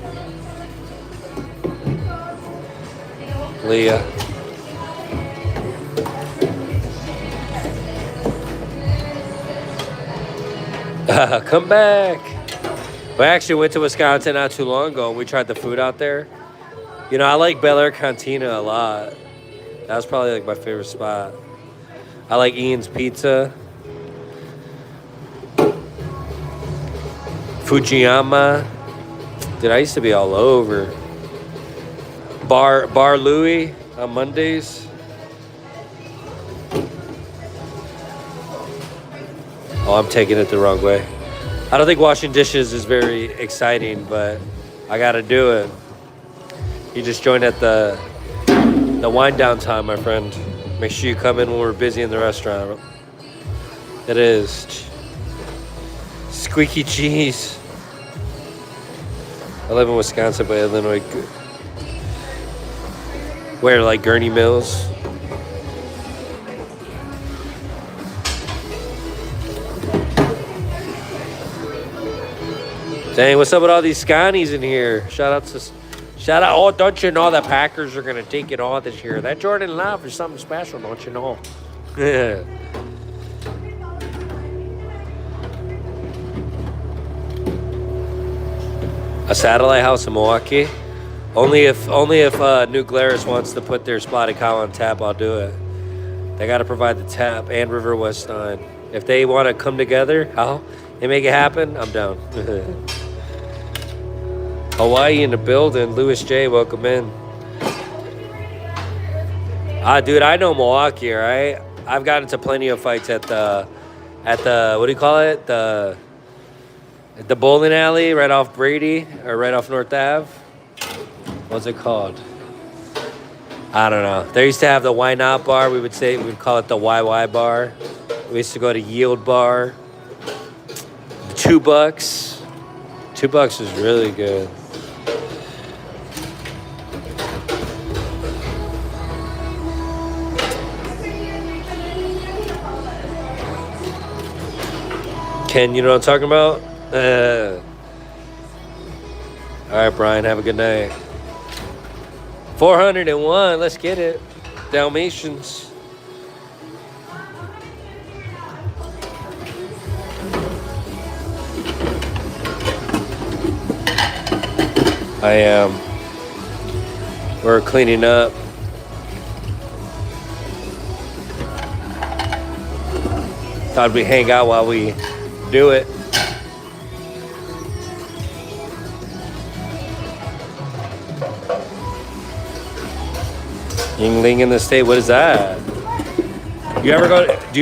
Leah. Come back. We actually went to Wisconsin not too long ago and we tried the food out there. You know, I like Bel Air Cantina a lot. That was probably like my favorite spot. I like Ian's Pizza. Fujiyama. Dude, I used to be all over. Bar Louie on Mondays. Oh, I'm taking it the wrong way. I don't think washing dishes is very exciting, but I gotta do it. You just joined at the wind down time, my friend. Make sure you come in when we're busy in the restaurant. It is. Squeaky cheese. I live in Wisconsin, but Illinois. Where, like Gurney Mills? Dang, what's up with all these Scotties in here? Shout out. Oh, don't you know the Packers are gonna take it all this year? That Jordan Love is something special, don't you know? Yeah. A satellite house in Milwaukee. Only if New Glarus wants to put their spotted cow on tap, I'll do it. They got to provide the tap and River West Nine. If they want to come together, how they make it happen, I'm down. Hawaii in the building. Louis J, welcome in. Dude, I know Milwaukee, right? I've gotten into plenty of fights at the what do you call it? The bowling alley right off Brady or right off North Ave. What's it called? I don't know. They used to have the Why Not bar. We'd call it the YY bar. We used to go to Yield Bar. $2. $2 is really good. Ken, you know what I'm talking about? All right, Brian, have a good night. 401, let's get it. Dalmatians. I am. We're cleaning up. Thought we'd hang out while we do it. Yingling in the state. What is that? Do you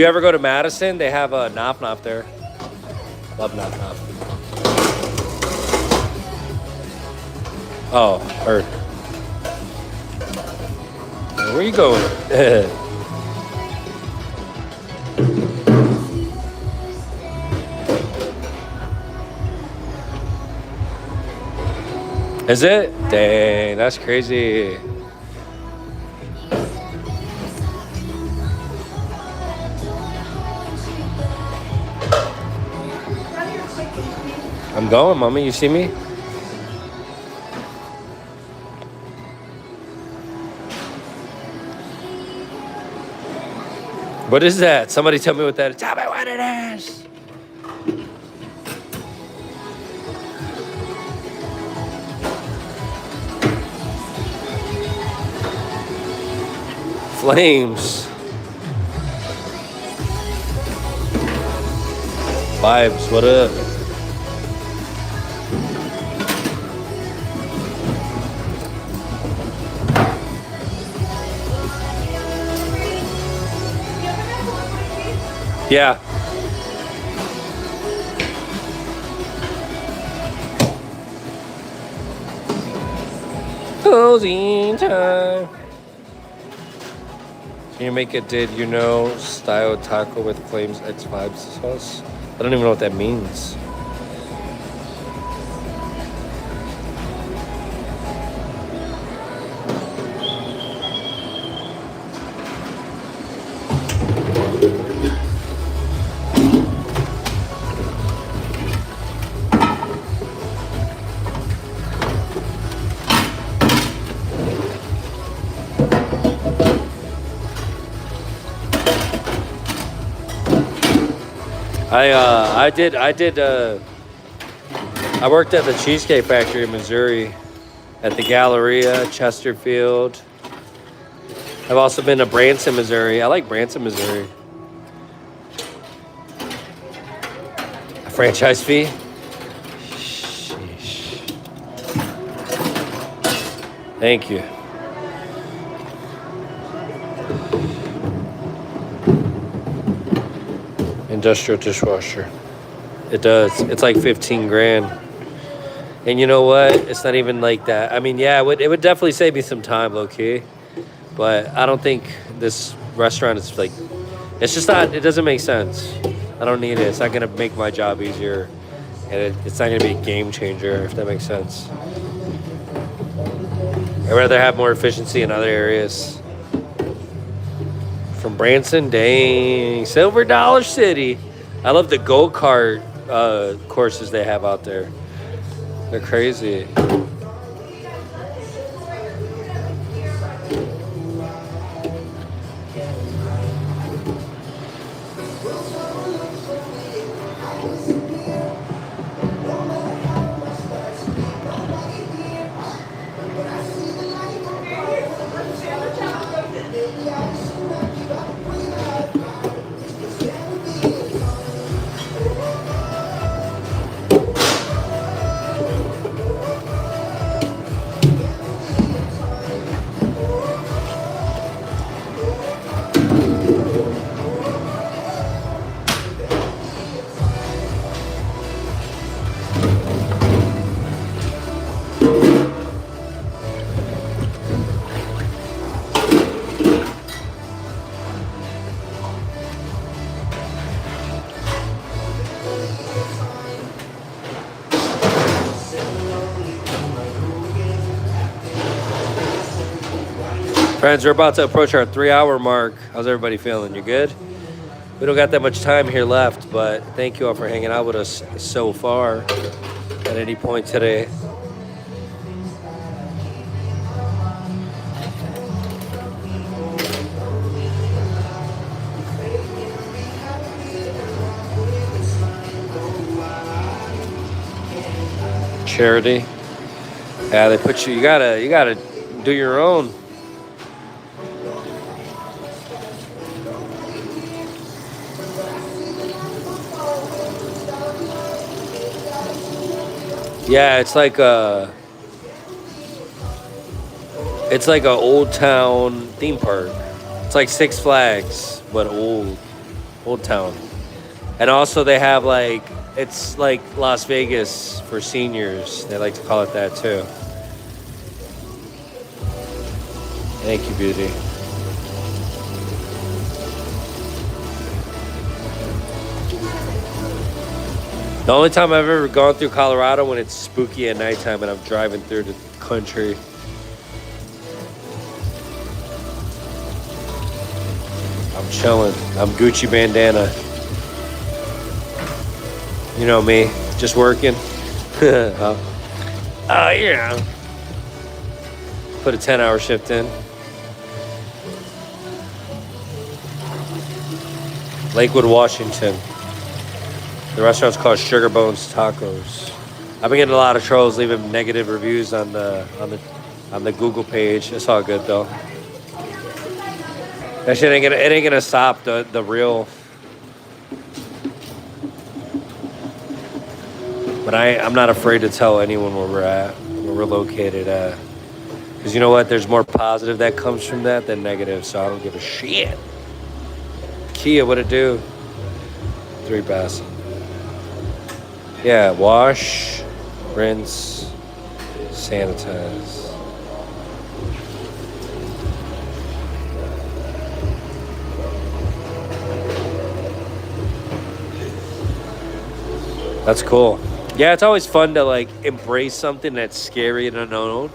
ever go to Madison? They have a Nop Nop there. Love Nop Nop. Oh, heard. Where you going? Is it? Dang, that's crazy. I'm going, mommy. You see me? What is that? Somebody tell me what that is. Tell me what it is. Flames. Vibes, what up? Yeah. Closing time. Can you make it did you know style taco with Flames X Vibes sauce? I don't even know what that means. I worked at the Cheesecake Factory in Missouri, at the Galleria, Chesterfield. I've also been to Branson, Missouri. I like Branson, Missouri. franchise fee? Sheesh. Thank you. Industrial dishwasher. It does. It's like 15 grand. And you know what? It's not even like that. I mean, yeah, it would definitely save me some time, low key. But I don't think this restaurant is like, it's just not, it doesn't make sense. I don't need it. It's not going to make my job easier. And it's not going to be a game changer, if that makes sense. I'd rather have more efficiency in other areas. From Branson, dang, Silver Dollar City. I love the go-kart courses they have out there. They're crazy. Friends, we're about to approach our 3-hour mark. How's everybody feeling? You good? We don't got that much time here left, but thank you all for hanging out with us so far at any point today. Charity. Yeah, they put you gotta do your own. Yeah, it's like a old town theme park. It's like Six Flags, but old town. And also they have like, it's like Las Vegas for seniors. They like to call it that too. Thank you, beauty. The only time I've ever gone through Colorado when it's spooky at nighttime and I'm driving through the country. I'm chilling. I'm Gucci bandana. You know me, just working. Yeah. Put a 10-hour shift in. Lakewood, Washington. The restaurant's called Sugar Bones Tacos. I've been getting a lot of trolls leaving negative reviews on the Google page. It's all good though. That shit ain't gonna stop the real. But I'm not afraid to tell anyone where we're at, where we're located at. Because you know what? There's more positive that comes from that than negative, so I don't give a shit. Kia, what it do? 3 bass. Yeah, wash, rinse, sanitize. That's cool. Yeah, it's always fun to like embrace something that's scary and unknown,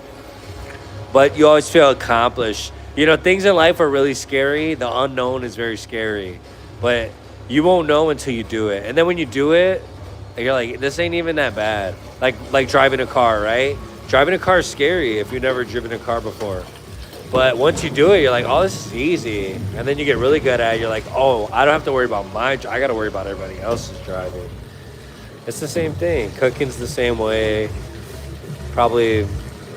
but you always feel accomplished. You know, things in life are really scary. The unknown is very scary, but you won't know until you do it. And then when you do it, you're like, this ain't even that bad. Like driving a car, right? Driving a car is scary if you've never driven a car before. But once you do it, you're like, oh, this is easy. And then you get really good at it. You're like, oh, I don't have to worry about I got to worry about everybody else's driving. It's the same thing. Cooking's the same way. Probably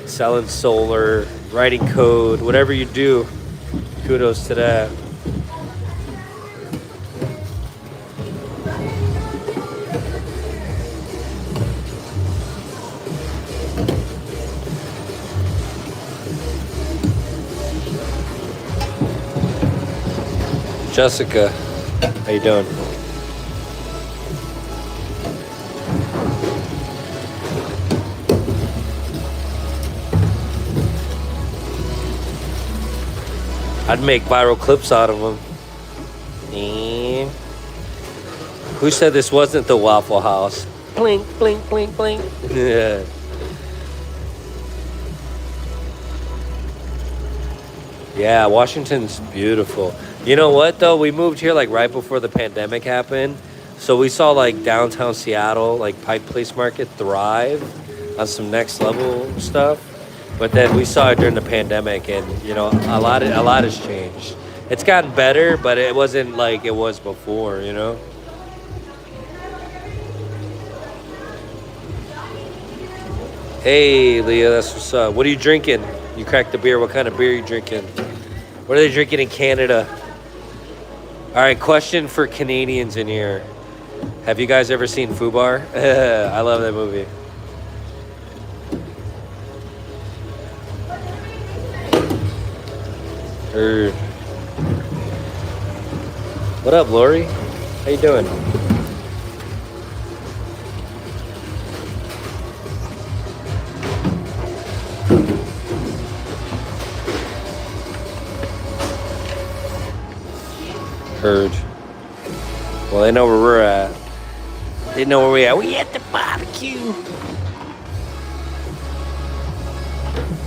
selling solar, writing code, whatever you do, kudos to that. Jessica, how you doing? I'd make viral clips out of them. And who said this wasn't the Waffle House? Blink, blink, blink, blink. Yeah. Yeah, Washington's beautiful. You know what though? We moved here like right before the pandemic happened. So we saw like downtown Seattle, like Pike Place Market thrive on some next level stuff. But then we saw it during the pandemic, and you know, a lot has changed. It's gotten better, but it wasn't like it was before, you know. Hey, Leah, that's what's up. What are you drinking? You cracked the beer. What kind of beer are you drinking? What are they drinking in Canada? All right, question for Canadians in here. Have you guys ever seen Fubar? I love that movie. What up, Lori? How you doing? Heard. Well, they know where we're at. They know where we at. We at the barbecue.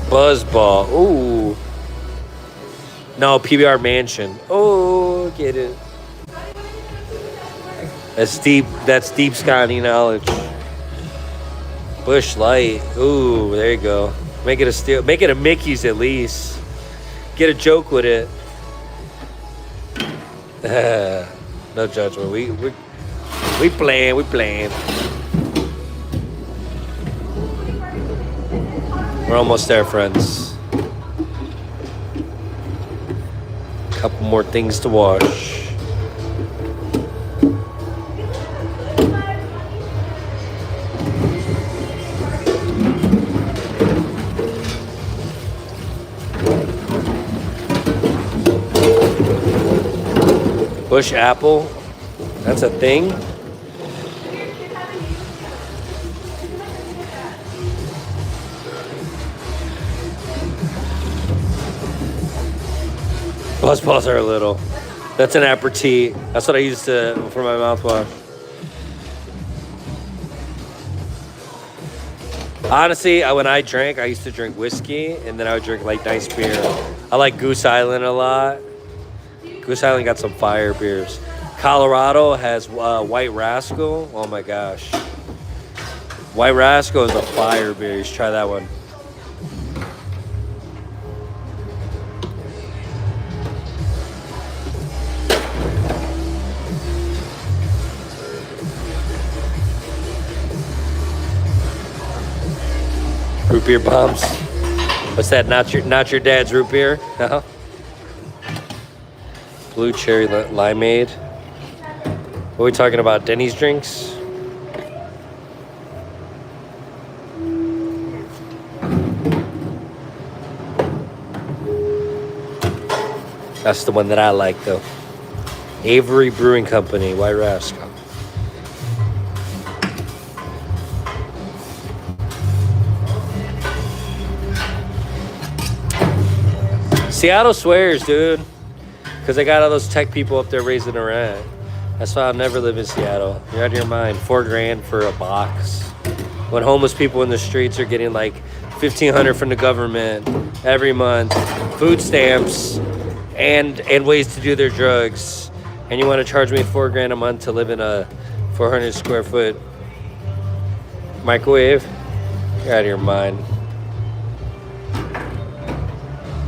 Buzzball. Ooh. No, PBR Mansion. Oh, get it. That's deep Scotty knowledge. Bush Light. Ooh, there you go. Make it a steal. Make it a Mickey's at least. Get a joke with it. No judgment. We playing. We're almost there, friends. Couple more things to wash. Bush apple, that's a thing. Buzzballs are little. That's an aperitif. That's what I use for my mouthwash. Honestly, when I drank, I used to drink whiskey, and then I would drink like nice beer. I like Goose Island a lot. Goose Island got some fire beers. Colorado has White Rascal. Oh my gosh. White Rascal is a fire beer. You should try that one. Root beer bombs. What's that? Not your dad's root beer? No. Blue cherry limeade. What are we talking about? Denny's drinks? That's the one that I like though. Avery Brewing Company, White Rascal. Seattle swears, dude. Because they got all those tech people up there raising the rent. That's why I'll never live in Seattle. You're out of your mind. $4,000 for a box. When homeless people in the streets are getting like $1,500 from the government every month, food stamps, and ways to do their drugs, and you want to charge me $4,000 a month to live in a 400 square foot microwave? You're out of your mind.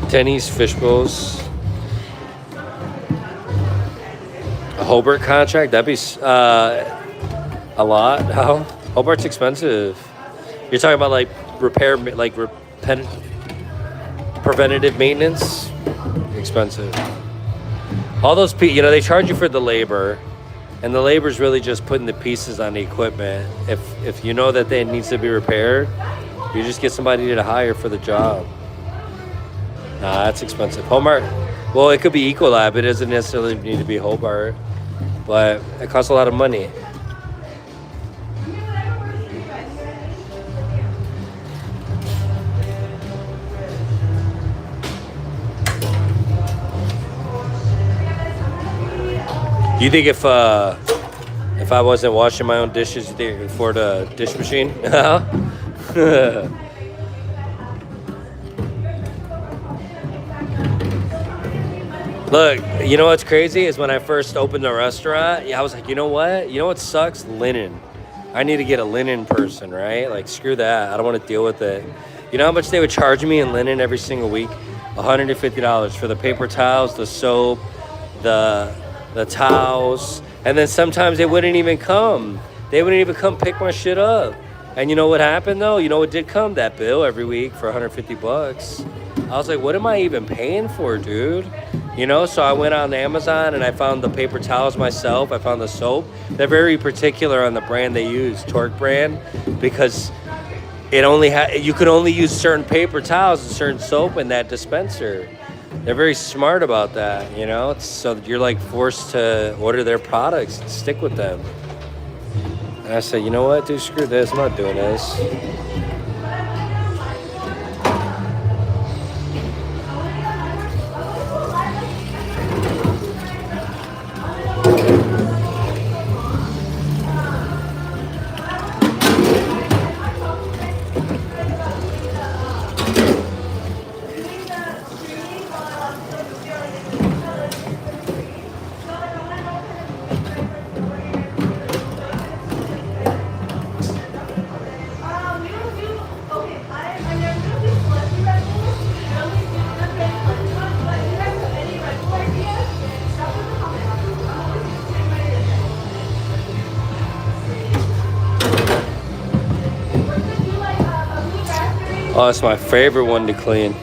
Denny's fish bowls. A Hobart contract? That'd be a lot. How? Hobart's expensive. You're talking about like preventative maintenance? Expensive. All those people, they charge you for the labor, and the labor is really just putting the pieces on the equipment. If you know that it needs to be repaired, you just get somebody to hire for the job. Nah, that's expensive. Well, it could be Ecolab. It doesn't necessarily need to be Hobart, but it costs a lot of money. You think if I wasn't washing my own dishes, you think I could afford a dish machine? Look, you know what's crazy is when I first opened the restaurant, I was like, you know what? You know what sucks? Linen. I need to get a linen person, right? Like, screw that. I don't want to deal with it. You know how much they would charge me in linen every single week? $150 for the paper towels, the soap, the towels, and then sometimes they wouldn't even come. They wouldn't even come pick my shit up. And you know what happened though? You know what did come? That bill every week for $150. I was like, what am I even paying for, dude? You know, so I went on Amazon and I found the paper towels myself. I found the soap. They're very particular on the brand they use, Torque brand, because it only you could only use certain paper towels and certain soap in that dispenser. They're very smart about that, you know? So you're like forced to order their products and stick with them. And I said, you know what, dude, screw this. I'm not doing this. Oh, it's my favorite one to clean.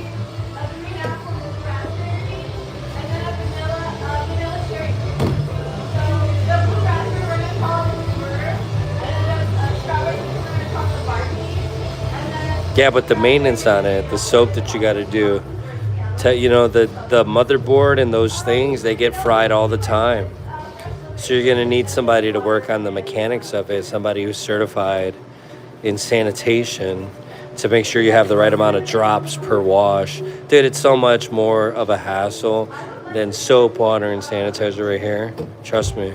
Yeah, but the maintenance on it, the soap that you got to do, you know, the motherboard and those things, they get fried all the time. So you're going to need somebody to work on the mechanics of it, somebody who's certified in sanitation to make sure you have the right amount of drops per wash. Dude, it's so much more of a hassle than soap, water, and sanitizer right here. Trust me.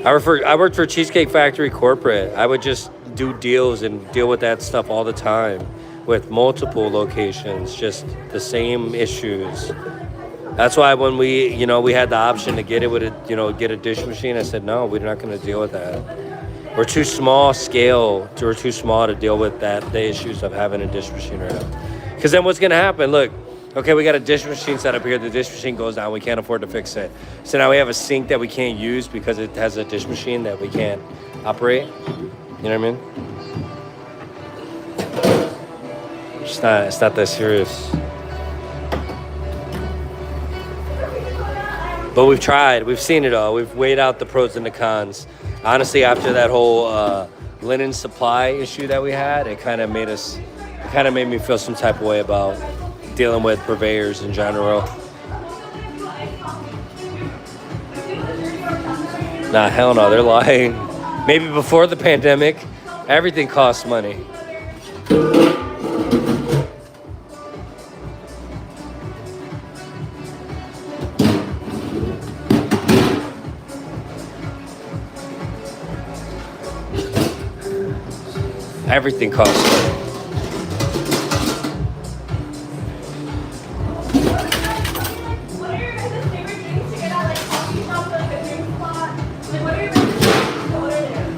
I worked for Cheesecake Factory corporate. I would just do deals and deal with that stuff all the time with multiple locations, just the same issues. That's why when we had the option to get it with get a dish machine, I said, no, we're not going to deal with that. We're too small scale. We're too small to deal with the issues of having a dish machine right now. Because then what's going to happen? Look, okay, we got a dish machine set up here. The dish machine goes down. We can't afford to fix it. So now we have a sink that we can't use because it has a dish machine that we can't operate. You know what I mean? It's not that serious. But we've tried. We've seen it all. We've weighed out the pros and the cons. Honestly, after that whole linen supply issue that we had, it kind of made me feel some type of way about dealing with purveyors in general. Nah, hell no, they're lying. Maybe before the pandemic, everything costs money. Everything costs money. What are your guys' favorite things to get at, like coffee shops, like a drink spot? Like, what are your favorite things to order there?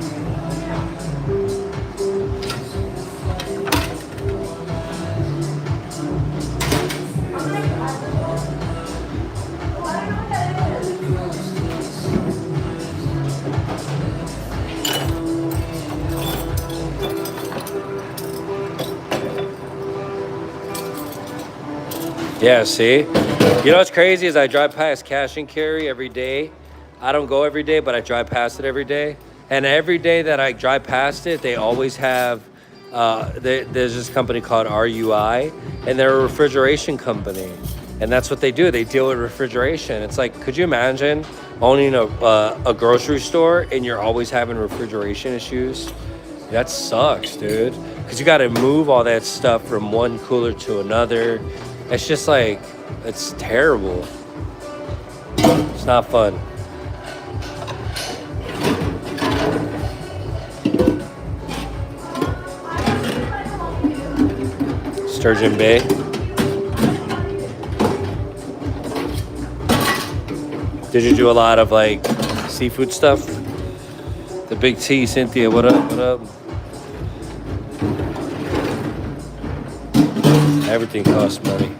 Yeah, see? You know what's crazy is I drive past Cash and Carry every day. I don't go every day, but I drive past it every day. And every day that I drive past it, they always have, there's this company called RUI, and they're a refrigeration company. And that's what they do. They deal with refrigeration. It's like, could you imagine owning a grocery store and you're always having refrigeration issues? That sucks, dude. Because you got to move all that stuff from one cooler to another. It's just like, it's terrible. It's not fun. Sturgeon Bay. Did you do a lot of like seafood stuff? The big T, Cynthia, what up? What up? Everything costs money.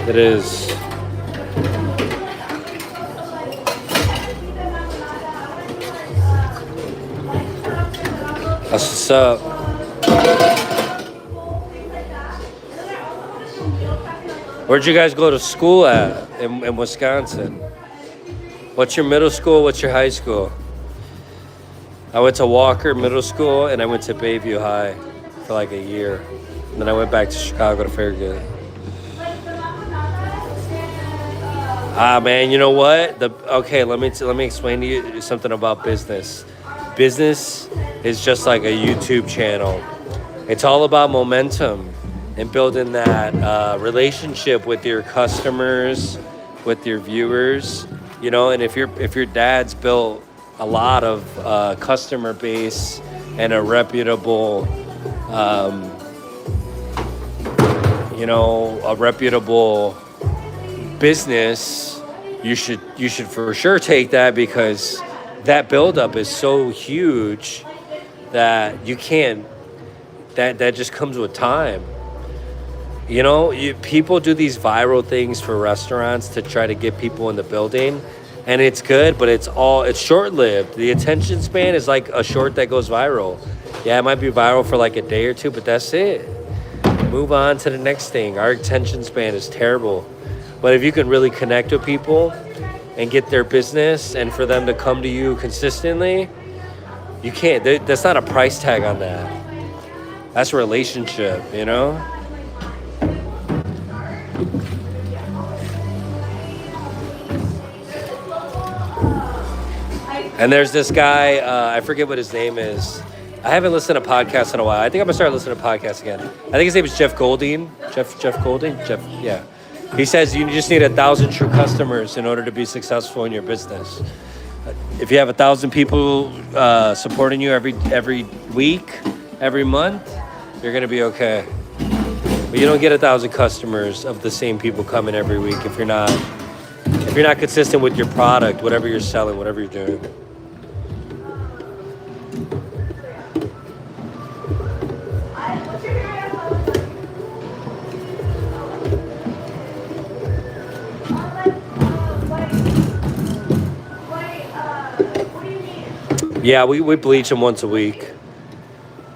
It is. That's what's up. Where'd you guys go to school at in Wisconsin? What's your middle school? What's your high school? I went to Walker Middle School and I went to Bayview High for like a year. And then I went back to Chicago to Fairfield. Ah, man, you know what? Okay, let me explain to you something about business. Business is just like a YouTube channel. It's all about momentum and building that relationship with your customers, with your viewers, you know. And if your dad's built a lot of customer base and a reputable, a reputable business, you should for sure take that, because that buildup is so huge that you can't. That just comes with time. You know, people do these viral things for restaurants to try to get people in the building, and it's good, but it's short-lived. The attention span is like a short that goes viral. Yeah, it might be viral for like a day or two, but that's it. Move on to the next thing. Our attention span is terrible. But if you can really connect with people and get their business and for them to come to you consistently, you can't. That's not a price tag on that. That's a relationship, you know? And there's this guy, I forget what his name is. I haven't listened to podcasts in a while. I think I'm gonna start listening to podcasts again. I think his name is Jeff Golding. Jeff Golding? Yeah. He says you just need 1,000 true customers in order to be successful in your business. If you have 1,000 people supporting you every week, every month, you're gonna be okay. But you don't get 1,000 customers of the same people coming every week if you're not consistent with your product, whatever you're selling, whatever you're doing. Yeah, we bleach them once a week.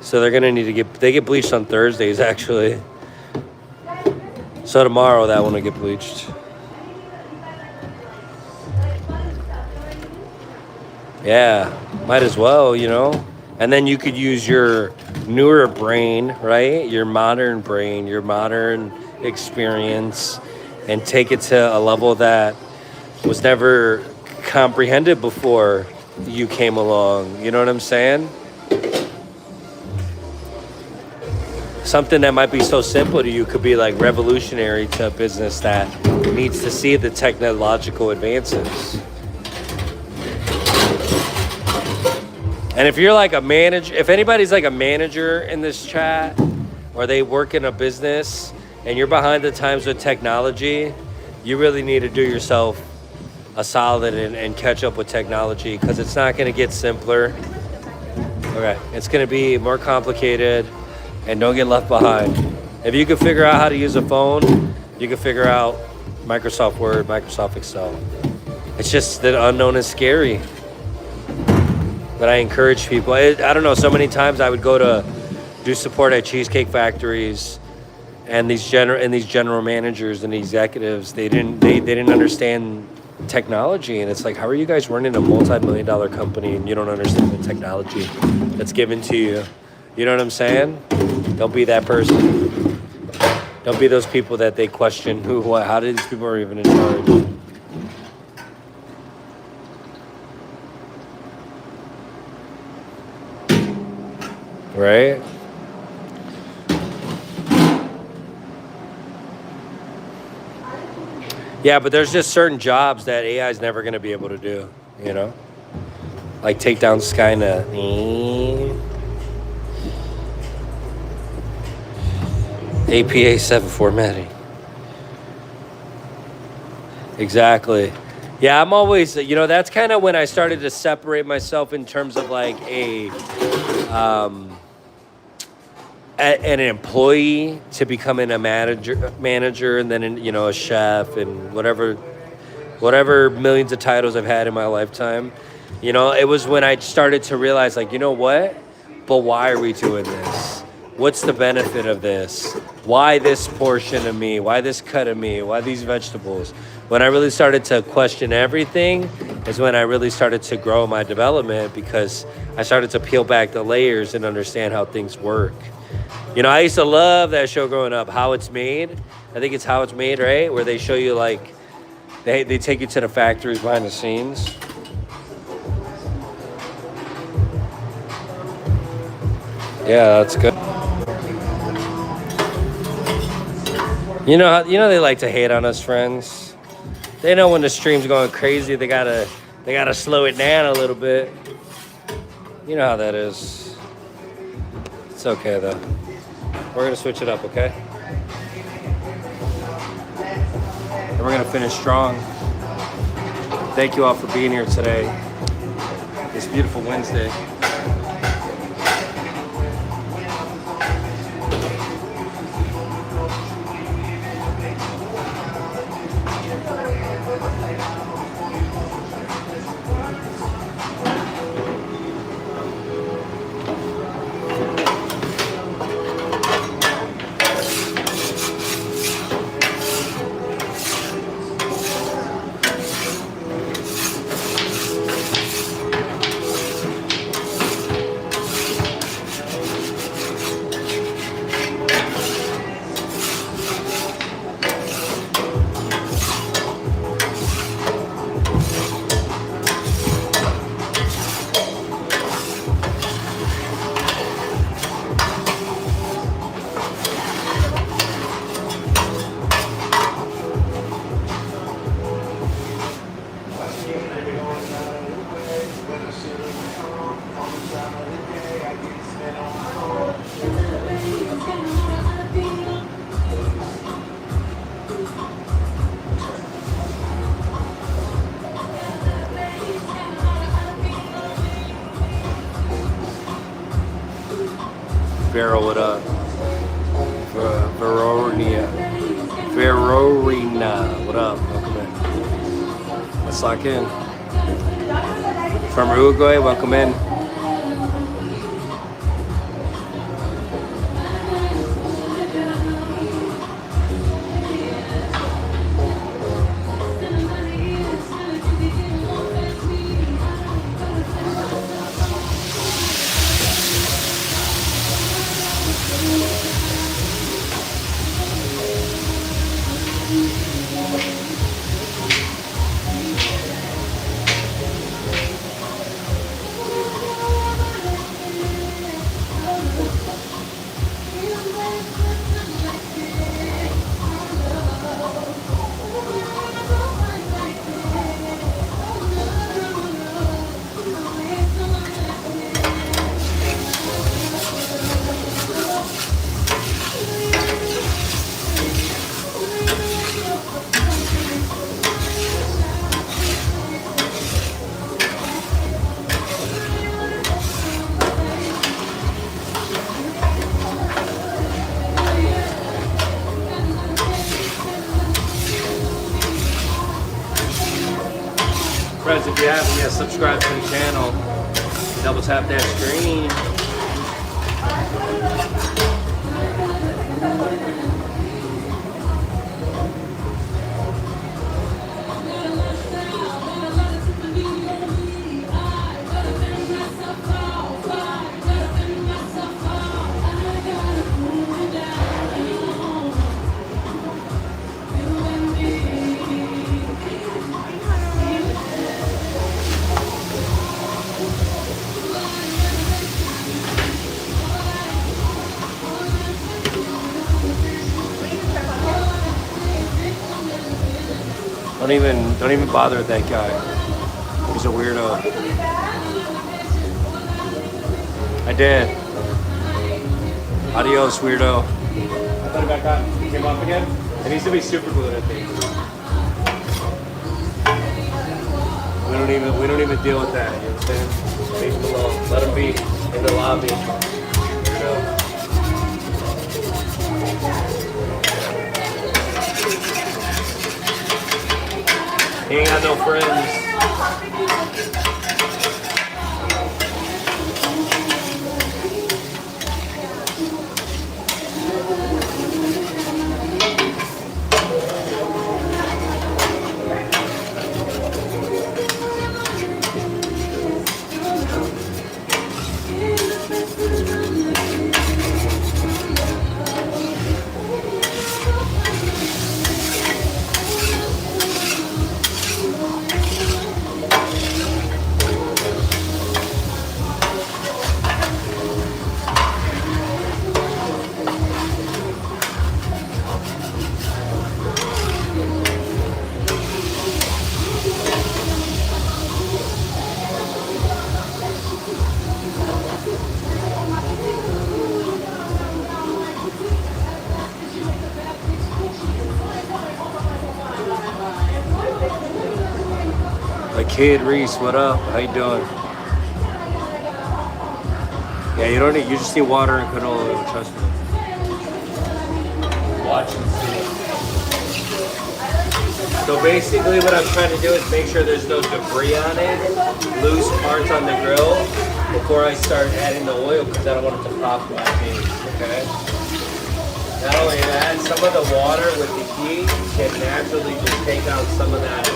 So they're gonna need to they get bleached on Thursdays actually. So tomorrow that one will get bleached. Yeah, might as well, you know. And then you could use your newer brain, right? Your modern brain, your modern experience, and take it to a level that was never comprehended before you came along. You know what I'm saying? Something that might be so simple to you could be like revolutionary to a business that needs to see the technological advances. And if you're like a manager, if anybody's like a manager in this chat, or they work in a business and you're behind the times with technology, you really need to do yourself a solid and catch up with technology, because it's not going to get simpler. Okay, it's going to be more complicated, and don't get left behind. If you can figure out how to use a phone, you can figure out Microsoft Word, Microsoft Excel. It's just the unknown is scary. But I encourage people. I don't know, so many times I would go to do support at cheesecake factories, and these general managers and executives, they didn't understand technology. And it's like, how are you guys running a multi-million-dollar company and you don't understand the technology that's given to you? You know what I'm saying? Don't be that person. Don't be those people that they question who, what, how did these people are even in charge. Right? Yeah, but there's just certain jobs that AI is never going to be able to do, you know? Like take down Skynet. APA 7 formatting. Exactly. Yeah, I'm always, you know, that's kind of when I started to separate myself in terms of like an employee to becoming a manager, and then you know, a chef and whatever millions of titles I've had in my lifetime. You know, it was when I started to realize, like, you know what? But why are we doing this? What's the benefit of this? Why this portion of me? Why this cut of me? Why these vegetables? When I really started to question everything is when I really started to grow my development, because I started to peel back the layers and understand how things work. You know, I used to love that show growing up, How It's Made. I think it's How It's Made, right? Where they show you, like, they take you to the factories behind the scenes. Yeah, that's good. You know they like to hate on us, friends. They know when the stream's going crazy, they gotta slow it down a little bit. You know how that is. It's okay though. We're gonna switch it up, okay? And we're gonna finish strong. Thank you all for being here today. This beautiful Wednesday. Vero, what up? Verorina, what up? Welcome in. Let's lock in. From Uruguay, welcome in. Friends, if you haven't yet, subscribe to the channel. Double tap that screen. Don't even bother with that guy. He's a weirdo. I did. Adios, weirdo. I put it back on. It came off again. It needs to be super glued, I think. We don't even deal with that. You understand? Leave him alone. Let him be in the lobby. Weirdo. He ain't got no friends. My kid Reese, what up? How you doing? Yeah, you don't need. You just need water and canola oil. Trust me. Watch and see. So basically, what I'm trying to do is make sure there's no debris on it, loose parts on the grill, before I start adding the oil, because I don't want it to pop my face. Okay. Not only that, some of the water with the heat can naturally just take out some of that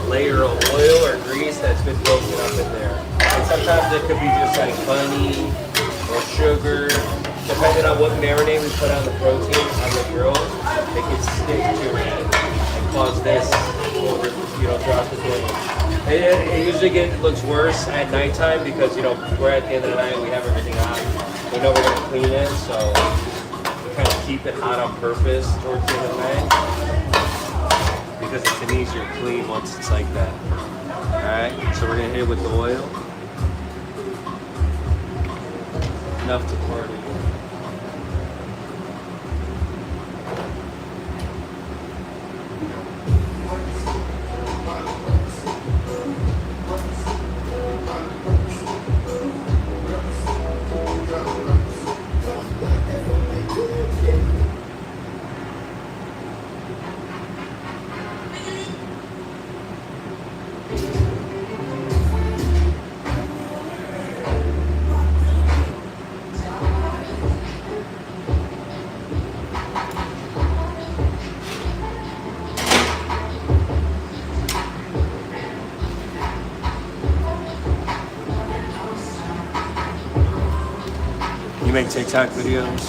layer of oil or grease that's been broken up in there. And sometimes it could be just like honey or sugar, depending on what marinade we put on the protein on the grill. It can stick to it and cause this over, throughout the day. It usually looks worse at nighttime because we're at the end of the night, we have everything on. We know we're gonna clean it, so we kind of keep it hot on purpose towards the end of the night. Because it's an easier clean once it's like that. Alright, so we're gonna hit it with the oil. Enough to party. You make TikTok videos?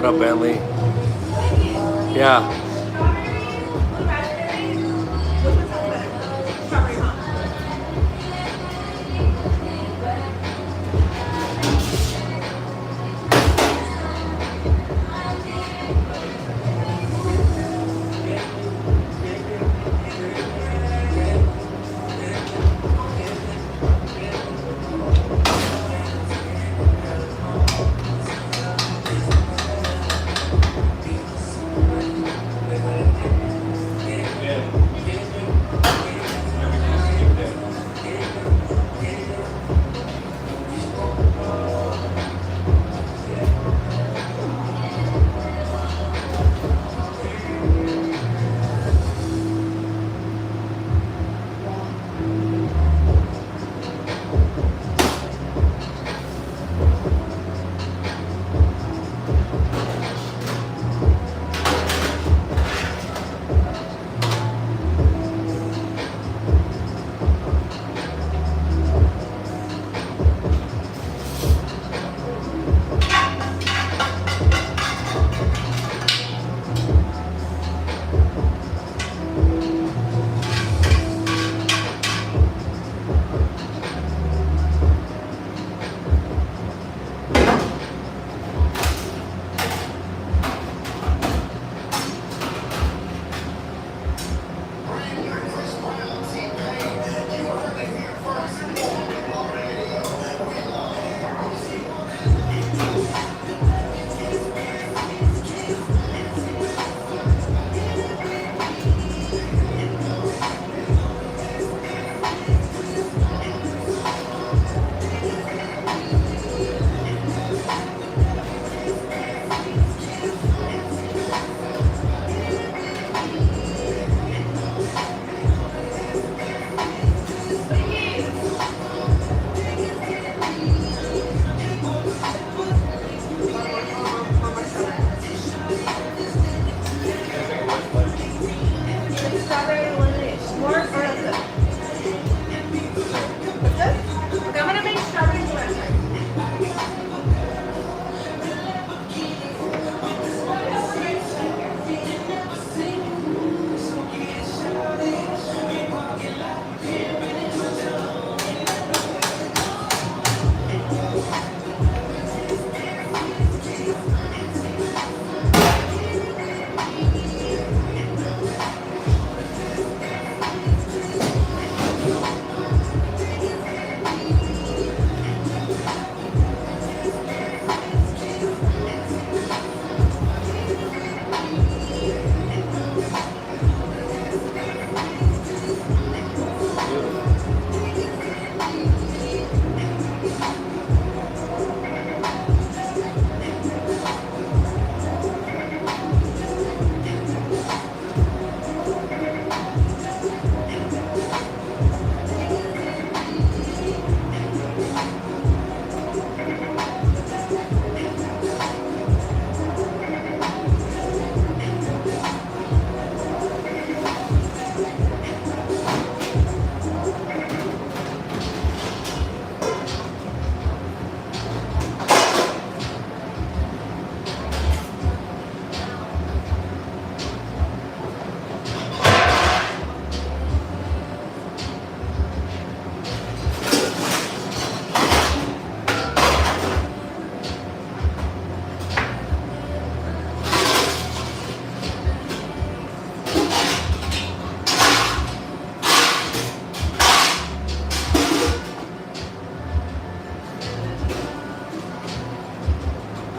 What up, Bentley? Yeah.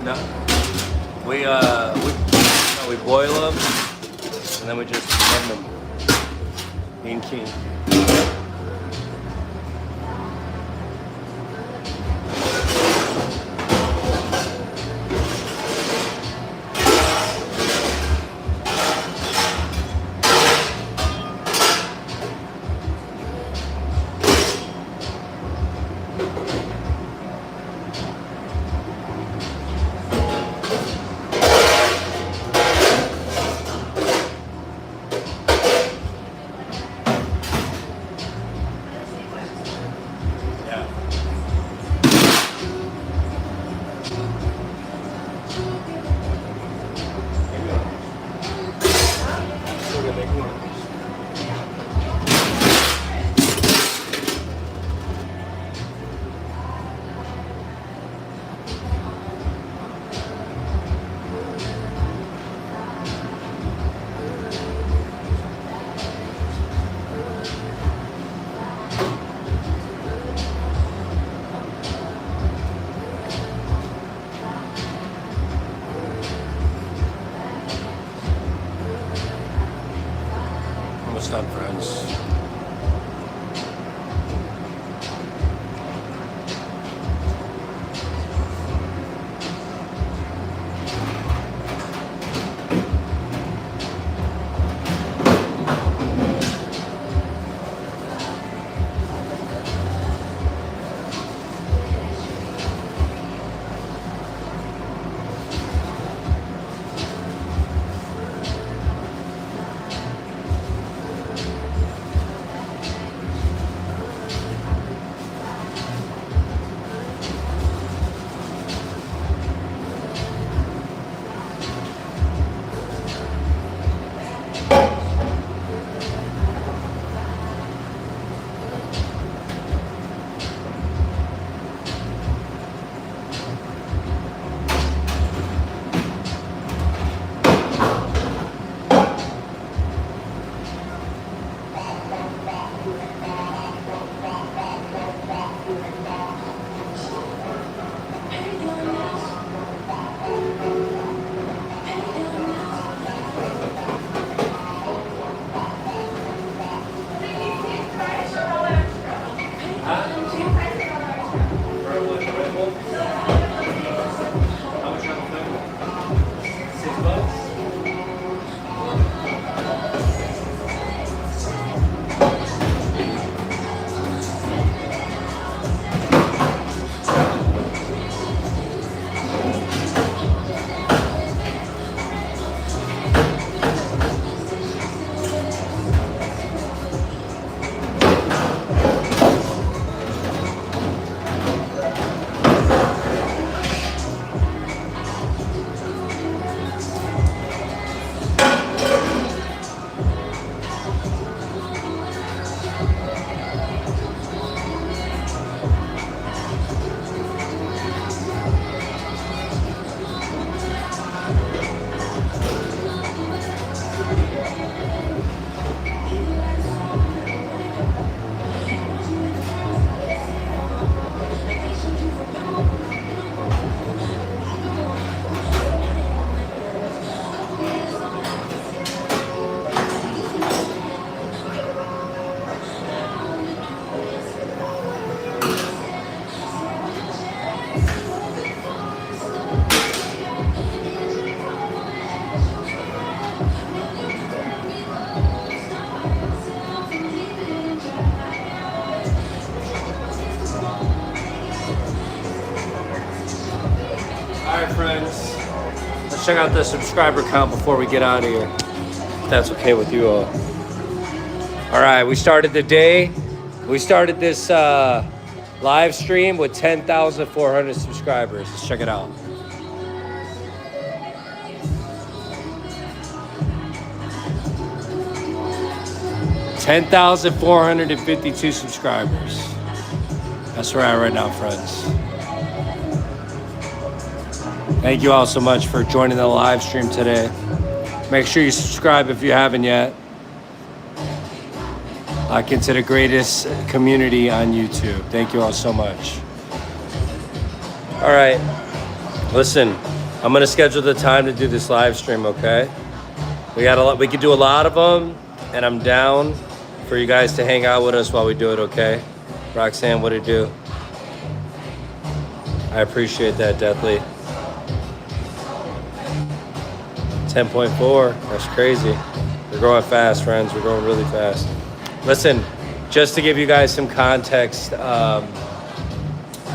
No. We boil them and then we just blend them. Bean king. Friends, let's check out the subscriber count before we get out of here, if that's okay with you all. All right, we started the day. We started this live stream with 10,400 subscribers. Let's check it out. $10,452 subscribers. That's where I'm at right now, friends. Thank you all so much for joining the live stream today. Make sure you subscribe if you haven't yet. I consider the greatest community on YouTube. Thank you all so much. All right, listen, I'm gonna schedule the time to do this live stream, okay? We got a lot, we could do a lot of them, and I'm down for you guys to hang out with us while we do it, okay? Roxanne, what'd it do? I appreciate that, Deathly. 10.4, that's crazy. We're growing fast, friends. We're growing really fast. Listen, just to give you guys some context,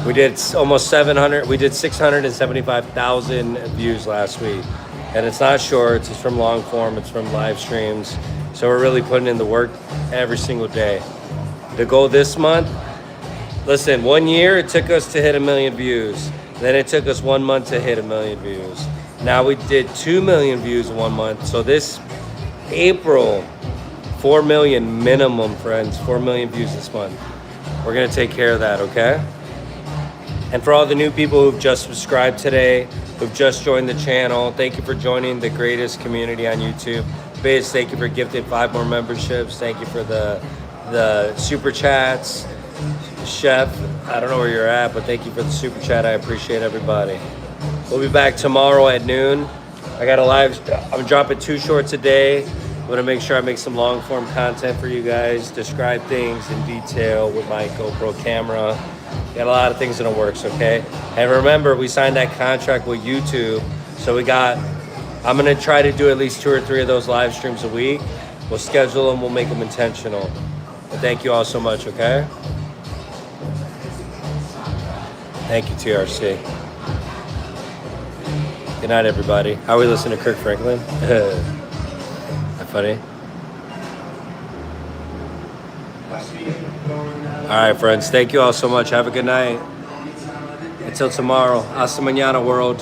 we did almost 700, we did 675,000 views last week. And it's not shorts, it's from long form, it's from live streams. So we're really putting in the work every single day. The goal this month, listen, 1 year it took us to hit 1 million views. Then it took us 1 month to hit 1 million views. Now we did 2 million views in 1 month. So this April, 4 million minimum, friends, 4 million views this month. We're gonna take care of that, okay? And for all the new people who've just subscribed today, who've just joined the channel, thank you for joining the greatest community on YouTube. Biz, thank you for gifting 5 more memberships. Thank you for the super chats. Chef, I don't know where you're at, but thank you for the super chat. I appreciate everybody. We'll be back tomorrow at noon. I got a live, I'm dropping 2 shorts a day. I'm gonna make sure I make some long form content for you guys, describe things in detail with my GoPro camera. Got a lot of things in the works, okay? And remember, we signed that contract with YouTube. So I'm gonna try to do at least 2 or 3 of those live streams a week. We'll schedule them, we'll make them intentional. But thank you all so much, okay? Thank you, TRC. Good night, everybody. How are we listening to Kirk Franklin? That funny? All right, friends. Thank you all so much. Have a good night. Until tomorrow. Hasta mañana, world.